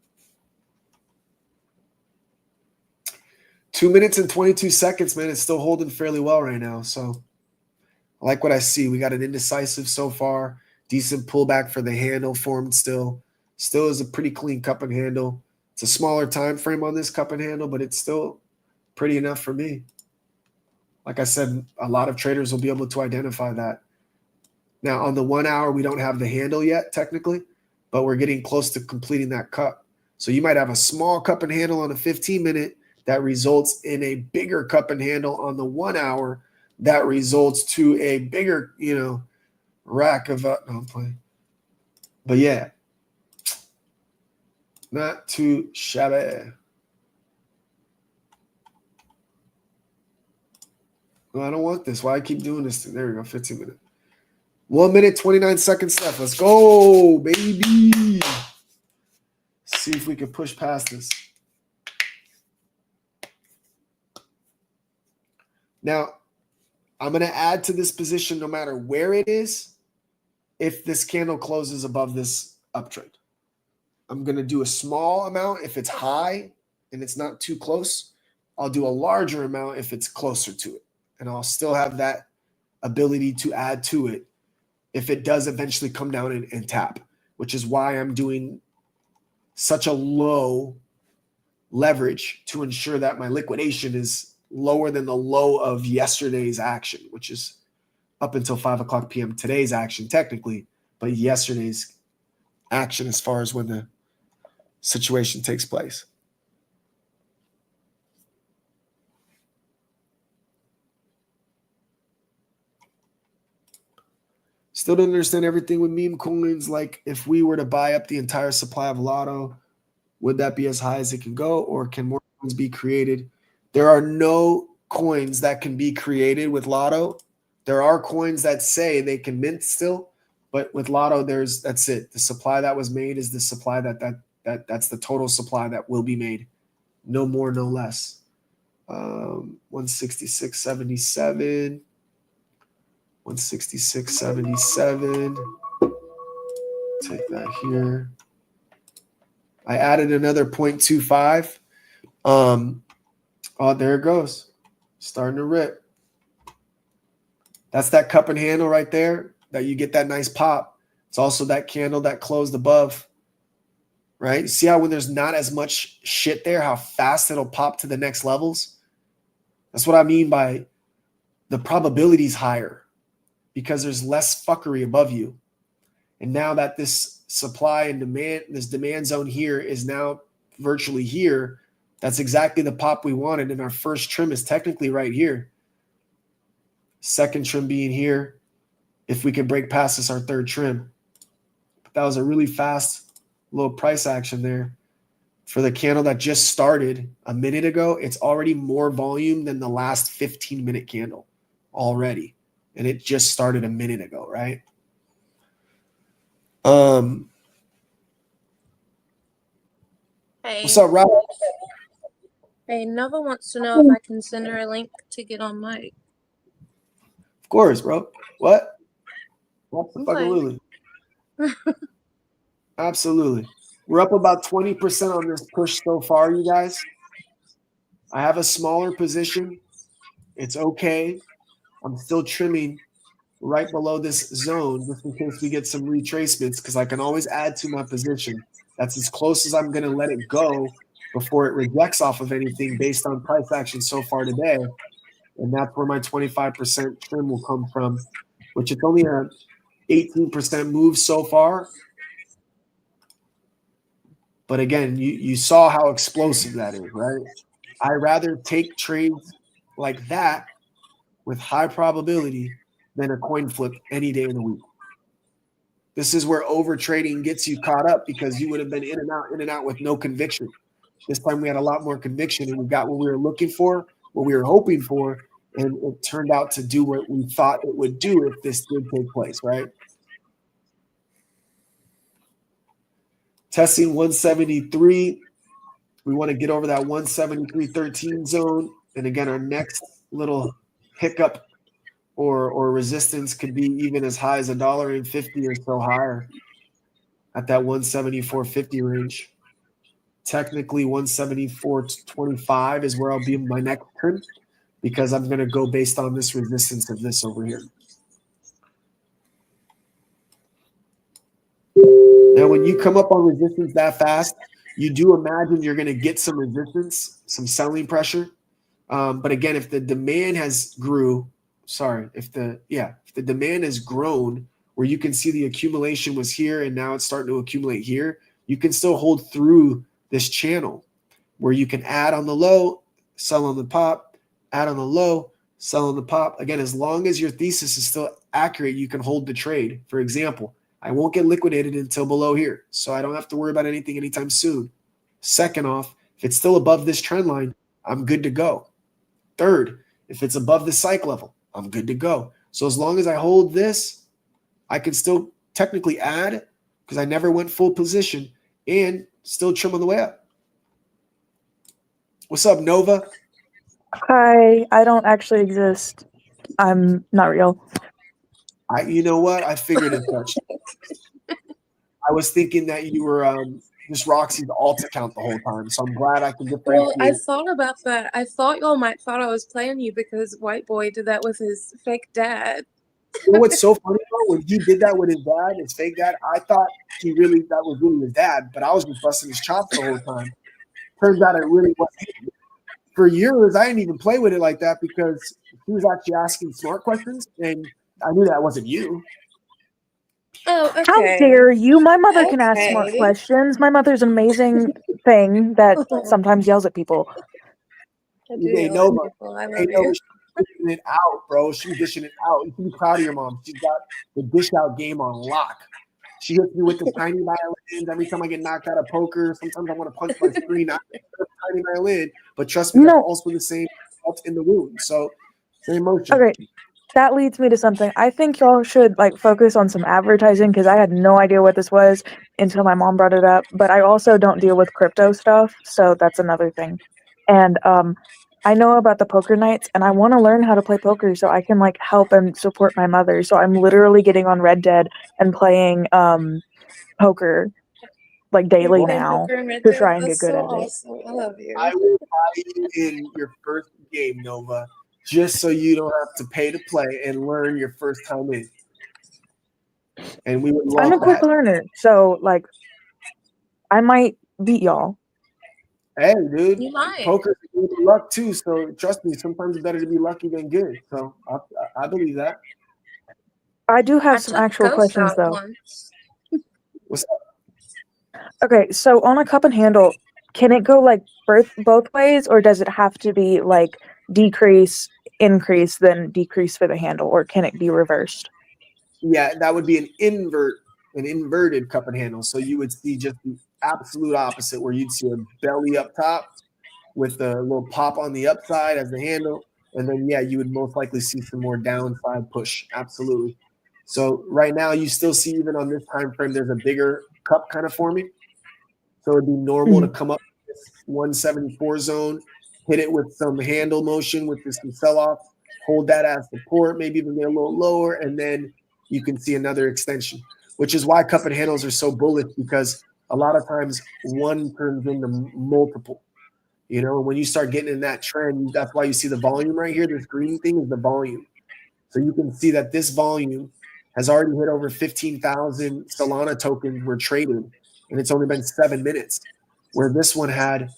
Speaker 1: 2 minutes and 22 seconds, man. It's still holding fairly well right now. So I like what I see. We got an indecisive so far. Decent pullback for the handle formed still. Still is a pretty clean cup and handle. It's a smaller time frame on this cup and handle, but it's still pretty enough for me. Like I said, a lot of traders will be able to identify that. Now, on the 1 hour, we don't have the handle yet, technically, but we're getting close to completing that cup. So you might have a small cup and handle on a 15-minute that results in a bigger cup and handle on the 1 hour that results to a bigger, rack of no, I'm playing. But yeah, not too shabby. Well, I don't want this. Why I keep doing this? There we go, 15 minutes. 1 minute, 29 seconds left. Let's go, baby. See if we can push past this. Now, I'm going to add to this position no matter where it is if this candle closes above this uptrend. I'm going to do a small amount if it's high and it's not too close. I'll do a larger amount if it's closer to it. And I'll still have that ability to add to it if it does eventually come down and tap, which is why I'm doing such a low leverage to ensure that my liquidation is lower than the low of yesterday's action, which is up until 5 o'clock p.m. today's action technically, but yesterday's action as far as when the situation takes place. Still don't understand everything with meme coins. Like if we were to buy up the entire supply of Lotto, would that be as high as it can go, or can more coins be created? There are no coins that can be created with Lotto. There are coins that say they can mint still, but with Lotto, that's it. The supply that was made is the supply that's the total supply that will be made. No more, no less. 166.77. 166.77. Take that here. I added another 0.25. Oh, there it goes. Starting to rip. That's that cup and handle right there that you get that nice pop. It's also that candle that closed above. Right? See how when there's not as much shit there, how fast it'll pop to the next levels? That's what I mean by the probability is higher because there's less fuckery above you. And now that this supply and demand, this demand zone here is now virtually here, that's exactly the pop we wanted. And our first trim is technically right here. Second trim being here. If we could break past this, our third trim. But that was a really fast little price action there. For the candle that just started a minute ago, it's already more volume than the last 15-minute candle already. And it just started a minute ago, right?
Speaker 9: Hey,
Speaker 1: What's up, Rob?
Speaker 9: hey, Nova wants to know if I can send her a link to get on mic.
Speaker 1: Of course, bro. What?
Speaker 9: Okay.
Speaker 1: Absolutely. We're up about 20% on this push so far, you guys. I have a smaller position. It's okay. I'm still trimming right below this zone just in case we get some retracements because I can always add to my position. That's as close as I'm going to let it go before it rejects off of anything based on price action so far today. And that's where my 25% trim will come from, which is only a 18% move so far. But again, you saw how explosive that is, right? I'd rather take trades like that with high probability than a coin flip any day of the week. This is where over trading gets you caught up because you would have been in and out with no conviction. This time we had a lot more conviction and we got what we were looking for, what we were hoping for, and it turned out to do what we thought it would do if this did take place, right? Testing 173. We want to get over that 173.13 zone. And again, our next little hiccup or resistance could be even as high as $1.50 or so higher at that 174.50 range. Technically, 174.25 is where I'll be in my next turn because I'm going to go based on this resistance of this over here. Now, when you come up on resistance that fast, you do imagine you're going to get some resistance, some selling pressure. But again, if the demand has if the demand has grown where you can see the accumulation was here and now it's starting to accumulate here, you can still hold through this channel where you can add on the low, sell on the pop, add on the low, sell on the pop. Again, as long as your thesis is still accurate, you can hold the trade. For example, I won't get liquidated until below here, so I don't have to worry about anything anytime soon. Second off, if it's still above this trend line, I'm good to go. Third, if it's above the cycle level, I'm good to go. So as long as I hold this, I can still technically add because I never went full position and still trim on the way up. What's up, Nova?
Speaker 10: Hi, I don't actually exist. I'm not real.
Speaker 1: You know what? I figured as much. I was thinking that you were just Roxy's alt account the whole time, so I'm glad I can differentiate.
Speaker 9: Well, I thought about that. I thought y'all might thought I was playing you because White Boy did that with his fake dad.
Speaker 1: You know what's so funny though? When he did that with his dad, his fake dad, I thought that was really his dad, but I was just busting his chops the whole time. Turns out it really wasn't. For years, I didn't even play with it like that because he was actually asking smart questions, and I knew that wasn't you.
Speaker 9: Oh, okay.
Speaker 10: How dare you? My mother can ask smart questions. My mother's an amazing thing that sometimes yells at people.
Speaker 9: I do
Speaker 1: Hey,
Speaker 9: yell
Speaker 1: Nova.
Speaker 9: at people. I love
Speaker 1: Hey, Nova.
Speaker 9: you.
Speaker 1: dishing it out, bro. She's dishing it out. You should be proud of your mom. She's got the dish out game on lock. She hits me with the tiny violins every time I get knocked out of poker. Sometimes I want to punch my screen out of tiny violin, but trust me, that's also the same in the wound. So same motion.
Speaker 10: Okay, that leads me to something. I think y'all should like focus on some advertising because I had no idea what this was until my mom brought it up. But I also don't deal with crypto stuff, so that's another thing. And I know about the poker nights, and I want to learn how to play poker so I can like help and support my mother. So I'm literally getting on Red Dead and playing poker like daily now to try and get good at it.
Speaker 9: Awesome. I love you.
Speaker 1: I will buy you in your first game, Nova, just so you don't have to pay to play and learn your first time in. And we would love
Speaker 10: I'm a quick
Speaker 1: that.
Speaker 10: learner, so like I might beat y'all.
Speaker 1: Hey, dude,
Speaker 9: You might.
Speaker 1: poker's a game of luck too. So trust me, sometimes it's better to be lucky than good. So I believe that.
Speaker 10: I do have some actual questions though.
Speaker 1: What's up?
Speaker 10: Okay, so on a cup and handle, can it go like both ways, or does it have to be like decrease, increase, then decrease for the handle, or can it be reversed?
Speaker 1: Yeah, that would be an inverted cup and handle. So you would see just the absolute opposite, where you'd see a belly up top with a little pop on the upside as the handle, and then you would most likely see some more downside push. Absolutely. So right now, you still see even on this time frame, there's a bigger cup kind of forming. So it'd be normal to come up this 174 zone, hit it with some handle motion with some sell-off, hold that as support, maybe even get a little lower, and then you can see another extension, which is why cup and handles are so bullish, because a lot of times one turns into multiple. You know, when you start getting in that trend, that's why you see the volume right here. This green thing is the volume. So you can see that this volume has already hit over 15,000 Solana tokens were traded, and it's only been 7 minutes. Where this one had,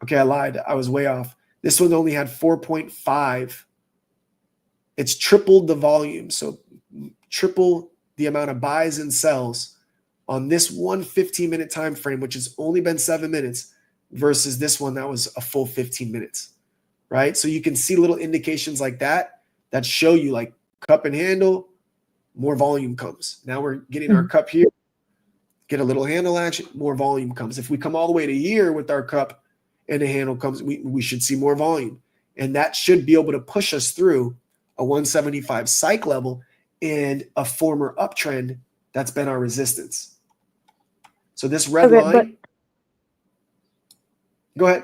Speaker 1: okay, I lied. I was way off. This one only had 4.5. It's tripled the volume. So triple the amount of buys and sells on this one 15-minute time frame, which has only been 7 minutes, versus this one that was a full 15 minutes, right? So you can see little indications like that show you like cup and handle, more volume comes. Now we're getting our cup here, get a little handle action, more volume comes. If we come all the way to here with our cup and the handle comes, we should see more volume. And that should be able to push us through a 175 psych level and a former uptrend that's been our resistance. So this red line, go ahead.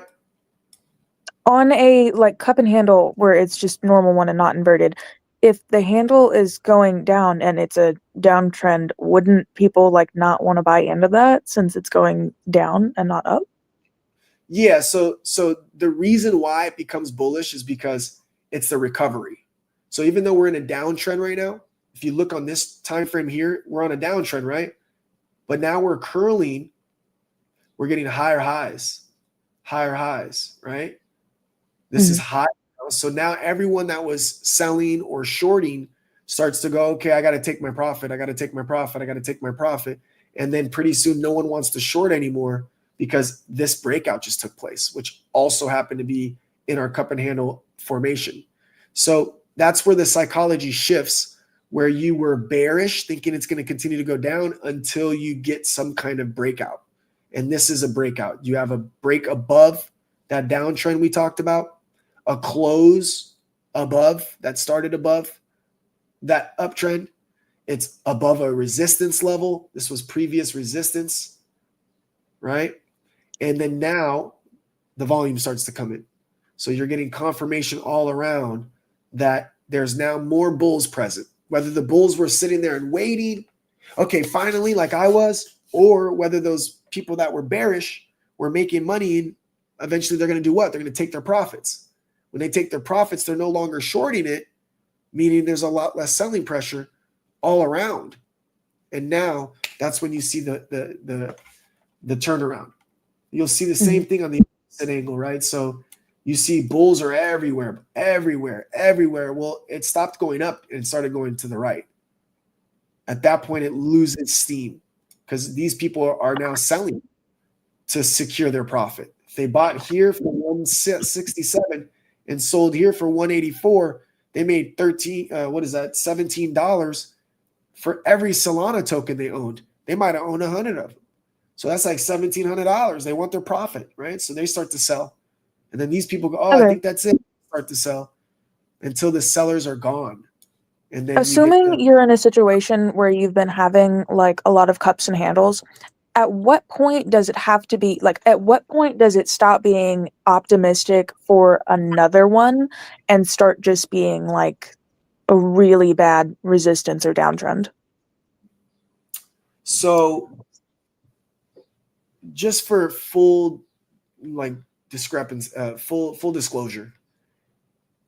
Speaker 10: On a like cup and handle where it's just normal one and not inverted, if the handle is going down and it's a downtrend, wouldn't people like not want to buy into that since it's going down and not up?
Speaker 1: Yeah, so the reason why it becomes bullish is because it's the recovery. So even though we're in a downtrend right now, if you look on this time frame here, we're on a downtrend, right? But now we're curling, we're getting higher highs, right? This is high. So now everyone that was selling or shorting starts to go, okay, I got to take my profit. And then pretty soon no one wants to short anymore because this breakout just took place, which also happened to be in our cup and handle formation. So that's where the psychology shifts, where you were bearish thinking it's going to continue to go down until you get some kind of breakout. And this is a breakout. You have a break above that downtrend we talked about, a close above that started above that uptrend. It's above a resistance level. This was previous resistance, right? And then now the volume starts to come in. So you're getting confirmation all around that there's now more bulls present. Whether the bulls were sitting there and waiting, okay, finally, like I was, or whether those people that were bearish were making money and eventually they're going to do what? They're going to take their profits. When they take their profits, they're no longer shorting it, meaning there's a lot less selling pressure all around. And now that's when you see the turnaround. You'll see the same thing on the opposite angle, right? So you see bulls are everywhere. Well, it stopped going up and started going to the right. At that point, it loses steam because these people are now selling to secure their profit. If they bought here for 167 and sold here for 184, they made $17 for every Solana token they owned. They might have owned 100 of them. So that's like $1,700. They want their profit, right? So they start to sell. And then these people go, oh, I think that's it. Start to sell until the sellers are gone. And then
Speaker 10: assuming you're in a situation where you've been having like a lot of cups and handles, at what point does it have to be like, at what point does it stop being optimistic for another one and start just being like a really bad resistance or downtrend?
Speaker 1: So just for full like discrepancy, full disclosure,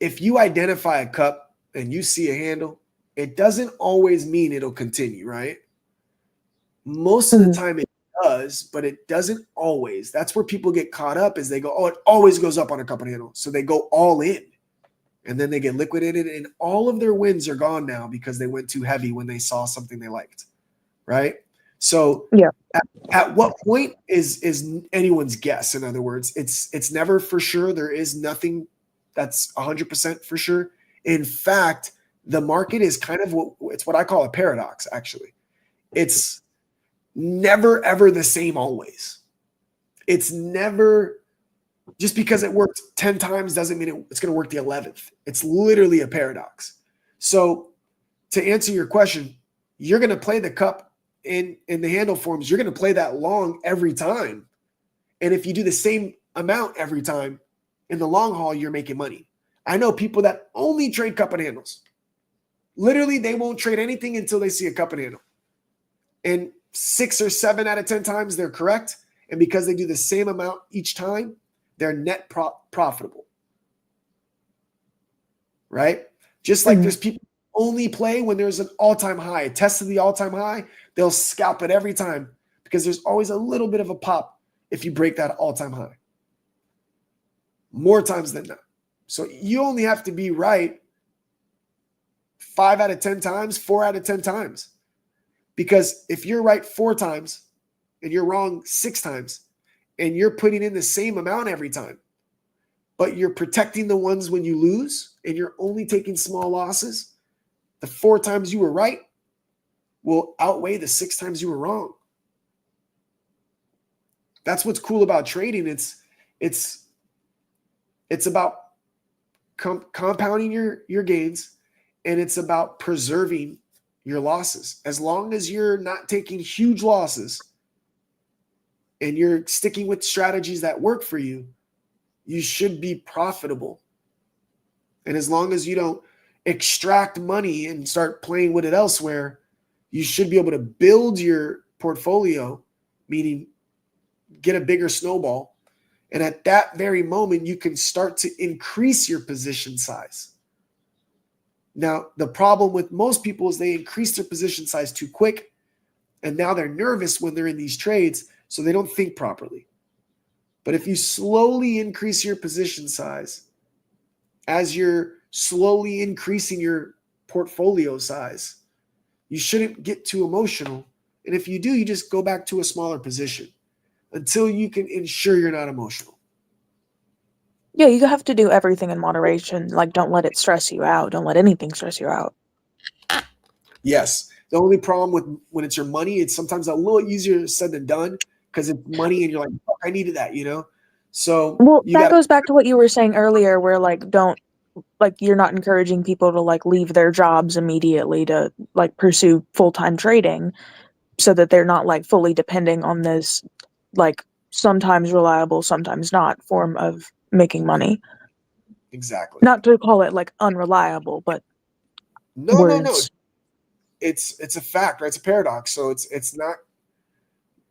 Speaker 1: if you identify a cup and you see a handle, it doesn't always mean it'll continue, right? Most of the time it does, but it doesn't always. That's where people get caught up, is they go, oh, it always goes up on a cup and handle. So they go all in and then they get liquidated, and all of their wins are gone now because they went too heavy when they saw something they liked, right? So
Speaker 10: yeah,
Speaker 1: at what point is anyone's guess. In other words, it's never for sure. There is nothing that's 100% for sure. In fact, the market is kind of what I call a paradox, actually. It's never, ever the same always. It's never, just because it worked 10 times doesn't mean it's going to work the 11th. It's literally a paradox. So to answer your question, you're going to play the cup in the handle forms. You're going to play that long every time. And if you do the same amount every time, in the long haul, you're making money. I know people that only trade cup and handles. Literally, they won't trade anything until they see a cup and handle. And 6 or 7 out of 10 times, they're correct. And because they do the same amount each time, they're net profitable. Right? Just like there's people who only play when there's an all-time high, a test of the all-time high, they'll scalp it every time because there's always a little bit of a pop if you break that all-time high. More times than not. So you only have to be right 5 out of 10 times, 4 out of 10 times. Because if you're right 4 times and you're wrong 6 times, and you're putting in the same amount every time, but you're protecting the ones when you lose and you're only taking small losses, the 4 times you were right will outweigh the 6 times you were wrong. That's what's cool about trading. It's about compounding your gains, and it's about preserving your losses. As long as you're not taking huge losses and you're sticking with strategies that work for you, you should be profitable. And as long as you don't extract money and start playing with it elsewhere, you should be able to build your portfolio, meaning get a bigger snowball. And at that very moment, you can start to increase your position size. Now, the problem with most people is they increase their position size too quick, and now they're nervous when they're in these trades, so they don't think properly. But if you slowly increase your position size, as you're slowly increasing your portfolio size, you shouldn't get too emotional. And if you do, you just go back to a smaller position until you can ensure you're not emotional.
Speaker 10: Yeah, you have to do everything in moderation. Like, don't let it stress you out. Don't let anything stress you out.
Speaker 1: Yes. The only problem with when it's your money, it's sometimes a little easier said than done because it's money and you're like, fuck, I needed that, you know? So
Speaker 10: well, that goes back to what you were saying earlier, where like you're not encouraging people to like leave their jobs immediately to like pursue full-time trading, so that they're not like fully depending on this like sometimes reliable, sometimes not form of making money.
Speaker 1: Exactly.
Speaker 10: Not to call it like unreliable, but
Speaker 1: no. It's a fact, right? It's a paradox. So it's not.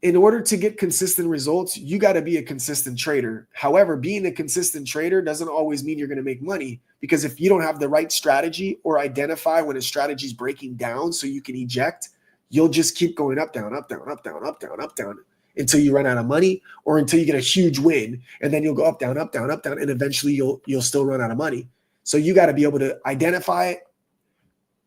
Speaker 1: In order to get consistent results, you got to be a consistent trader. However, being a consistent trader doesn't always mean you're going to make money, because if you don't have the right strategy or identify when a strategy is breaking down so you can eject, you'll just keep going up, down, up, down, up, down, up, down, up, down until you run out of money, or until you get a huge win, and then you'll go up, down, up, down, up, down, and eventually you'll still run out of money. So you got to be able to identify it,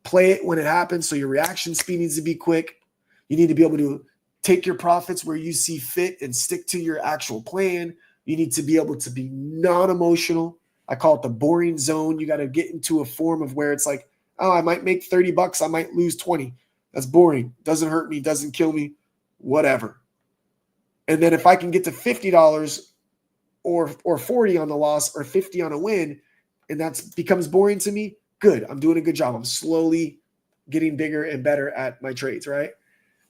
Speaker 1: play it when it happens. So your reaction speed needs to be quick. You need to be able to take your profits where you see fit and stick to your actual plan. You need to be able to be non-emotional. I call it the boring zone. You got to get into a form of where it's like, oh, I might make $30. I might lose 20. That's boring. Doesn't hurt me. Doesn't kill me. Whatever. And then if I can get to $50 or 40 on the loss or 50 on a win, and that becomes boring to me, good. I'm doing a good job. I'm slowly getting bigger and better at my trades, right?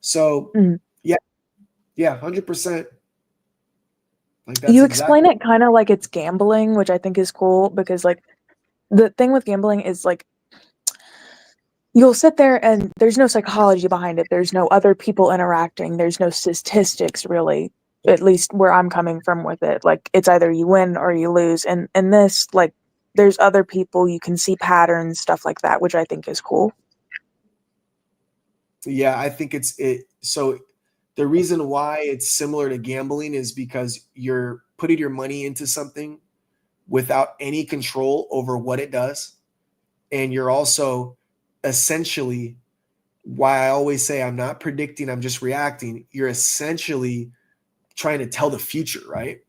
Speaker 1: So, yeah, 100%. Like that's
Speaker 10: You
Speaker 1: exactly.
Speaker 10: explain it kind of like it's gambling, which I think is cool because, like, the thing with gambling is, like, you'll sit there and there's no psychology behind it. There's no other people interacting. There's no statistics, really, at least where I'm coming from with it. Like, it's either you win or you lose. And this, like, there's other people, you can see patterns, stuff like that, which I think is cool.
Speaker 1: Yeah, I think so the reason why it's similar to gambling is because you're putting your money into something without any control over what it does. And you're also essentially, why I always say I'm not predicting, I'm just reacting. You're essentially trying to tell the future, right?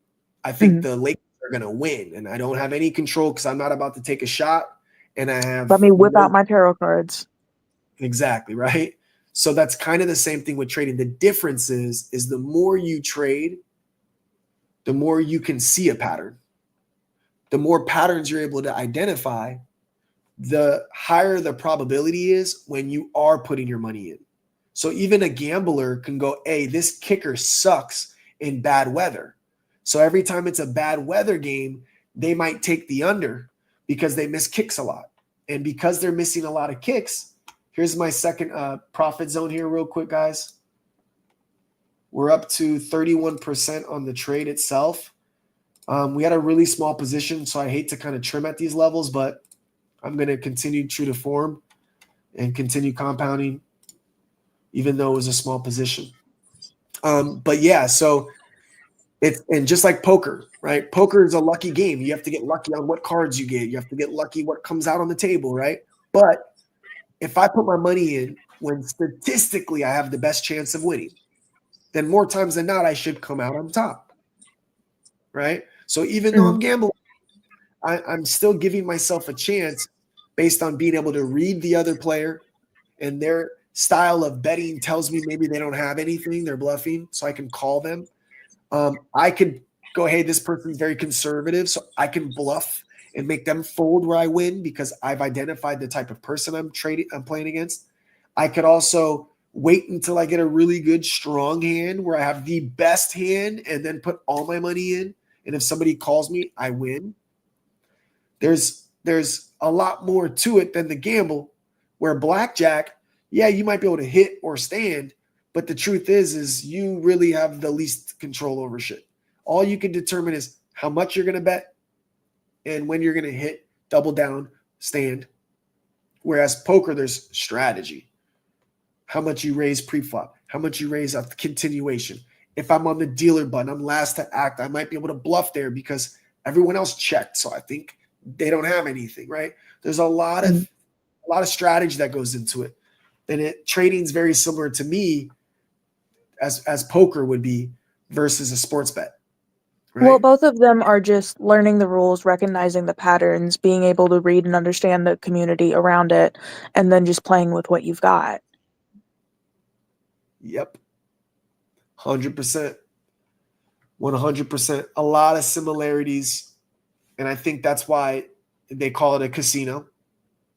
Speaker 1: I think the Lakers are going to win, and I don't have any control because I'm not about to take a shot. And I have
Speaker 10: Let me whip out my tarot cards.
Speaker 1: Exactly, right? So that's kind of the same thing with trading. The difference is the more you trade, the more you can see a pattern. The more patterns you're able to identify, the higher the probability is when you are putting your money in. So even a gambler can go, hey, this kicker sucks in bad weather. So every time it's a bad weather game, they might take the under because they miss kicks a lot. And because they're missing a lot of kicks, here's my second profit zone here real quick, guys. We're up to 31% on the trade itself. We had a really small position, so I hate to kind of trim at these levels, but I'm going to continue true to form and continue compounding, even though it was a small position. But yeah, so and just like poker, right? Poker is a lucky game. You have to get lucky on what cards you get. You have to get lucky what comes out on the table, right? But if I put my money in when statistically I have the best chance of winning, then more times than not, I should come out on top, right? So even though I'm gambling, I'm still giving myself a chance based on being able to read the other player, and their style of betting tells me maybe they don't have anything, they're bluffing, so I can call them. I could go, hey, this person's very conservative, so I can bluff and make them fold where I win because I've identified the type of person I'm playing against. I could also wait until I get a really good strong hand where I have the best hand and then put all my money in. And if somebody calls me, I win. There's a lot more to it than the gamble, where blackjack, yeah, you might be able to hit or stand, but the truth is you really have the least control over shit. All you can determine is how much you're going to bet and when you're going to hit, double down, stand. Whereas poker, there's strategy. How much you raise pre-flop, how much you raise at the continuation. If I'm on the dealer button, I'm last to act, I might be able to bluff there because everyone else checked. So I think they don't have anything, right? There's a lot of strategy that goes into it. And trading is very similar to me as poker would be versus a sports bet. Right?
Speaker 10: Well, both of them are just learning the rules, recognizing the patterns, being able to read and understand the community around it, and then just playing with what you've got.
Speaker 1: Yep. 100%. 100%. A lot of similarities. And I think that's why they call it a casino.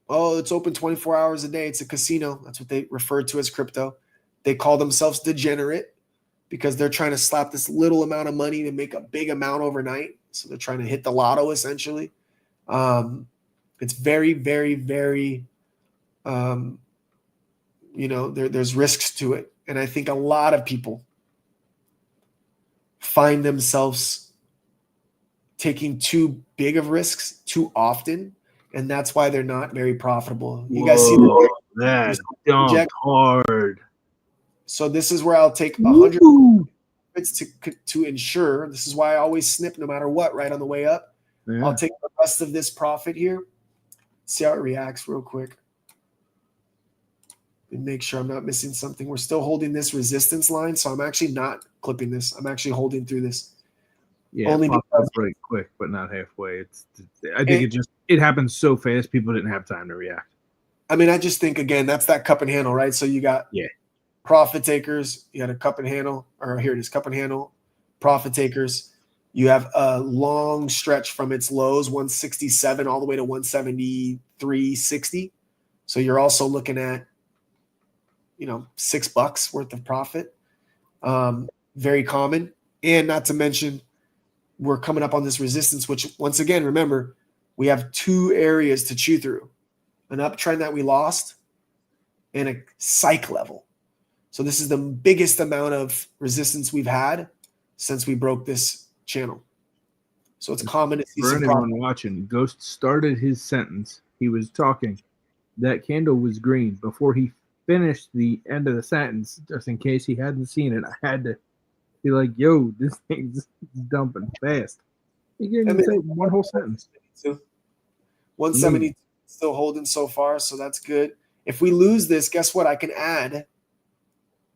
Speaker 1: Oh, it's open 24 hours a day. It's a casino. That's what they refer to as crypto. They call themselves degenerate because they're trying to slap this little amount of money to make a big amount overnight. So they're trying to hit the lotto, essentially. It's very, very, very, there's risks to it. And I think a lot of people find themselves taking too big of risks too often, and that's why they're not very profitable. You guys see
Speaker 8: that dumped hard.
Speaker 1: So this is where I'll take 100 to ensure. This is why I always snip no matter what, right on the way up. Yeah. I'll take the rest of this profit here. See how it reacts real quick. And make sure I'm not missing something. We're still holding this resistance line, so I'm actually not clipping this. I'm actually holding through this.
Speaker 8: Yeah,
Speaker 6: Only
Speaker 8: it popped
Speaker 6: because
Speaker 8: up right quick, but not halfway. I think it happened so fast people didn't have time to react.
Speaker 1: I mean, I just think again that's that cup and handle, right? So you got profit takers, you got a cup and handle, or here it is, cup and handle, profit takers. You have a long stretch from its lows, 167 all the way to 173.60. So you're also looking at, $6 worth of profit. Very common. And not to mention, we're coming up on this resistance, which once again, remember, we have two areas to chew through: an uptrend that we lost and a psych level. So this is the biggest amount of resistance we've had since we broke this channel. So it's common to see
Speaker 8: For
Speaker 1: some
Speaker 8: anyone
Speaker 1: profit.
Speaker 8: watching, Ghost started his sentence. He was talking. That candle was green. Before he finished the end of the sentence, just in case he hadn't seen it, I had to be like, yo, this thing's dumping fast. He didn't even say one whole sentence.
Speaker 1: 170 still holding so far, so that's good. If we lose this, guess what? I can add,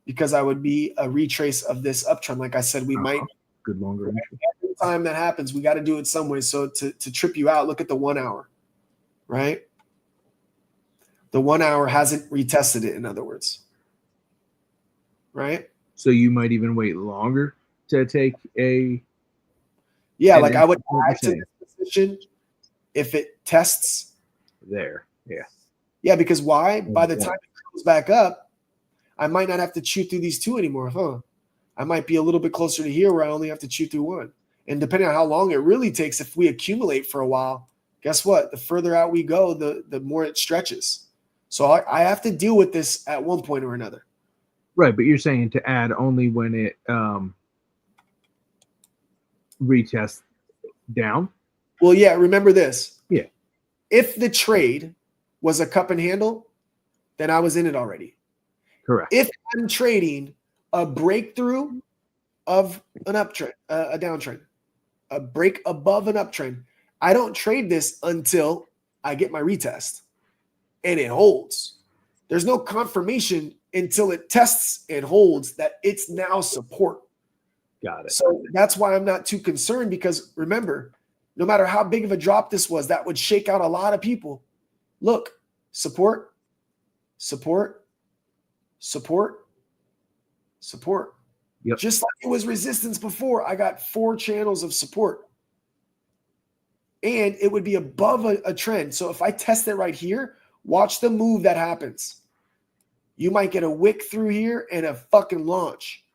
Speaker 1: because I would be a retrace of this uptrend. Like I said, we might.
Speaker 8: Good longer entry.
Speaker 1: Every time that happens, we got to do it some way. So to trip you out, look at the 1 hour, right? The 1 hour hasn't retested it, in other words, right?
Speaker 8: So you might even wait longer to take a.
Speaker 1: Yeah, like I would add to this position if it tests
Speaker 8: there. Yeah.
Speaker 1: Yeah, because why? By the time it comes back up, I might not have to chew through these two anymore, huh? I might be a little bit closer to here where I only have to chew through one. And depending on how long it really takes, if we accumulate for a while, guess what? The further out we go, the more it stretches. So I have to deal with this at one point or another.
Speaker 8: Right, but you're saying to add only when it retests down?
Speaker 1: Well, yeah, remember this.
Speaker 8: Yeah.
Speaker 1: If the trade was a cup and handle, then I was in it already.
Speaker 8: Correct.
Speaker 1: If I'm trading a breakthrough of an uptrend, a downtrend, a break above an uptrend, I don't trade this until I get my retest and it holds. There's no confirmation until it tests and holds that it's now support.
Speaker 8: Got it.
Speaker 1: So that's why I'm not too concerned, because remember, no matter how big of a drop this was, that would shake out a lot of people. Look, support, support, support, support.
Speaker 8: Yep.
Speaker 1: Just like it was resistance before, I got 4 channels of support. And it would be above a trend. So if I test it right here, watch the move that happens. You might get a wick through here and a fucking launch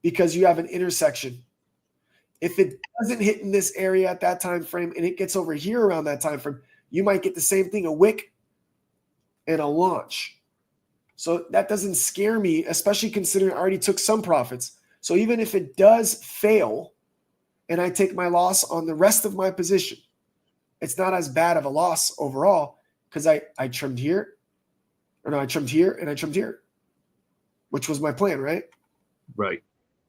Speaker 1: because you have an intersection. If it doesn't hit in this area at that time frame and it gets over here around that time frame, you might get the same thing, a wick and a launch. So that doesn't scare me, especially considering I already took some profits. So even if it does fail and I take my loss on the rest of my position, it's not as bad of a loss overall, because I trimmed here, or no, I trimmed here and I trimmed here, which was my plan, right?
Speaker 8: Right.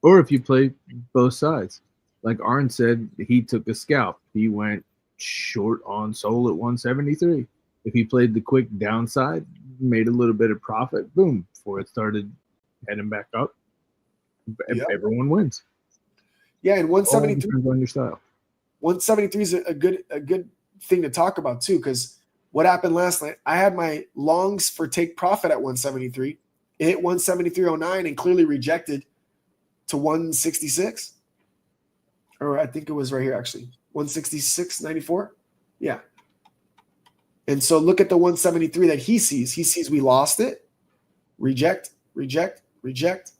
Speaker 8: Or if you play both sides. Like Arn said, he took a scalp. He went short on Sol at 173. If he played the quick downside, made a little bit of profit, boom, before it started heading back up, everyone wins.
Speaker 1: Yeah, and 173
Speaker 8: depends on your style. 173
Speaker 1: is a good thing to talk about too, because what happened last night, I had my longs for take profit at 173. It hit 173.09 and clearly rejected to 166. Or I think it was right here, actually. 166.94. Yeah. And so look at the 173 that he sees. He sees we lost it. Reject, reject, reject.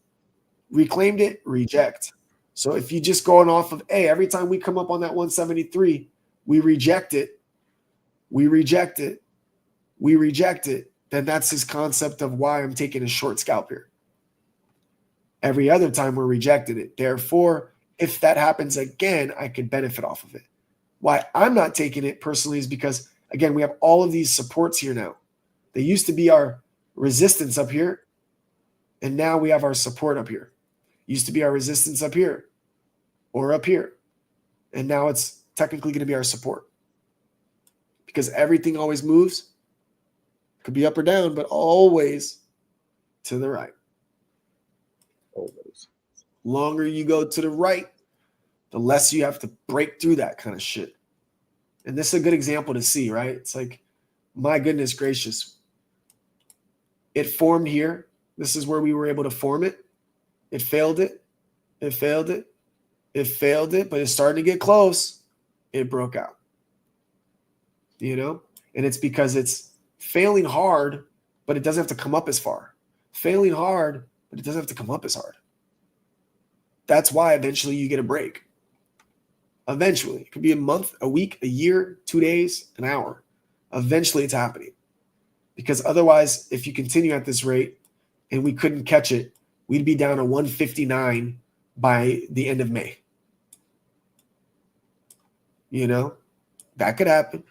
Speaker 1: Reclaimed it, reject. So if you just going off of, every time we come up on that 173, we reject it. We reject it. We reject it. Then that's his concept of why I'm taking a short scalp here. Every other time we're rejecting it. Therefore, if that happens again, I could benefit off of it. Why I'm not taking it personally is because, again, we have all of these supports here now. They used to be our resistance up here, and now we have our support up here. Used to be our resistance up here or up here, and now it's technically going to be our support, because everything always moves. Could be up or down, but always to the right. Always. Longer you go to the right, the less you have to break through that kind of shit. And this is a good example to see, right? It's like, my goodness gracious. It formed here. This is where we were able to form it. It failed it. It failed it. It failed it, but it's starting to get close. It broke out. You know? And it's because it's failing hard, but it doesn't have to come up as far. Failing hard, but it doesn't have to come up as hard. That's why eventually you get a break. Eventually. It could be a month, a week, a year, 2 days, an hour. Eventually it's happening. Because otherwise, if you continue at this rate and we couldn't catch it, we'd be down to 159 by the end of May. You know, that could happen.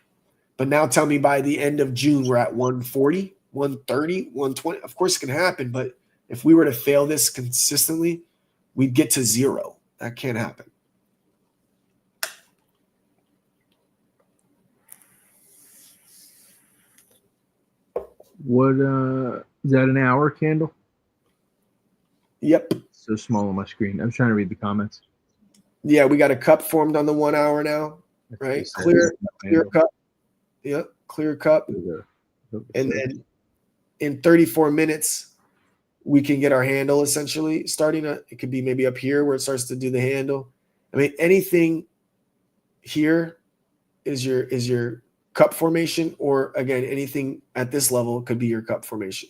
Speaker 1: But now tell me by the end of June, we're at 140, 130, 120. Of course it can happen, but if we were to fail this consistently, we'd get to zero. That can't happen.
Speaker 8: What is that, an hour candle?
Speaker 1: Yep.
Speaker 8: So small on my screen. I'm trying to read the comments.
Speaker 1: Yeah, we got a cup formed on the 1 hour now, right? Clear cup. Yep, clear cup. And then in 34 minutes, we can get our handle essentially starting. It could be maybe up here where it starts to do the handle. I mean, anything here is your cup formation, or again, anything at this level could be your cup formation.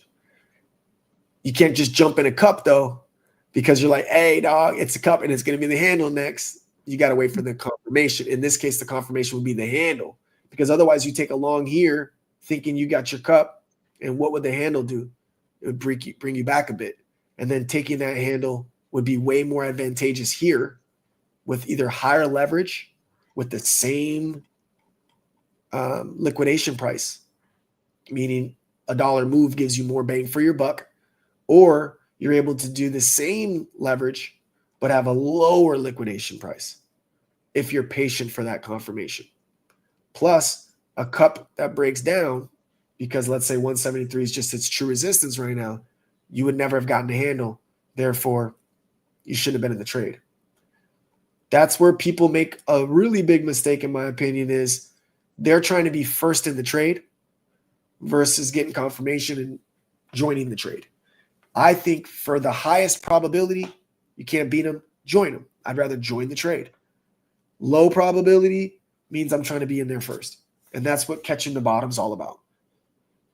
Speaker 1: You can't just jump in a cup though, because you're like, hey dog, it's a cup and it's going to be the handle next. You got to wait for the confirmation. In this case, the confirmation would be the handle, because otherwise you take a long here thinking you got your cup, and what would the handle do? It would bring you back a bit. And then taking that handle would be way more advantageous here with either higher leverage with the same liquidation price, meaning a dollar move gives you more bang for your buck, or you're able to do the same leverage but have a lower liquidation price if you're patient for that confirmation. Plus, a cup that breaks down, because let's say 173 is just its true resistance right now, you would never have gotten a handle. Therefore, you shouldn't have been in the trade. That's where people make a really big mistake, in my opinion, is they're trying to be first in the trade versus getting confirmation and joining the trade. I think for the highest probability, you can't beat them, join them. I'd rather join the trade. Low probability means I'm trying to be in there first. And that's what catching the bottom is all about.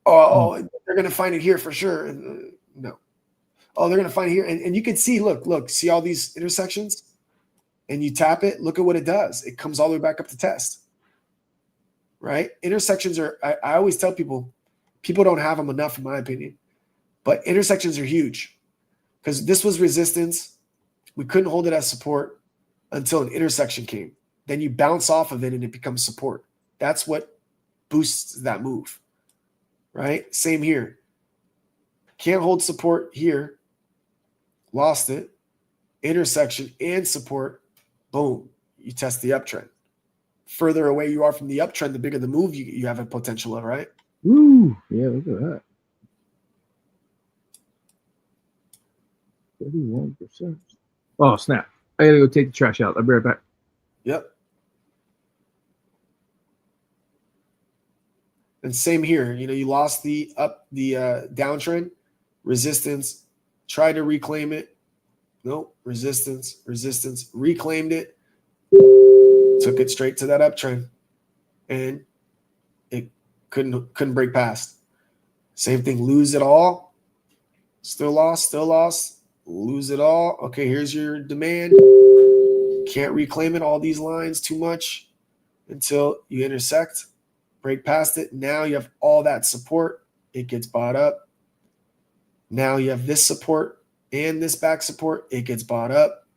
Speaker 1: Oh, they're going to find it here for sure. No. Oh, they're going to find it here. And you can see, look, see all these intersections? And you tap it, look at what it does. It comes all the way back up to test. Right? Intersections are, I always tell people don't have them enough, in my opinion. But intersections are huge, because this was resistance. We couldn't hold it as support until an intersection came. Then you bounce off of it and it becomes support. That's what boosts that move, right? Same here. Can't hold support here. Lost it. Intersection and support. Boom. You test the uptrend. Further away you are from the uptrend, the bigger the move you have a potential of, right?
Speaker 8: Woo! Yeah, look at that. 31%. Oh, snap. I gotta go take the trash out. I'll be right back.
Speaker 1: Yep. And same here. You lost the downtrend, resistance, tried to reclaim it. Nope. Resistance, reclaimed it, took it straight to that uptrend, and it couldn't break past. Same thing, lose it all. Still lost, lose it all. Okay, here's your demand. Can't reclaim it, all these lines too much until you intersect, break past it. Now you have all that support. It gets bought up. Now you have this support and this back support. It gets bought up.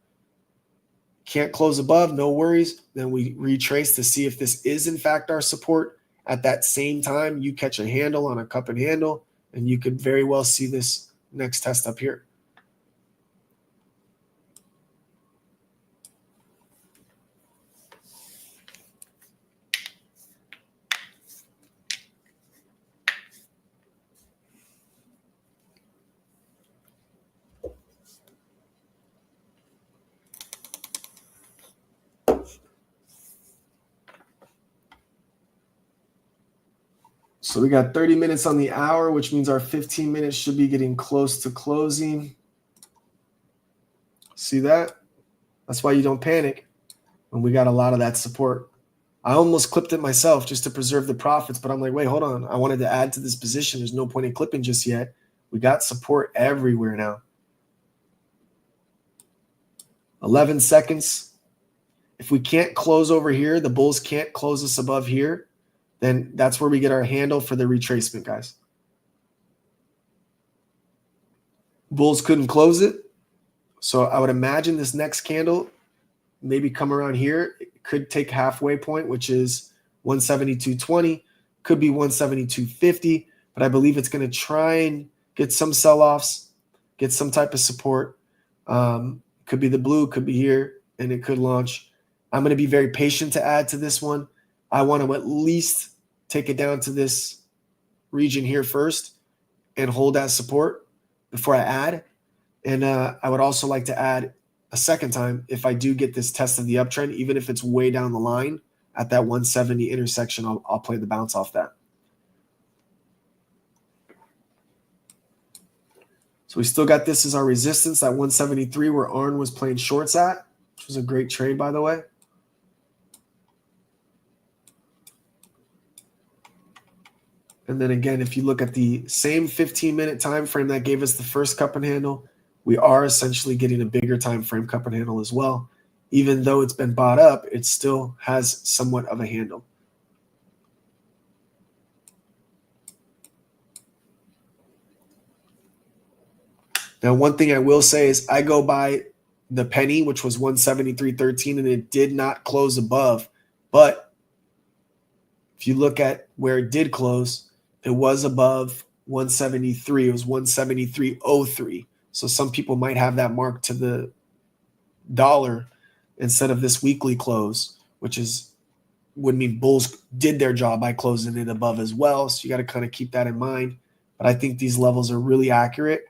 Speaker 1: Can't close above, no worries. Then we retrace to see if this is in fact our support. At that same time, you catch a handle on a cup and handle, and you could very well see this next test up here. So we got 30 minutes on the hour, which means our 15 minutes should be getting close to closing. See that? That's why you don't panic when we got a lot of that support. I almost clipped it myself just to preserve the profits, but I'm like, wait, hold on. I wanted to add to this position. There's no point in clipping just yet. We got support everywhere now. 11 seconds. If we can't close over here, the bulls can't close us above here, then that's where we get our handle for the retracement, guys. Bulls couldn't close it. So I would imagine this next candle maybe come around here. It could take halfway point, which is 172.20, could be 172.50, but I believe it's going to try and get some sell-offs, get some type of support. Could be the blue, could be here, and it could launch. I'm going to be very patient to add to this one. I want to at least take it down to this region here first and hold that support before I add. And I would also like to add a second time if I do get this test of the uptrend, even if it's way down the line at that 170 intersection, I'll play the bounce off that. So we still got this as our resistance, that 173 where Arn was playing shorts at, which was a great trade, by the way. And then again, if you look at the same 15-minute time frame that gave us the first cup and handle, we are essentially getting a bigger time frame cup and handle as well. Even though it's been bought up, it still has somewhat of a handle. Now, one thing I will say is I go by the penny, which was 173.13, and it did not close above. But if you look at where it did close, it was above 173. It was 173.03. So some people might have that marked to the dollar instead of this weekly close, which would mean bulls did their job by closing it above as well. So you got to kind of keep that in mind. But I think these levels are really accurate.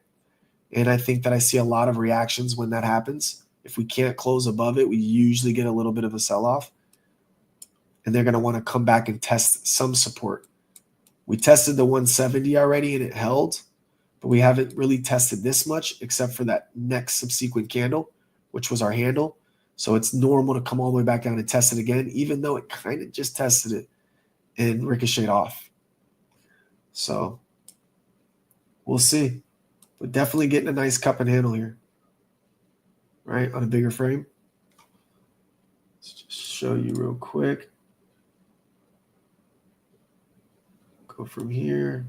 Speaker 1: And I think that I see a lot of reactions when that happens. If we can't close above it, we usually get a little bit of a sell-off. And they're going to want to come back and test some support. We tested the 170 already and it held, but we haven't really tested this much except for that next subsequent candle, which was our handle. So it's normal to come all the way back down and test it again, even though it kind of just tested it and ricocheted off. So we'll see. But definitely getting a nice cup and handle here, right, on a bigger frame. Let's just show you real quick. Go from here.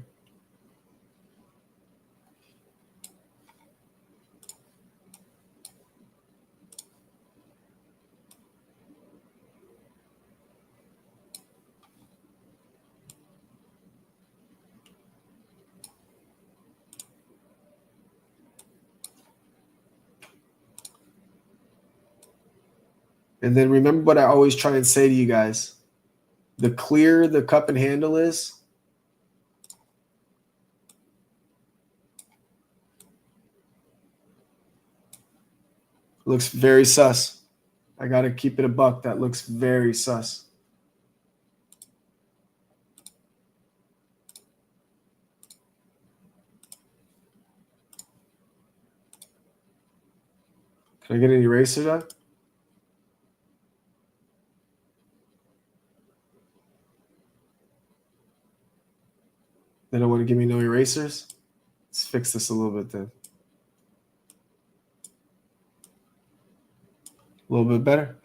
Speaker 1: And then remember what I always try and say to you guys. The clearer the cup and handle is, looks very sus. I got to keep it a buck. That looks very sus. Can I get an eraser done? They don't want to give me no erasers? Let's fix this a little bit then. A little bit better.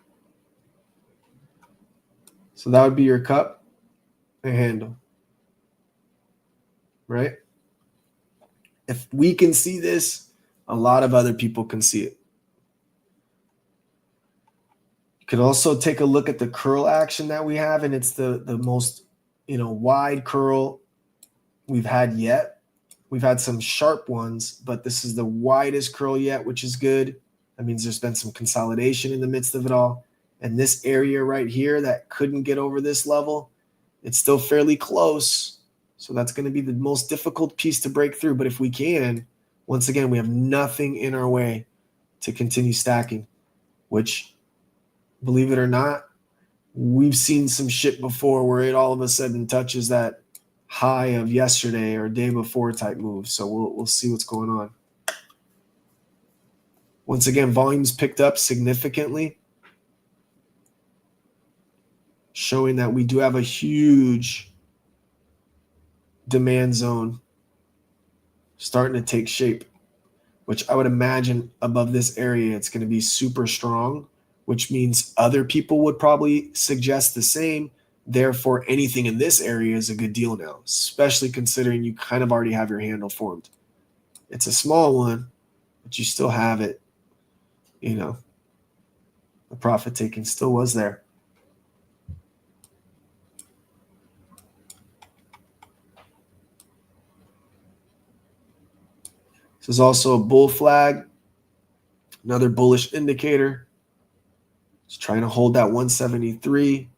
Speaker 1: So that would be your cup and handle, right? If we can see this, a lot of other people can see it. You can also take a look at the curl action that we have, and it's the most, wide curl we've had yet. We've had some sharp ones, but this is the widest curl yet, which is good. That means there's been some consolidation in the midst of it all. And this area right here that couldn't get over this level, it's still fairly close. So that's going to be the most difficult piece to break through. But if we can, once again, we have nothing in our way to continue stacking, which, believe it or not, we've seen some shit before where it all of a sudden touches that high of yesterday or day before type move. So we'll see what's going on. Once again, volumes picked up significantly, showing that we do have a huge demand zone starting to take shape, which I would imagine above this area, it's going to be super strong, which means other people would probably suggest the same. Therefore, anything in this area is a good deal now, especially considering you kind of already have your handle formed. It's a small one, but you still have it. You know, the profit taking still was there. This is also a bull flag, another bullish indicator. It's trying to hold that 173.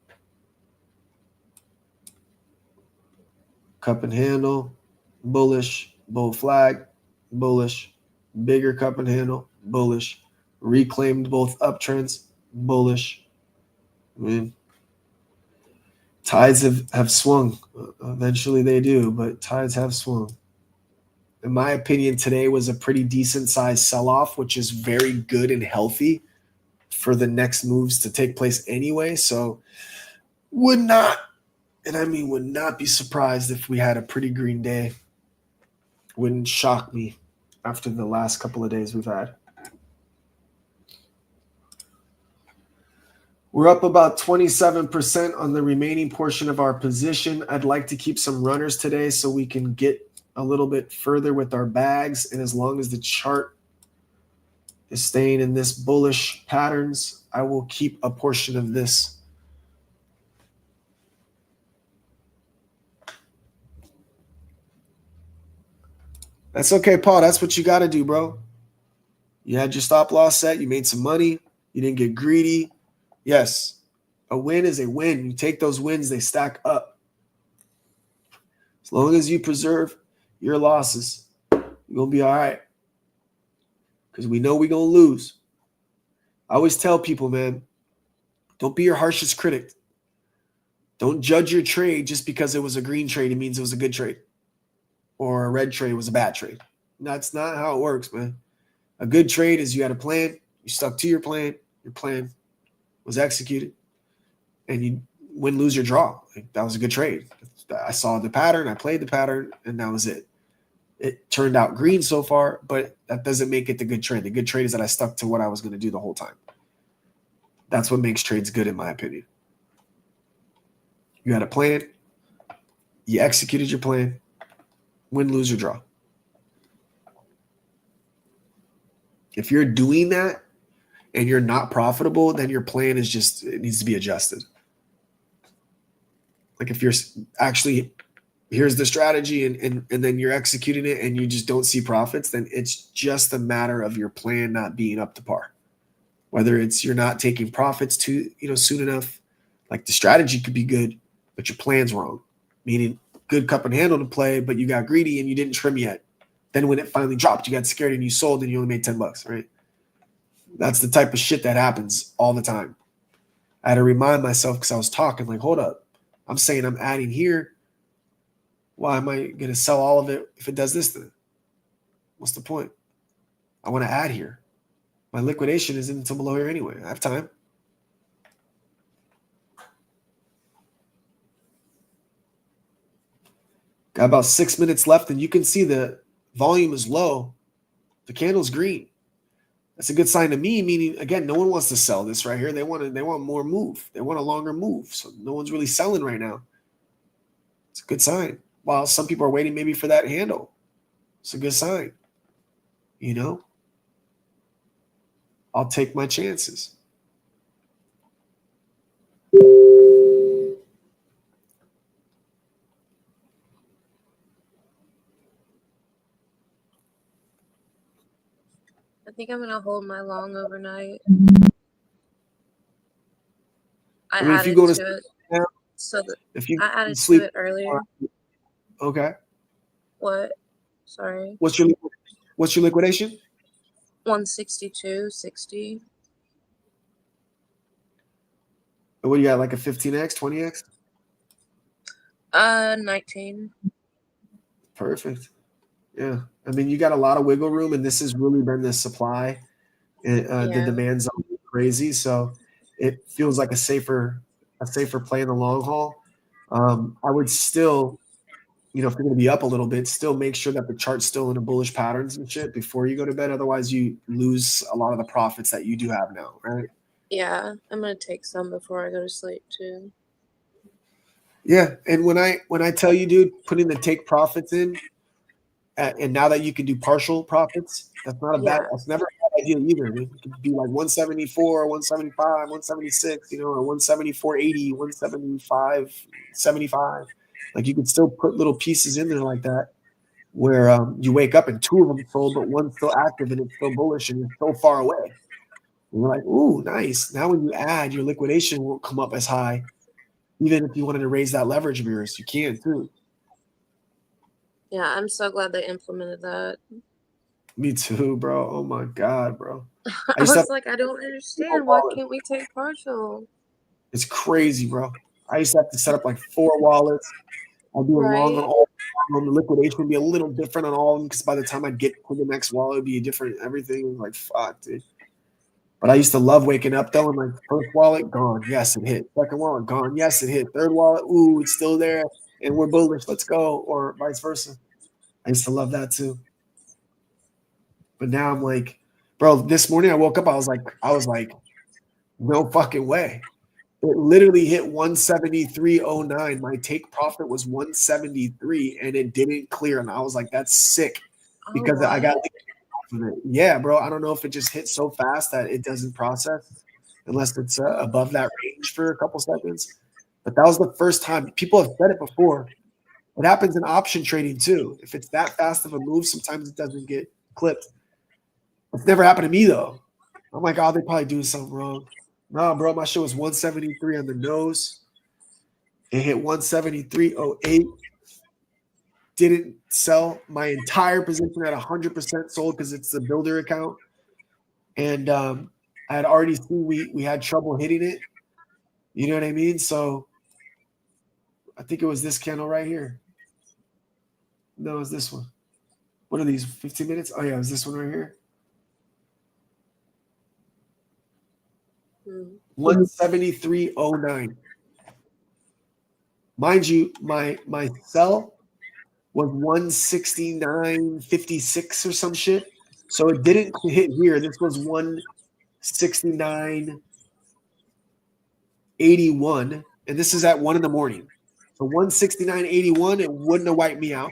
Speaker 1: Cup and handle, bullish, bull flag, bullish, bigger cup and handle, bullish, reclaimed both uptrends, bullish. I mean, tides have swung. Eventually they do, but tides have swung. In my opinion, today was a pretty decent sized sell-off, which is very good and healthy for the next moves to take place anyway. So would not be surprised if we had a pretty green day. Wouldn't shock me after the last couple of days we've had. We're up about 27% on the remaining portion of our position. I'd like to keep some runners today so we can get a little bit further with our bags. And as long as the chart is staying in this bullish patterns, I will keep a portion of this. That's okay, Paul. That's what you got to do, bro. You had your stop loss set. You made some money. You didn't get greedy. Yes, a win is a win. You take those wins, they stack up. As long as you preserve your losses, you're going to be all right. Because we know we're going to lose. I always tell people, man, don't be your harshest critic. Don't judge your trade just because it was a green trade. It means it was a good trade. Or a red trade was a bad trade. That's not how it works, man. A good trade is you had a plan. You stuck to your plan. Your plan was executed. And you win, lose, or draw. Like, that was a good trade. I saw the pattern. I played the pattern. And that was it. It turned out green so far, but that doesn't make it the good trade. The good trade is that I stuck to what I was going to do the whole time. That's what makes trades good, in my opinion. You had a plan. You executed your plan. Win, lose, or draw. If you're doing that and you're not profitable, then your plan is just, it needs to be adjusted. Like if you're actually, here's the strategy and then you're executing it and you just don't see profits, then it's just a matter of your plan not being up to par. Whether it's you're not taking profits soon enough, like the strategy could be good, but your plan's wrong. Meaning good cup and handle to play, but you got greedy and you didn't trim yet. Then when it finally dropped, you got scared and you sold and you only made $10, right? That's the type of shit that happens all the time. I had to remind myself because I was talking like, hold up. I'm saying I'm adding here. Why am I going to sell all of it if it does this then? What's the point? I want to add here. My liquidation isn't until below here anyway. I have time. Got about 6 minutes left, and you can see the volume is low. The candle's green. That's a good sign to me, meaning, again, no one wants to sell this right here. They want more move. They want a longer move. So no one's really selling right now. It's a good sign. While some people are waiting maybe for that handle. It's a good sign. I'll take my chances.
Speaker 9: I think I'm gonna hold my long overnight. I
Speaker 1: if you
Speaker 9: added
Speaker 1: go
Speaker 9: to
Speaker 1: to
Speaker 9: it,
Speaker 1: now,
Speaker 9: so that
Speaker 1: if you
Speaker 9: I added to
Speaker 1: sleep,
Speaker 9: it earlier.
Speaker 1: okay.
Speaker 9: What? Sorry.
Speaker 1: What's your liquidation?
Speaker 9: 162.60.
Speaker 1: What do you got? Like a 15x, 20x?
Speaker 9: 19.
Speaker 1: Perfect. Yeah. I mean, you got a lot of wiggle room, and this has really been the supply. The
Speaker 9: Yeah.
Speaker 1: demand's crazy, so it feels like a safer play in the long haul. I would still, if you're going to be up a little bit, still make sure that the chart's still in a bullish patterns and shit before you go to bed. Otherwise, you lose a lot of the profits that you do have now, right?
Speaker 9: Yeah, I'm gonna take some before I go to sleep too.
Speaker 1: Yeah, and when I tell you, dude, putting the take profits in, and now that you can do partial profits, that's not a bad.
Speaker 9: Yeah.
Speaker 1: That's never a bad idea either, dude. It could be like 174, 175, 176, or 174.80, 175.75. Like you could still put little pieces in there like that, where you wake up and two of them sold, but one's still active and it's still bullish and it's so far away. And you're like, ooh, nice. Now when you add, your liquidation won't come up as high, even if you wanted to raise that leverage of yours, you can too.
Speaker 9: Yeah, I'm so glad they implemented that.
Speaker 1: Me too, bro. Oh my god, bro.
Speaker 9: I was like, I don't understand. Why can't we take partial?
Speaker 1: It's crazy, bro. I used to have to set up like 4 wallets. I'd do a long on all of them. The liquidation would be a little different on all of them because by the time I'd get to the next wallet, it'd be a different everything. It was like, fuck, dude. But I used to love waking up though and like first wallet, gone. Yes, it hit. Second wallet, gone. Yes, it hit. Third wallet, ooh, it's still there. And we're bullish. Let's go. Or vice versa. I used to love that too. But now I'm like, bro, this morning I woke up, I was like, no fucking way. It literally hit 173.09. My take profit was 173 and it didn't clear. And I was like, that's sick because I got off of it. Yeah, bro. I don't know if it just hit so fast that it doesn't process unless it's above that range for a couple seconds. But that was the first time. People have said it before. It happens in option trading too. If it's that fast of a move, sometimes it doesn't get clipped. It's never happened to me though. I'm like, oh, they probably doing something wrong. No, bro, my shit was 173 on the nose. It hit 173.08. Didn't sell. My entire position at 100% sold because it's the builder account. And I had already seen we had trouble hitting it. You know what I mean? So I think it was this candle right here. No, it was this one. What are these, 15 minutes? Oh, yeah, it was this one right here. 173.09. Mind you, my sell was 169.56 or some shit. So it didn't hit here. This was 169.81. And this is at 1 in the morning. So 169.81, it wouldn't have wiped me out.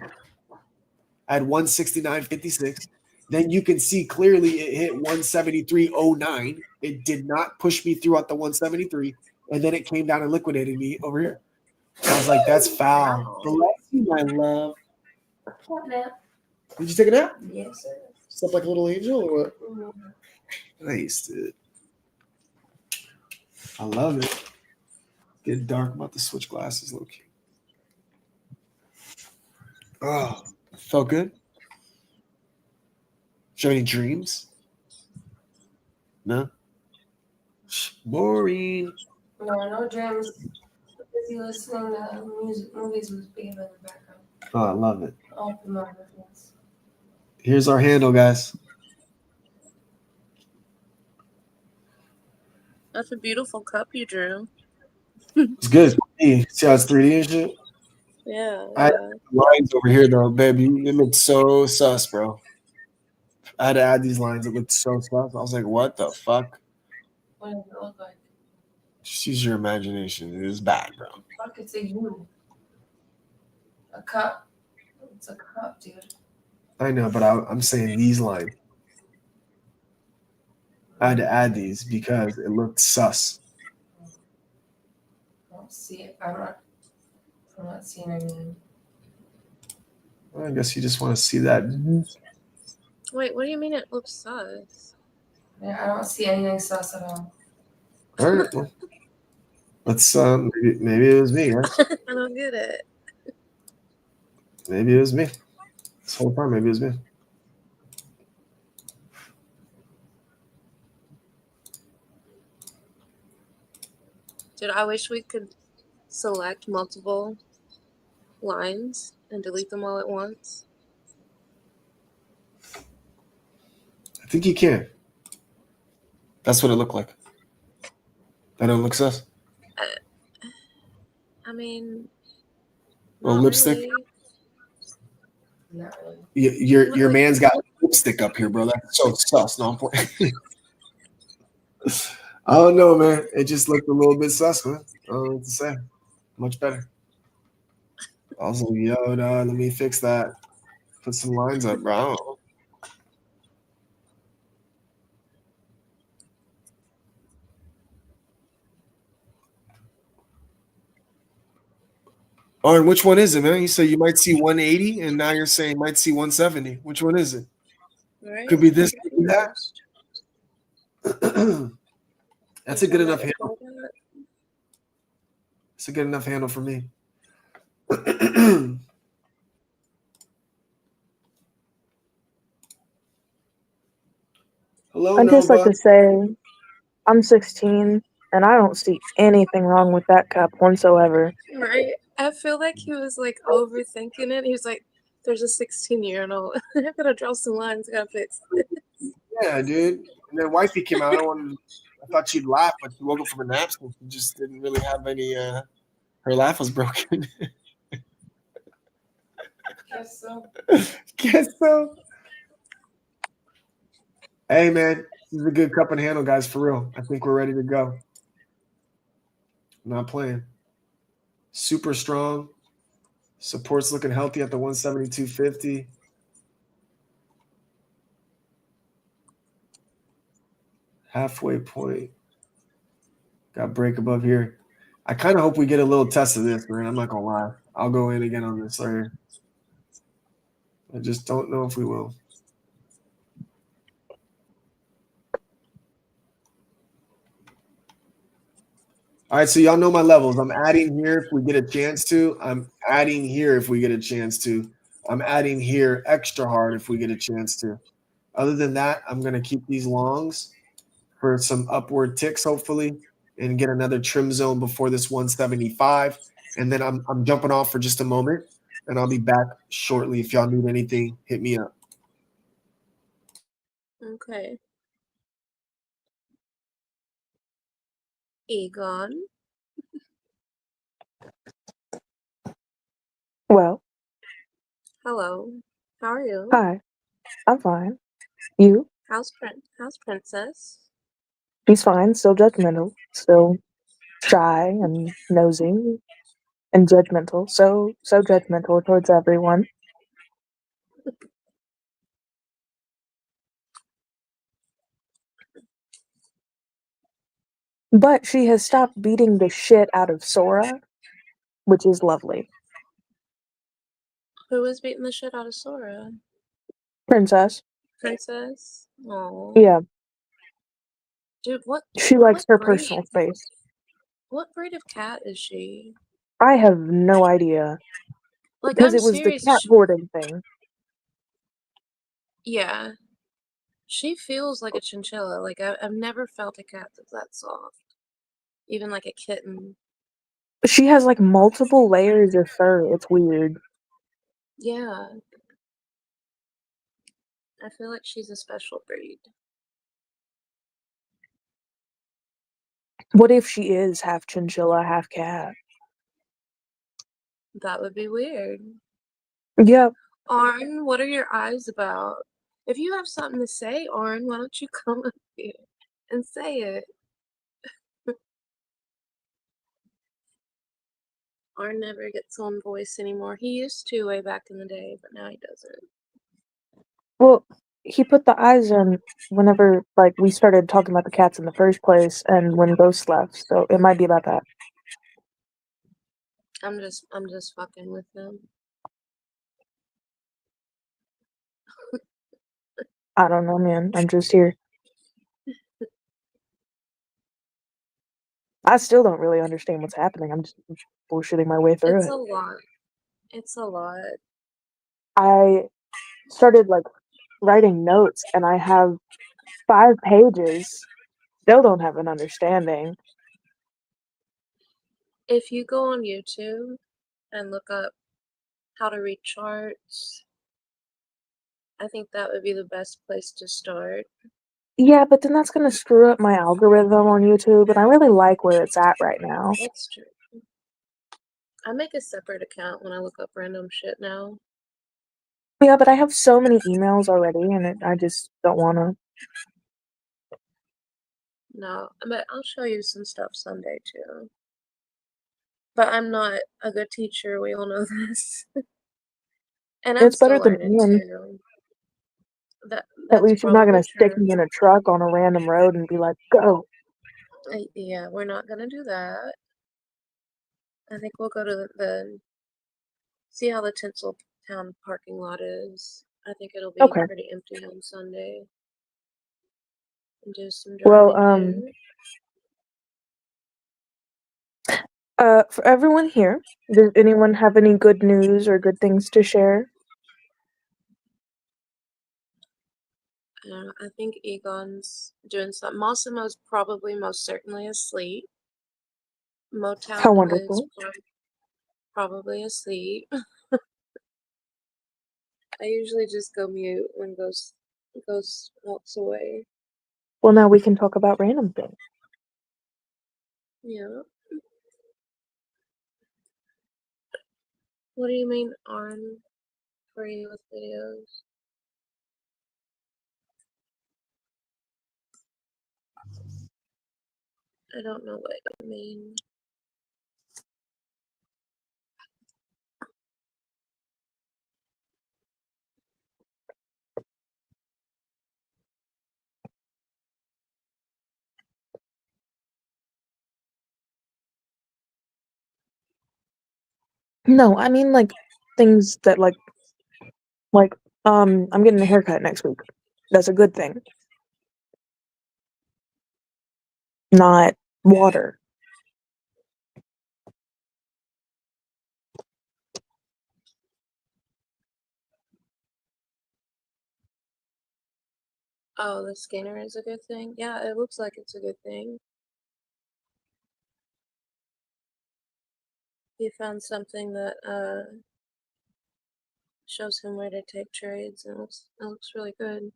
Speaker 1: I had 169.56. Then you can see clearly it hit 173.09. It did not push me through at the 173. And then it came down and liquidated me over here. I was like, that's foul. Bless you, my love. Did you take a nap?
Speaker 3: Yes, sir.
Speaker 1: Slept like a little angel or what? Nice, dude. I love it. It's getting dark. I'm about to switch glasses, low key. Oh, felt good. Did you have any dreams? No? Boring.
Speaker 3: No, no dreams. Busy listening to music, movies was being in the background.
Speaker 1: Oh, I love it.
Speaker 3: Open my reference.
Speaker 1: Here's our handle, guys.
Speaker 9: That's a beautiful cup you drew.
Speaker 1: It's good. See how it's 3D and shit?
Speaker 9: Yeah.
Speaker 1: I had lines over here, though, baby. It looked so sus, bro. I had to add these lines. It looked so sus. I was like, what the fuck?
Speaker 3: What does it look like?
Speaker 1: Just use your imagination. It is bad, bro.
Speaker 3: Fuck, it's a U. A cup. It's a cup, dude.
Speaker 1: I know, but I'm saying these lines. I had to add these because it looked sus.
Speaker 3: I don't see it. I'm not seeing anything.
Speaker 1: Well, I guess you just want to see that.
Speaker 9: Wait, what do you mean it looks sus?
Speaker 3: Yeah, I don't see anything sus at all.
Speaker 1: All right. Well, let's maybe it was me, guys.
Speaker 9: I don't get it.
Speaker 1: Maybe it was me. This whole time, maybe it was me.
Speaker 9: Dude, I wish we could select multiple lines and delete them all at once?
Speaker 1: I think you can. That's what it looked like. That don't look sus.
Speaker 9: I mean,
Speaker 1: Well,
Speaker 9: not
Speaker 1: lipstick.
Speaker 9: really.
Speaker 3: Not really.
Speaker 1: Your man's got lipstick up here, bro. That's so sus. No, I'm playing. I don't know, man. It just looked a little bit sus, man. I don't know what to say. Much better. I was like, yo, dog, let me fix that. Put some lines up, bro. I don't know. Arn, which one is it, man? You said you might see 180, and now you're saying you might see 170. Which one is it?
Speaker 9: Right?
Speaker 1: Could be this, could be that. That's a good enough handle. It's a good enough handle for me. Hello,
Speaker 10: I'd just like
Speaker 1: Nova.
Speaker 10: to say I'm 16 and I don't see anything wrong with that cup whatsoever.
Speaker 9: Right? I feel like he was like overthinking it. He was like, there's a 16-year-old. I gotta draw some lines, I gotta fix it.
Speaker 1: Yeah, dude. And then wifey came out. I thought she'd laugh, but she woke up from a nap, so she just didn't really have any. Her laugh was broken.
Speaker 3: Guess so.
Speaker 1: Guess so. Hey, man, this is a good cup and handle, guys. For real, I think we're ready to go. I'm not playing. Super strong. Support's looking healthy at the 172.50. Halfway point. Got break above here. I kind of hope we get a little test of this, man. I'm not gonna lie. I'll go in again on this later. I just don't know if we will. All right, so y'all know my levels. I'm adding here if we get a chance to. I'm adding here if we get a chance to. I'm adding here extra hard if we get a chance to. Other than that, I'm going to keep these longs for some upward ticks, hopefully, and get another trim zone before this 175. And then I'm jumping off for just a moment, and I'll be back shortly. If y'all need anything, hit me up.
Speaker 9: Okay. Egon.
Speaker 10: Well,
Speaker 9: Hello. How are you?
Speaker 10: hi. I'm fine. You?
Speaker 9: How's Princess?
Speaker 10: She's fine, still judgmental, still shy and nosy and judgmental. So judgmental towards everyone. But she has stopped beating the shit out of Sora, which is lovely.
Speaker 9: Who was beating the shit out of Sora?
Speaker 10: Princess.
Speaker 9: Oh.
Speaker 10: Yeah.
Speaker 9: Dude, what?
Speaker 10: She likes her
Speaker 9: breed?
Speaker 10: personal space.
Speaker 9: What breed of cat is she?
Speaker 10: I have no idea.
Speaker 9: Like,
Speaker 10: Because
Speaker 9: I'm
Speaker 10: it was the
Speaker 9: serious.
Speaker 10: cat hoarding thing.
Speaker 9: Yeah. She feels like a chinchilla. Like, I've never felt a cat that's that soft. Even like a kitten.
Speaker 10: She has like multiple layers of fur. It's weird.
Speaker 9: Yeah. I feel like she's a special breed.
Speaker 10: What if she is half chinchilla, half cat?
Speaker 9: That would be weird.
Speaker 10: Yep.
Speaker 9: Arn, what are your eyes about? If you have something to say, Arn, why don't you come up here and say it? Arn never gets on voice anymore. He used to way back in the day, but now he doesn't.
Speaker 10: Well, he put the eyes in whenever like we started talking about the cats in the first place and when Ghost left, so it might be about that.
Speaker 9: I'm just fucking with him.
Speaker 10: I don't know, man. I'm just here. I still don't really understand what's happening. I'm just bullshitting my way through
Speaker 9: It's
Speaker 10: it.
Speaker 9: a lot. It's a lot.
Speaker 10: I started like writing notes and I have 5 pages. Still don't have an understanding.
Speaker 9: If you go on YouTube and look up how to read charts. I think that would be the best place to start.
Speaker 10: Yeah, but then that's gonna screw up my algorithm on YouTube, and I really like where it's at right now.
Speaker 9: That's true. I make a separate account when I look up random shit now.
Speaker 10: Yeah, but I have so many emails already, and I just don't want to.
Speaker 9: No, but I'll show you some stuff someday too. But I'm not a good teacher. We all know this. And I'm
Speaker 10: It's better
Speaker 9: still
Speaker 10: than
Speaker 9: learning
Speaker 10: Ian.
Speaker 9: too.
Speaker 10: At
Speaker 9: That's
Speaker 10: least you're not
Speaker 9: probably
Speaker 10: gonna stick
Speaker 9: true.
Speaker 10: me in a truck on a random road and be like, "Go."
Speaker 9: Yeah, we're not gonna do that. I think we'll go to the see how the Tinseltown parking lot is. I think it'll be
Speaker 10: Okay.
Speaker 9: pretty empty on Sunday. And do some
Speaker 10: Well,
Speaker 9: driving there.
Speaker 10: for everyone here, does anyone have any good news or good things to share?
Speaker 9: I think Egon's doing something. Massimo's probably most certainly asleep.
Speaker 10: How
Speaker 9: Motown is
Speaker 10: wonderful.
Speaker 9: probably asleep. I usually just go mute when Ghost walks away.
Speaker 10: Well, now we can talk about random things.
Speaker 9: Yeah. What do you mean, Arn, for you with videos? I don't know what you mean.
Speaker 10: No, I mean like things that like I'm getting a haircut next week. That's a good thing. Not water.
Speaker 9: Oh, the scanner is a good thing? Yeah, it looks like it's a good thing. He found something that shows him where to take trades, and it looks really good.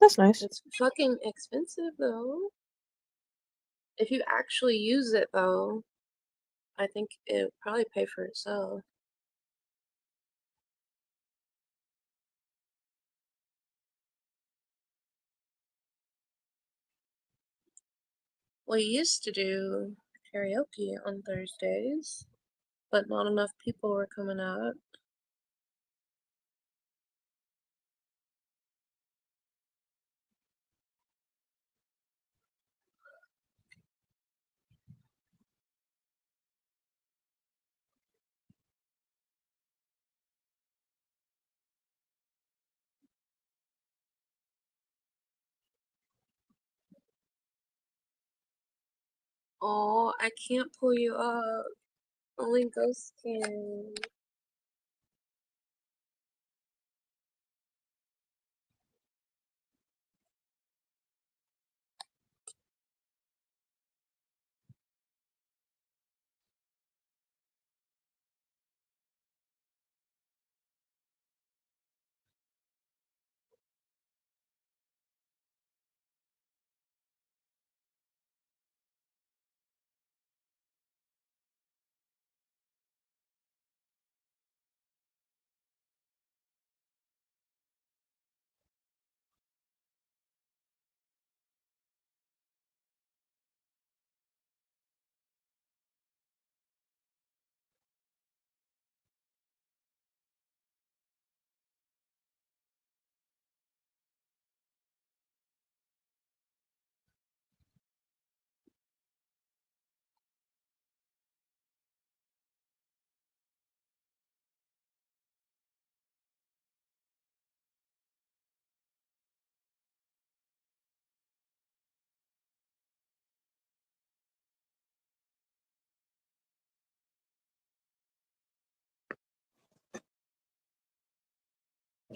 Speaker 10: That's nice.
Speaker 9: It's fucking expensive though. If you actually use it though, I think it would probably pay for itself. We used to do karaoke on Thursdays, but not enough people were coming out. Oh, I can't pull you up. Only Ghost can.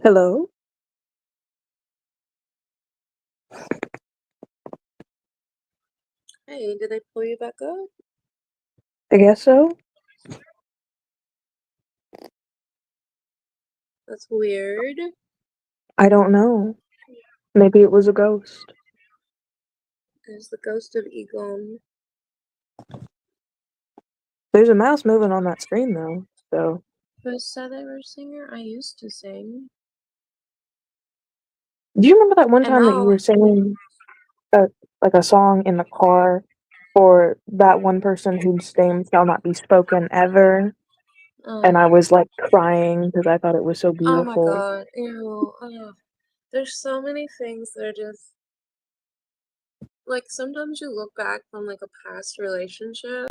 Speaker 10: Hello?
Speaker 9: Hey, did they pull you back up?
Speaker 10: I guess so.
Speaker 9: That's weird.
Speaker 10: I don't know. Maybe it was a ghost.
Speaker 9: There's the ghost of Egon.
Speaker 10: There's a mouse moving on that screen though, so.
Speaker 9: Best South ever singer I used to sing.
Speaker 10: Do you remember that one
Speaker 9: And
Speaker 10: time that you
Speaker 9: now,
Speaker 10: were singing like a song in the car for that one person whose name shall not be spoken ever? And I was like crying because I thought it was so
Speaker 9: oh my
Speaker 10: beautiful.
Speaker 9: god, ew. There's so many things that are just like sometimes you look back on like a past relationship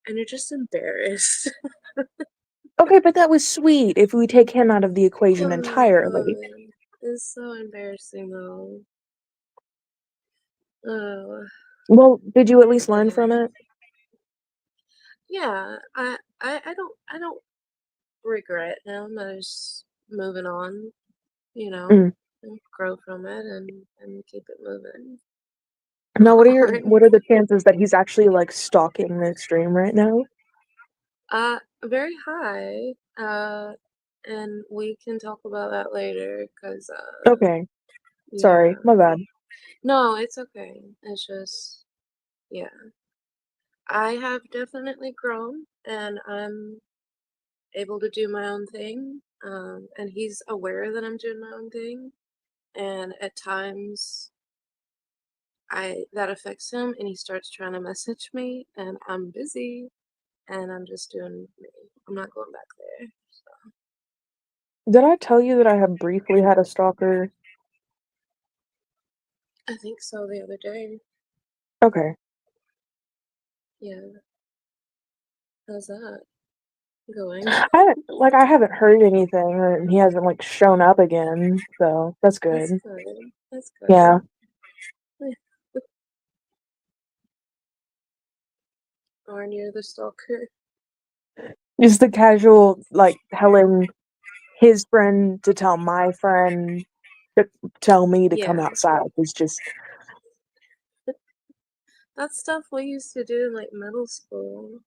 Speaker 9: and you're just embarrassed.
Speaker 10: Okay, but that was sweet if we take him out of the equation
Speaker 9: Oh my
Speaker 10: entirely.
Speaker 9: god. It's so embarrassing though. Oh.
Speaker 10: Well, did you at least learn from it?
Speaker 9: Yeah, I don't regret him. I was moving on, you know,
Speaker 10: Mm.
Speaker 9: and grow from it and keep it moving.
Speaker 10: Now, what are the chances that he's actually like stalking this stream right now?
Speaker 9: Very high. And we can talk about that later, cause
Speaker 10: Okay,
Speaker 9: yeah.
Speaker 10: sorry, my bad.
Speaker 9: No, it's okay. It's just, yeah. I have definitely grown, and I'm able to do my own thing. And he's aware that I'm doing my own thing, and at times that affects him, and he starts trying to message me, and I'm busy, and I'm just doing me. I'm not going back there. So.
Speaker 10: Did I tell you that I have briefly had a stalker?
Speaker 9: I think so the other day.
Speaker 10: Okay.
Speaker 9: Yeah. How's that going?
Speaker 10: I haven't heard anything, or he hasn't like shown up again, so that's good.
Speaker 9: That's good. That's good.
Speaker 10: Yeah.
Speaker 9: Aren't you the stalker?
Speaker 10: Just the casual, like, telling his friend to tell my friend to tell me to come
Speaker 9: Yeah.
Speaker 10: outside is just...
Speaker 9: That's stuff we used to do in like middle school.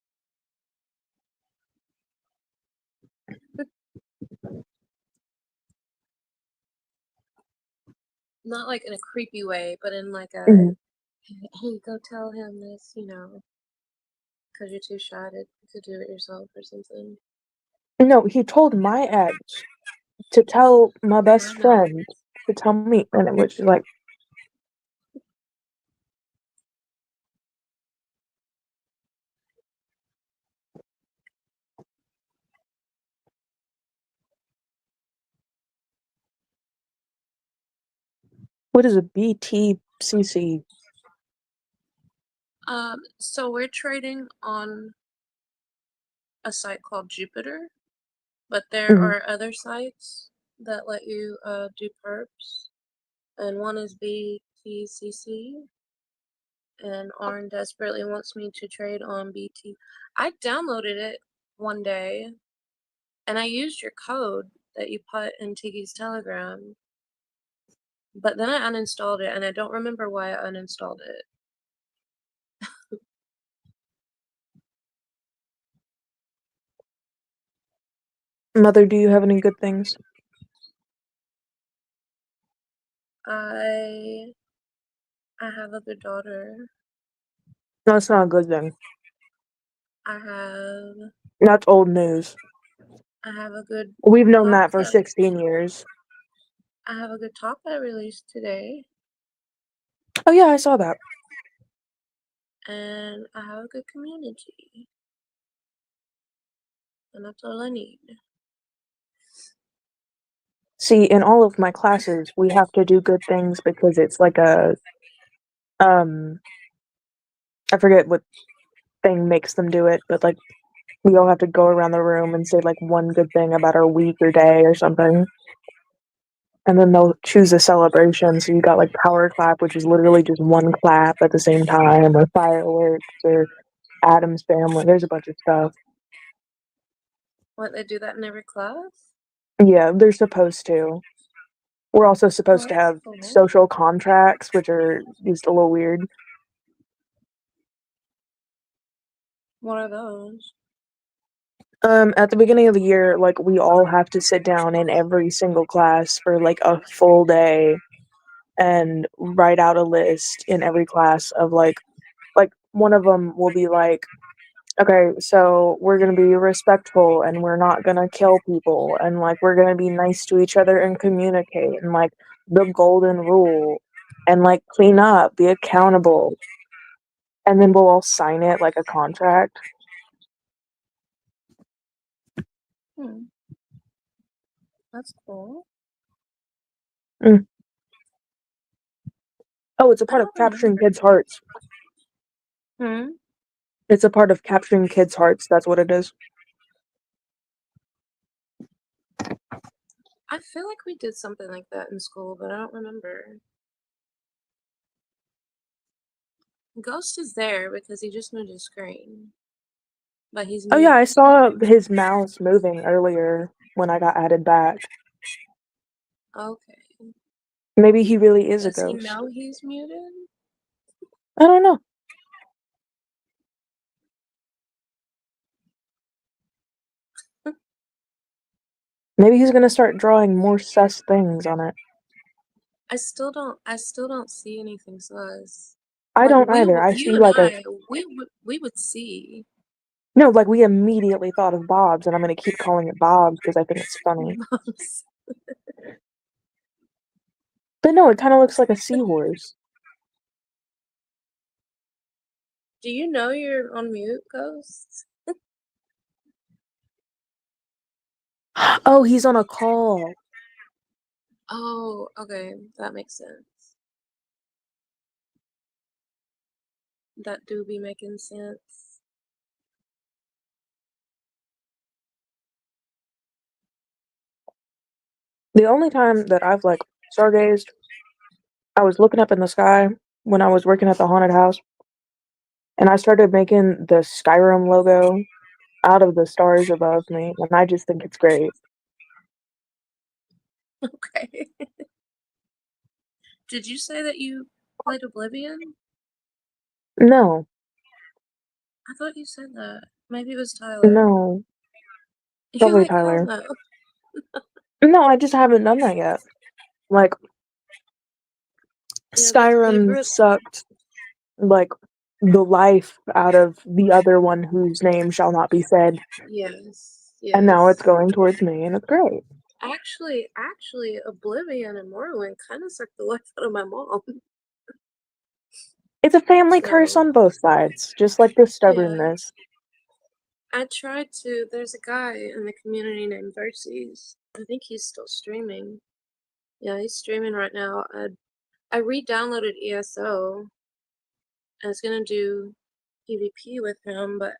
Speaker 9: Not like in a creepy way, but in like a, hey, go tell him this, you know, because you're too shy to do it yourself or something.
Speaker 10: No, he told my ex to tell my best friend to tell me, and it was just like... What is a BTCC?
Speaker 9: So we're trading on a site called Jupiter, but there are other sites that let you do perps, and one is BTCC, and Arn desperately wants me to trade on BT. I downloaded it one day, and I used your code that you put in Tiki's Telegram, but then I uninstalled it, and I don't remember why I uninstalled it.
Speaker 10: Mother, do you have any good things?
Speaker 9: I have a good daughter.
Speaker 10: That's not a good thing. That's old news.
Speaker 9: I have a good...
Speaker 10: We've known that for 16 years.
Speaker 9: I have a good talk I released today.
Speaker 10: Oh yeah, I saw that.
Speaker 9: And I have a good community. And that's all I need.
Speaker 10: See, in all of my classes, we have to do good things because it's like a, I forget what thing makes them do it, but like, we all have to go around the room and say like one good thing about our week or day or something. And then they'll choose a celebration. So you got like power clap, which is literally just one clap at the same time, or fireworks, or Adam's family. There's a bunch of stuff.
Speaker 9: What, they do that in every class?
Speaker 10: Yeah, they're supposed to. We're also supposed to have social contracts, which are just a little weird.
Speaker 9: What are those?
Speaker 10: At the beginning of the year, like, we all have to sit down in every single class for, like, a full day and write out a list in every class of, like, one of them will be like, okay, so we're gonna be respectful and we're not gonna kill people and, like, we're gonna be nice to each other and communicate and, like, the golden rule and, like, clean up, be accountable. And then we'll all sign it like a contract.
Speaker 9: That's cool.
Speaker 10: Mm. Oh, it's a part of capturing kids' hearts. It's a part of capturing kids' hearts. That's what it is.
Speaker 9: I feel like we did something like that in school, but I don't remember. Ghost is there because he just moved his screen. But he's
Speaker 10: Oh, yeah, I
Speaker 9: muted.
Speaker 10: saw his mouse moving earlier when I got added back.
Speaker 9: Okay.
Speaker 10: Maybe he really is a
Speaker 9: Does he
Speaker 10: ghost.
Speaker 9: know he's muted?
Speaker 10: I don't know. Maybe he's gonna start drawing more sus things on it.
Speaker 9: I still don't see anything sus.
Speaker 10: I
Speaker 9: Like,
Speaker 10: don't either. I
Speaker 9: you
Speaker 10: see
Speaker 9: and
Speaker 10: like a
Speaker 9: I, we would see.
Speaker 10: no, like we immediately thought of Bob's, and I'm gonna keep calling it Bob's because I think it's funny. But no, it kind of looks like a seahorse.
Speaker 9: Do you know you're on mute, Ghost?
Speaker 10: Oh, he's on a call.
Speaker 9: Oh, okay, that makes sense. That do be making sense.
Speaker 10: The only time that I've like stargazed, I was looking up in the sky when I was working at the haunted house, and I started making the Skyrim logo out of the stars above me, and I just think it's great.
Speaker 9: Okay. Did you say that you played Oblivion?
Speaker 10: No.
Speaker 9: I thought you said that. Maybe it was Tyler.
Speaker 10: No.
Speaker 9: You're
Speaker 10: Probably
Speaker 9: like, hell
Speaker 10: Tyler.
Speaker 9: no.
Speaker 10: No, I just haven't done that yet. Like,
Speaker 9: Yeah,
Speaker 10: Skyrim sucked, like, the life out of the other one whose name shall not be said.
Speaker 9: Yes.
Speaker 10: And now it's going towards me, and it's great.
Speaker 9: Actually, Oblivion and Morrowind kind of sucked the life out of my mom.
Speaker 10: It's a family curse on both sides, just like the stubbornness.
Speaker 9: I tried to. There's a guy in the community named Verses. I think he's still streaming. Yeah, he's streaming right now. I re-downloaded ESO. I was gonna do PvP with him, but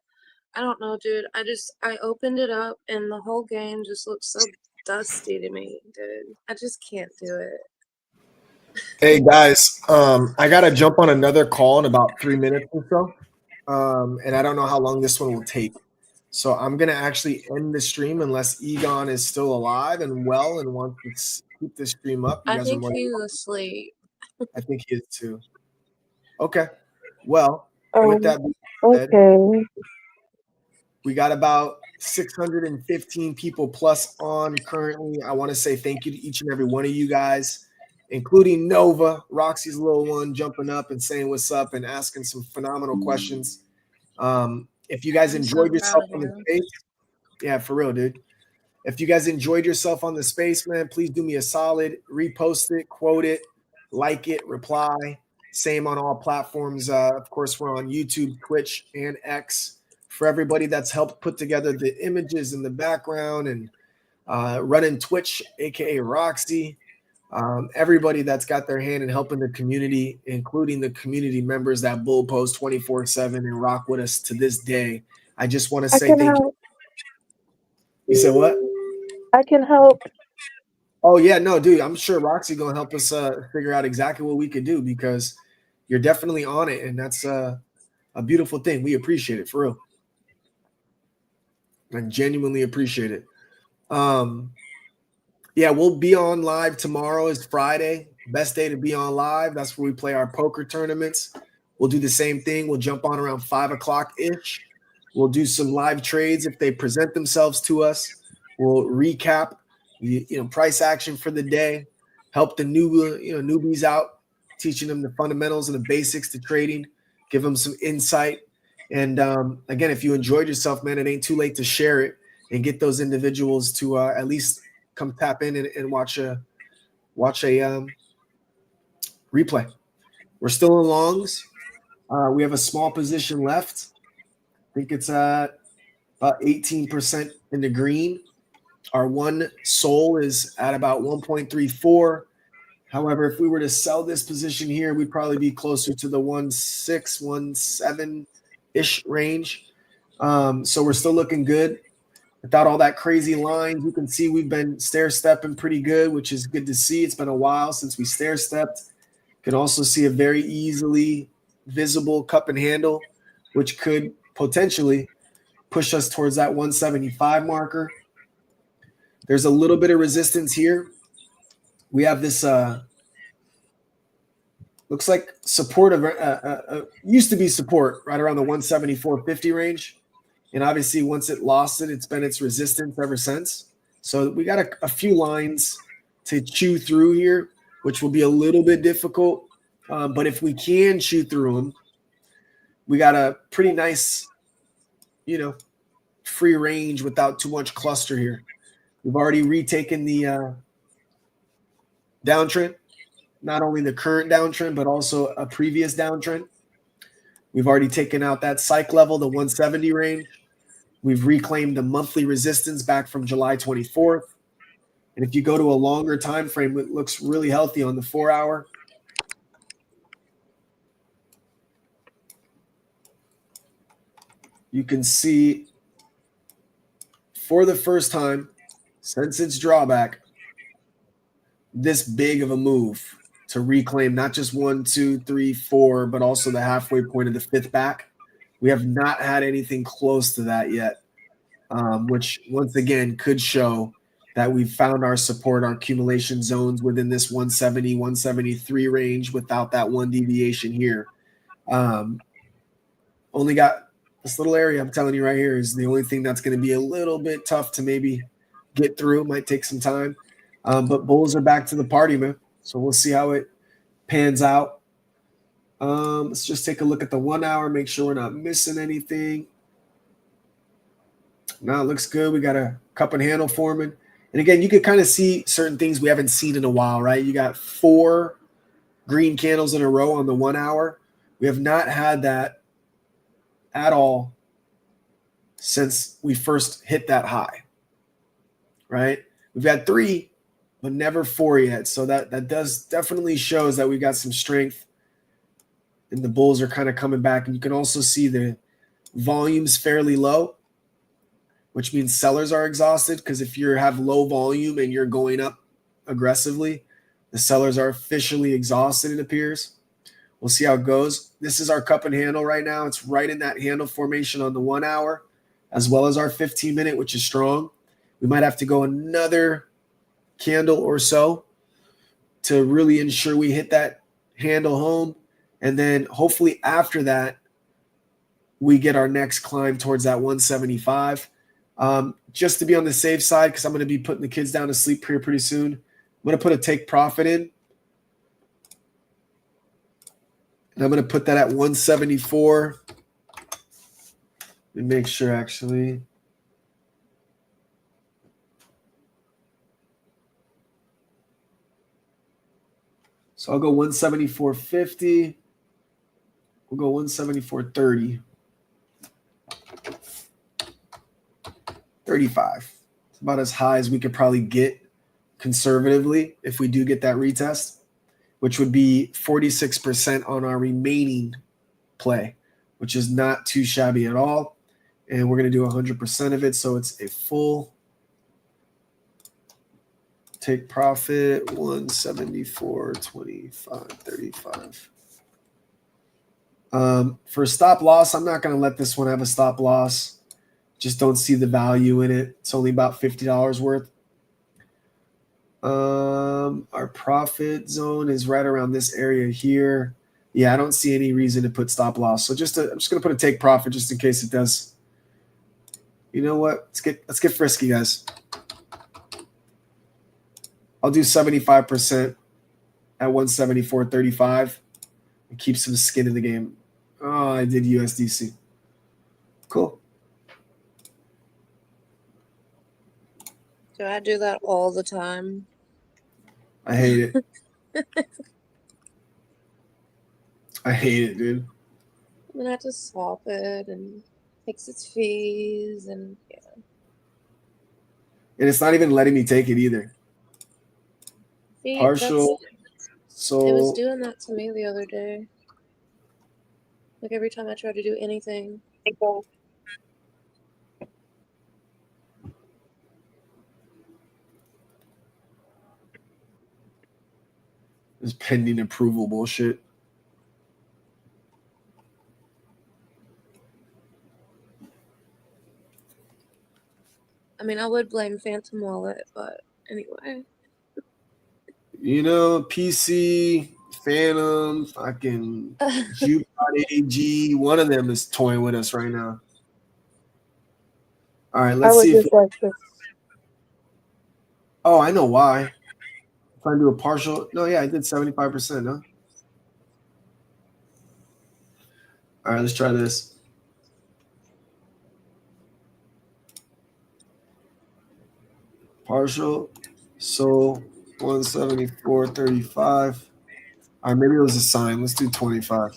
Speaker 9: I don't know, dude. I opened it up and the whole game just looks so dusty to me, dude. I just can't do it.
Speaker 1: Hey guys, I gotta jump on another call in about 3 minutes or so, and I don't know how long this one will take. So I'm gonna actually end the stream unless Egon is still alive and well and wants to keep the stream up. You
Speaker 9: I
Speaker 1: guys are
Speaker 9: think
Speaker 1: more.
Speaker 9: he's asleep.
Speaker 1: I think he is too. Okay. Well,
Speaker 10: Oh,
Speaker 1: with that being said,
Speaker 10: okay.
Speaker 1: we got about 615 people plus on currently. I want to say thank you to each and every one of you guys, including Nova, Roxy's little one, jumping up and saying what's up and asking some phenomenal questions. If you guys enjoyed yourself on the space, yeah, for real, dude. If you guys enjoyed yourself on the space, man, please do me a solid, repost it, quote it, like it, reply. Same on all platforms. Of course, we're on YouTube, Twitch, and X. For everybody that's helped put together the images in the background and running Twitch, aka Roxy. Everybody that's got their hand in helping the community, including the community members that bull post 24/7 and rock with us to this day. I just want to say thank you. You said what?
Speaker 10: I can help.
Speaker 1: Oh yeah, no, dude. I'm sure Roxy gonna help us figure out exactly what we could do because you're definitely on it, and that's a beautiful thing. We appreciate it for real. I genuinely appreciate it. Yeah, we'll be on live tomorrow. Is Friday, best day to be on live. That's where we play our poker tournaments. We'll do the same thing. We'll jump on around 5 o'clock ish. We'll do some live trades if they present themselves to us. We'll recap, price action for the day, help the newbies out, teaching them the fundamentals and the basics to trading, give them some insight. And again, if you enjoyed yourself, man, it ain't too late to share it and get those individuals to at least come tap in and watch a replay. We're still in longs. We have a small position left. I think it's about 18% in the green. Our one soul is at about 1.34. However, if we were to sell this position here, we'd probably be closer to the 1.6, 1.7-ish range. So we're still looking good. Without all that crazy lines, you can see we've been stair-stepping pretty good, which is good to see. It's been a while since we stair-stepped. You can also see a very easily visible cup and handle, which could potentially push us towards that 175 marker. There's a little bit of resistance here. We have this looks like support of used to be support right around the 174.50 range. And obviously once it lost it, it's been its resistance ever since. So we got a few lines to chew through here, which will be a little bit difficult. But if we can chew through them, we got a pretty nice, free range without too much cluster here. We've already retaken the downtrend, not only the current downtrend, but also a previous downtrend. We've already taken out that psych level, the 170 range. We've reclaimed the monthly resistance back from July 24th. And if you go to a longer time frame, it looks really healthy on the 4-hour. You can see for the first time since its drawback, this big of a move to reclaim not just 1, 2, 3, 4, but also the halfway point of the 5th back. We have not had anything close to that yet, which once again could show that we've found our support, our accumulation zones within this 170, 173 range without that one deviation here. Only got this little area I'm telling you right here is the only thing that's going to be a little bit tough to maybe get through. Might take some time. But bulls are back to the party, man. So we'll see how it pans out. Let's just take a look at the 1 hour, make sure we're not missing anything. Now it looks good. We got a cup and handle forming. And again, you can kind of see certain things we haven't seen in a while, right? You got 4 green candles in a row on the 1 hour. We have not had that at all since we first hit that high, right? We've had 3, but never 4 yet. So that does definitely shows that we got some strength and the bulls are kind of coming back. And you can also see the volume's fairly low, which means sellers are exhausted, because if you have low volume and you're going up aggressively, the sellers are officially exhausted, it appears. We'll see how it goes. This is our cup and handle right now. It's right in that handle formation on the 1 hour, as well as our 15-minute, which is strong. We might have to go another candle or so to really ensure we hit that handle home. And then hopefully after that, we get our next climb towards that 175. Just to be on the safe side, because I'm going to be putting the kids down to sleep here pretty soon, I'm going to put a take profit in. And I'm going to put that at 174. Let me make sure, actually. So I'll go 174.50. We'll go 174.30. 35. It's about as high as we could probably get conservatively if we do get that retest, which would be 46% on our remaining play, which is not too shabby at all. And we're going to do 100% of it, so it's a full take profit, 174.25.35. For stop loss, I'm not going to let this one have a stop loss. Just don't see the value in it. It's only about $50 worth. Our profit zone is right around this area here. Yeah, I don't see any reason to put stop loss. So I'm just going to put a take profit just in case it does You know what? Let's get frisky, guys. I'll do 75% at 174.35 and keep some skin in the game. Oh, I did USDC. Cool.
Speaker 9: Do I do that all the time?
Speaker 1: I hate it. I hate it, dude.
Speaker 9: I'm gonna have to swap it and fix its fees and yeah.
Speaker 1: And it's not even letting me take it either.
Speaker 9: See,
Speaker 1: Partial. So
Speaker 9: it was doing that to me the other day. Like every time I tried to do anything.
Speaker 1: this pending approval bullshit.
Speaker 9: I mean, I would blame Phantom Wallet, but anyway.
Speaker 1: You know, PC, Phantom, fucking Juke.ag, one of them is toying with us right now. All right, let's see if. Oh, I know why. If I do a partial. No, yeah, I did 75%, no? All right, let's try this. Partial, so 174.35. All right, maybe it was a sign. Let's do 25.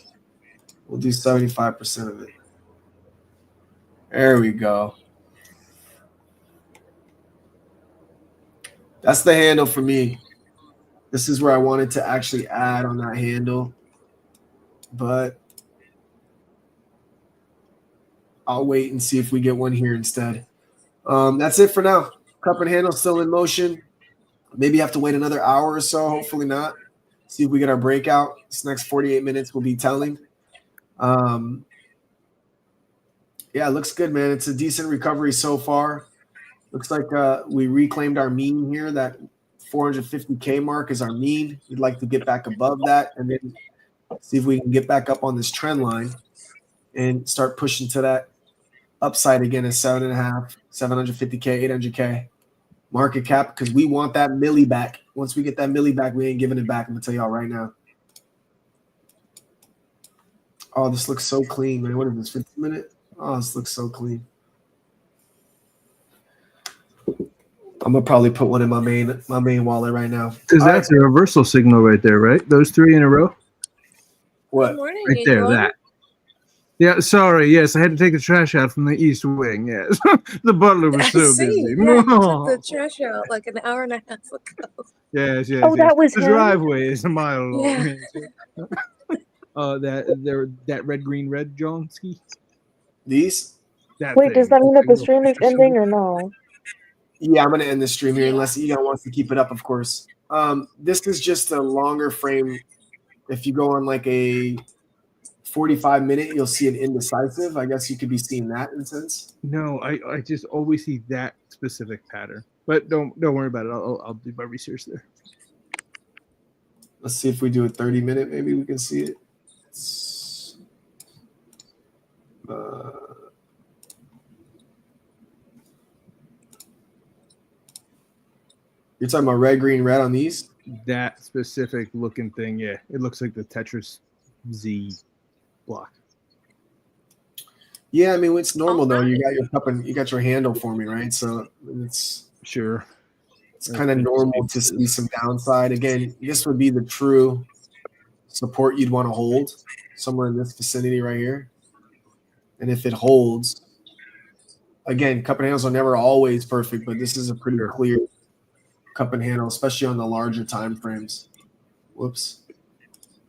Speaker 1: We'll do 75% of it. There we go. That's the handle for me. This is where I wanted to actually add on that handle, but I'll wait and see if we get one here instead. That's it for now. Cup and handle still in motion. Maybe have to wait another hour or so. Hopefully not. See if we get our breakout. This next 48 minutes will be telling. Yeah, it looks good, man. It's a decent recovery so far. Looks like we reclaimed our mean here. That 450K mark is our mean. We'd like to get back above that and then see if we can get back up on this trend line and start pushing to that upside again at 7.5, 750K, 800K market cap, because we want that milli back. Once we get that milli back, we ain't giving it back. I'm going to tell y'all right now. Oh, this looks so clean, man. What is this, 15 minute? Oh, this looks so clean. I'm gonna probably put one in my main wallet right now.
Speaker 8: Because that's a reversal signal right there, right? Those three in a row.
Speaker 1: What?
Speaker 9: Good morning,
Speaker 8: Right there,
Speaker 9: Angel.
Speaker 8: that. Yeah, sorry. Yes, I had to take the trash out from the east wing. Yes, the butler was so
Speaker 9: See,
Speaker 8: busy.
Speaker 9: yeah, I took the trash out like an hour and a half ago.
Speaker 8: Yes, yes.
Speaker 10: Oh, that was
Speaker 8: the
Speaker 10: him?
Speaker 8: driveway is a mile long.
Speaker 9: Yeah.
Speaker 8: That red, green, red, John ski.
Speaker 1: These?
Speaker 10: Wait, does that mean that the stream is ending or no?
Speaker 1: Yeah, I'm gonna end the stream here unless Egon wants to keep it up, of course. This is just a longer frame. If you go on like a 45-minute, you'll see an indecisive. I guess you could be seeing that in a sense.
Speaker 8: No, I just always see that specific pattern. But don't worry about it. I'll do my research there.
Speaker 1: Let's see if we do a 30-minute. Maybe we can see it. You're talking about red, green, red on these?
Speaker 8: That specific looking thing, yeah. It looks like the Tetris Z block.
Speaker 1: Yeah, I mean it's normal though. You got your cup and you got your handle for me, right? So it's
Speaker 8: sure.
Speaker 1: It's kind of normal to see some downside. Again, this would be the true support you'd want to hold somewhere in this vicinity right here. And if it holds, again, cup and handles are never always perfect, but this is a pretty clear cup and handle, especially on the larger time frames. Whoops.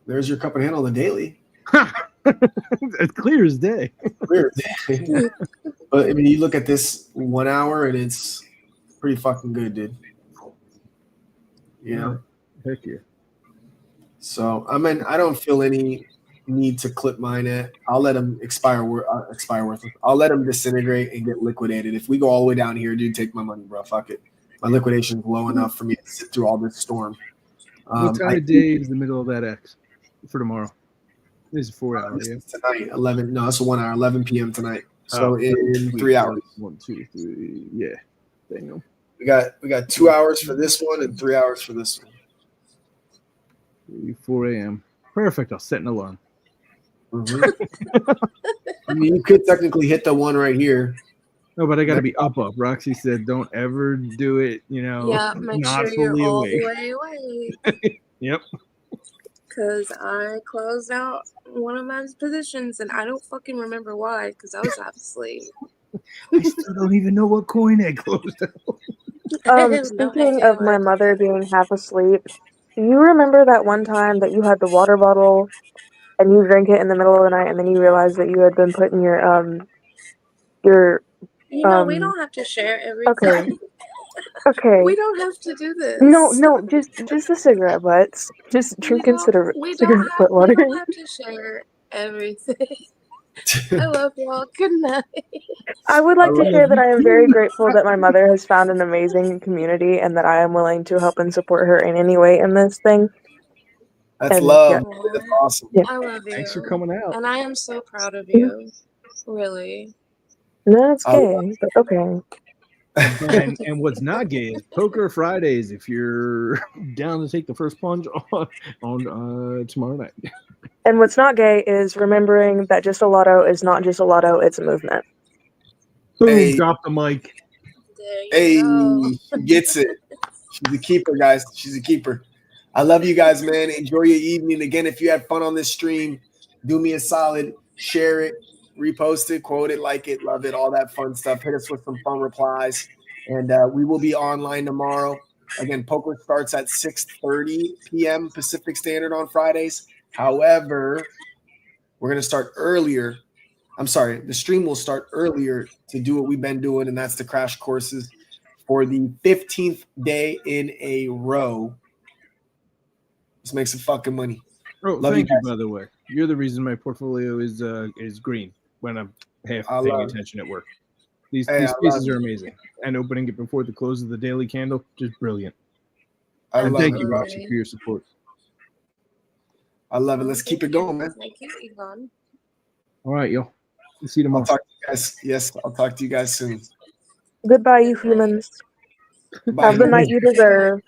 Speaker 1: There's your cup and handle on the daily.
Speaker 8: It's clear as day.
Speaker 1: Clear as day. But I mean, you look at this 1 hour and it's pretty fucking good, dude. You know?
Speaker 8: Heck yeah.
Speaker 1: So, I mean, I don't feel any need to clip mine at. I'll let them expire worthless. I'll let them disintegrate and get liquidated. If we go all the way down here, dude, take my money, bro. Fuck it. My liquidation is low enough for me to sit through all this storm.
Speaker 8: What time of day is the middle of that X for tomorrow? This is 4 hours.
Speaker 1: Tonight, 11. No, it's a 1 hour, 11 p.m. tonight. So in 3 hours.
Speaker 8: 1, 2, 3. Yeah. Daniel.
Speaker 1: We got 2 hours for this one and 3 hours for this one.
Speaker 8: 3, 4 a.m. Perfect. I'll set an alarm.
Speaker 1: I mean, you could technically hit the one right here.
Speaker 8: No, but I got to be up. Roxy said, "Don't ever do it."
Speaker 9: Yeah, make
Speaker 8: not
Speaker 9: sure you're
Speaker 8: fully
Speaker 9: all
Speaker 8: awake.
Speaker 9: the way awake.
Speaker 8: Yep.
Speaker 9: Because I closed out one of my positions and I don't fucking remember why because I was half asleep.
Speaker 8: I still don't even know what coin I closed out.
Speaker 10: Speaking of my mother being half asleep, do you remember that one time that you had the water bottle and you drank it in the middle of the night and then you realized that you had been putting your
Speaker 9: You know, we don't have to share everything.
Speaker 10: Okay.
Speaker 9: We don't have to do this.
Speaker 10: No, just the cigarette butts. Just drinking cigarette butt water.
Speaker 9: We don't have to share everything. I love y'all. Good night.
Speaker 10: I would like to share that I am very grateful that my mother has found an amazing community and that I am willing to help and support her in any way in this thing.
Speaker 1: That's love. Yeah. That's awesome.
Speaker 10: Yeah.
Speaker 9: I love you.
Speaker 8: Thanks for coming out.
Speaker 9: And I am so proud of you. Really.
Speaker 10: No, it's gay, but okay.
Speaker 8: And what's not gay is Poker Fridays. If you're down to take the first plunge on tomorrow night.
Speaker 10: And what's not gay is remembering that just a lotto is not just a lotto; it's a movement.
Speaker 8: Boom! Drop the mic.
Speaker 1: She gets it. She's a keeper, guys. She's a keeper. I love you guys, man. Enjoy your evening. Again, if you had fun on this stream, do me a solid. Share it, repost it, quote it, like it, love it, all that fun stuff. Hit us with some fun replies. And we will be online tomorrow. Again, poker starts at 6:30 p.m. Pacific Standard on Fridays. However, we're going to start earlier. I'm sorry, the stream will start earlier to do what we've been doing, and that's the crash courses for the 15th day in a row. Let's make some fucking money.
Speaker 8: Oh, thank you, by the way. You're the reason my portfolio is green when I'm half paying attention at work. These spaces are amazing. And opening it before the close of the daily candle, just brilliant. And thank you, Roxy, for your support.
Speaker 1: I love it. Let's keep it going, man.
Speaker 9: Thank you, Yvonne.
Speaker 8: All right, yo. See you tomorrow.
Speaker 1: I'll talk to you guys. Yes, I'll talk to you guys soon.
Speaker 10: Goodbye, you humans.
Speaker 1: Bye.
Speaker 10: Have the night you deserve.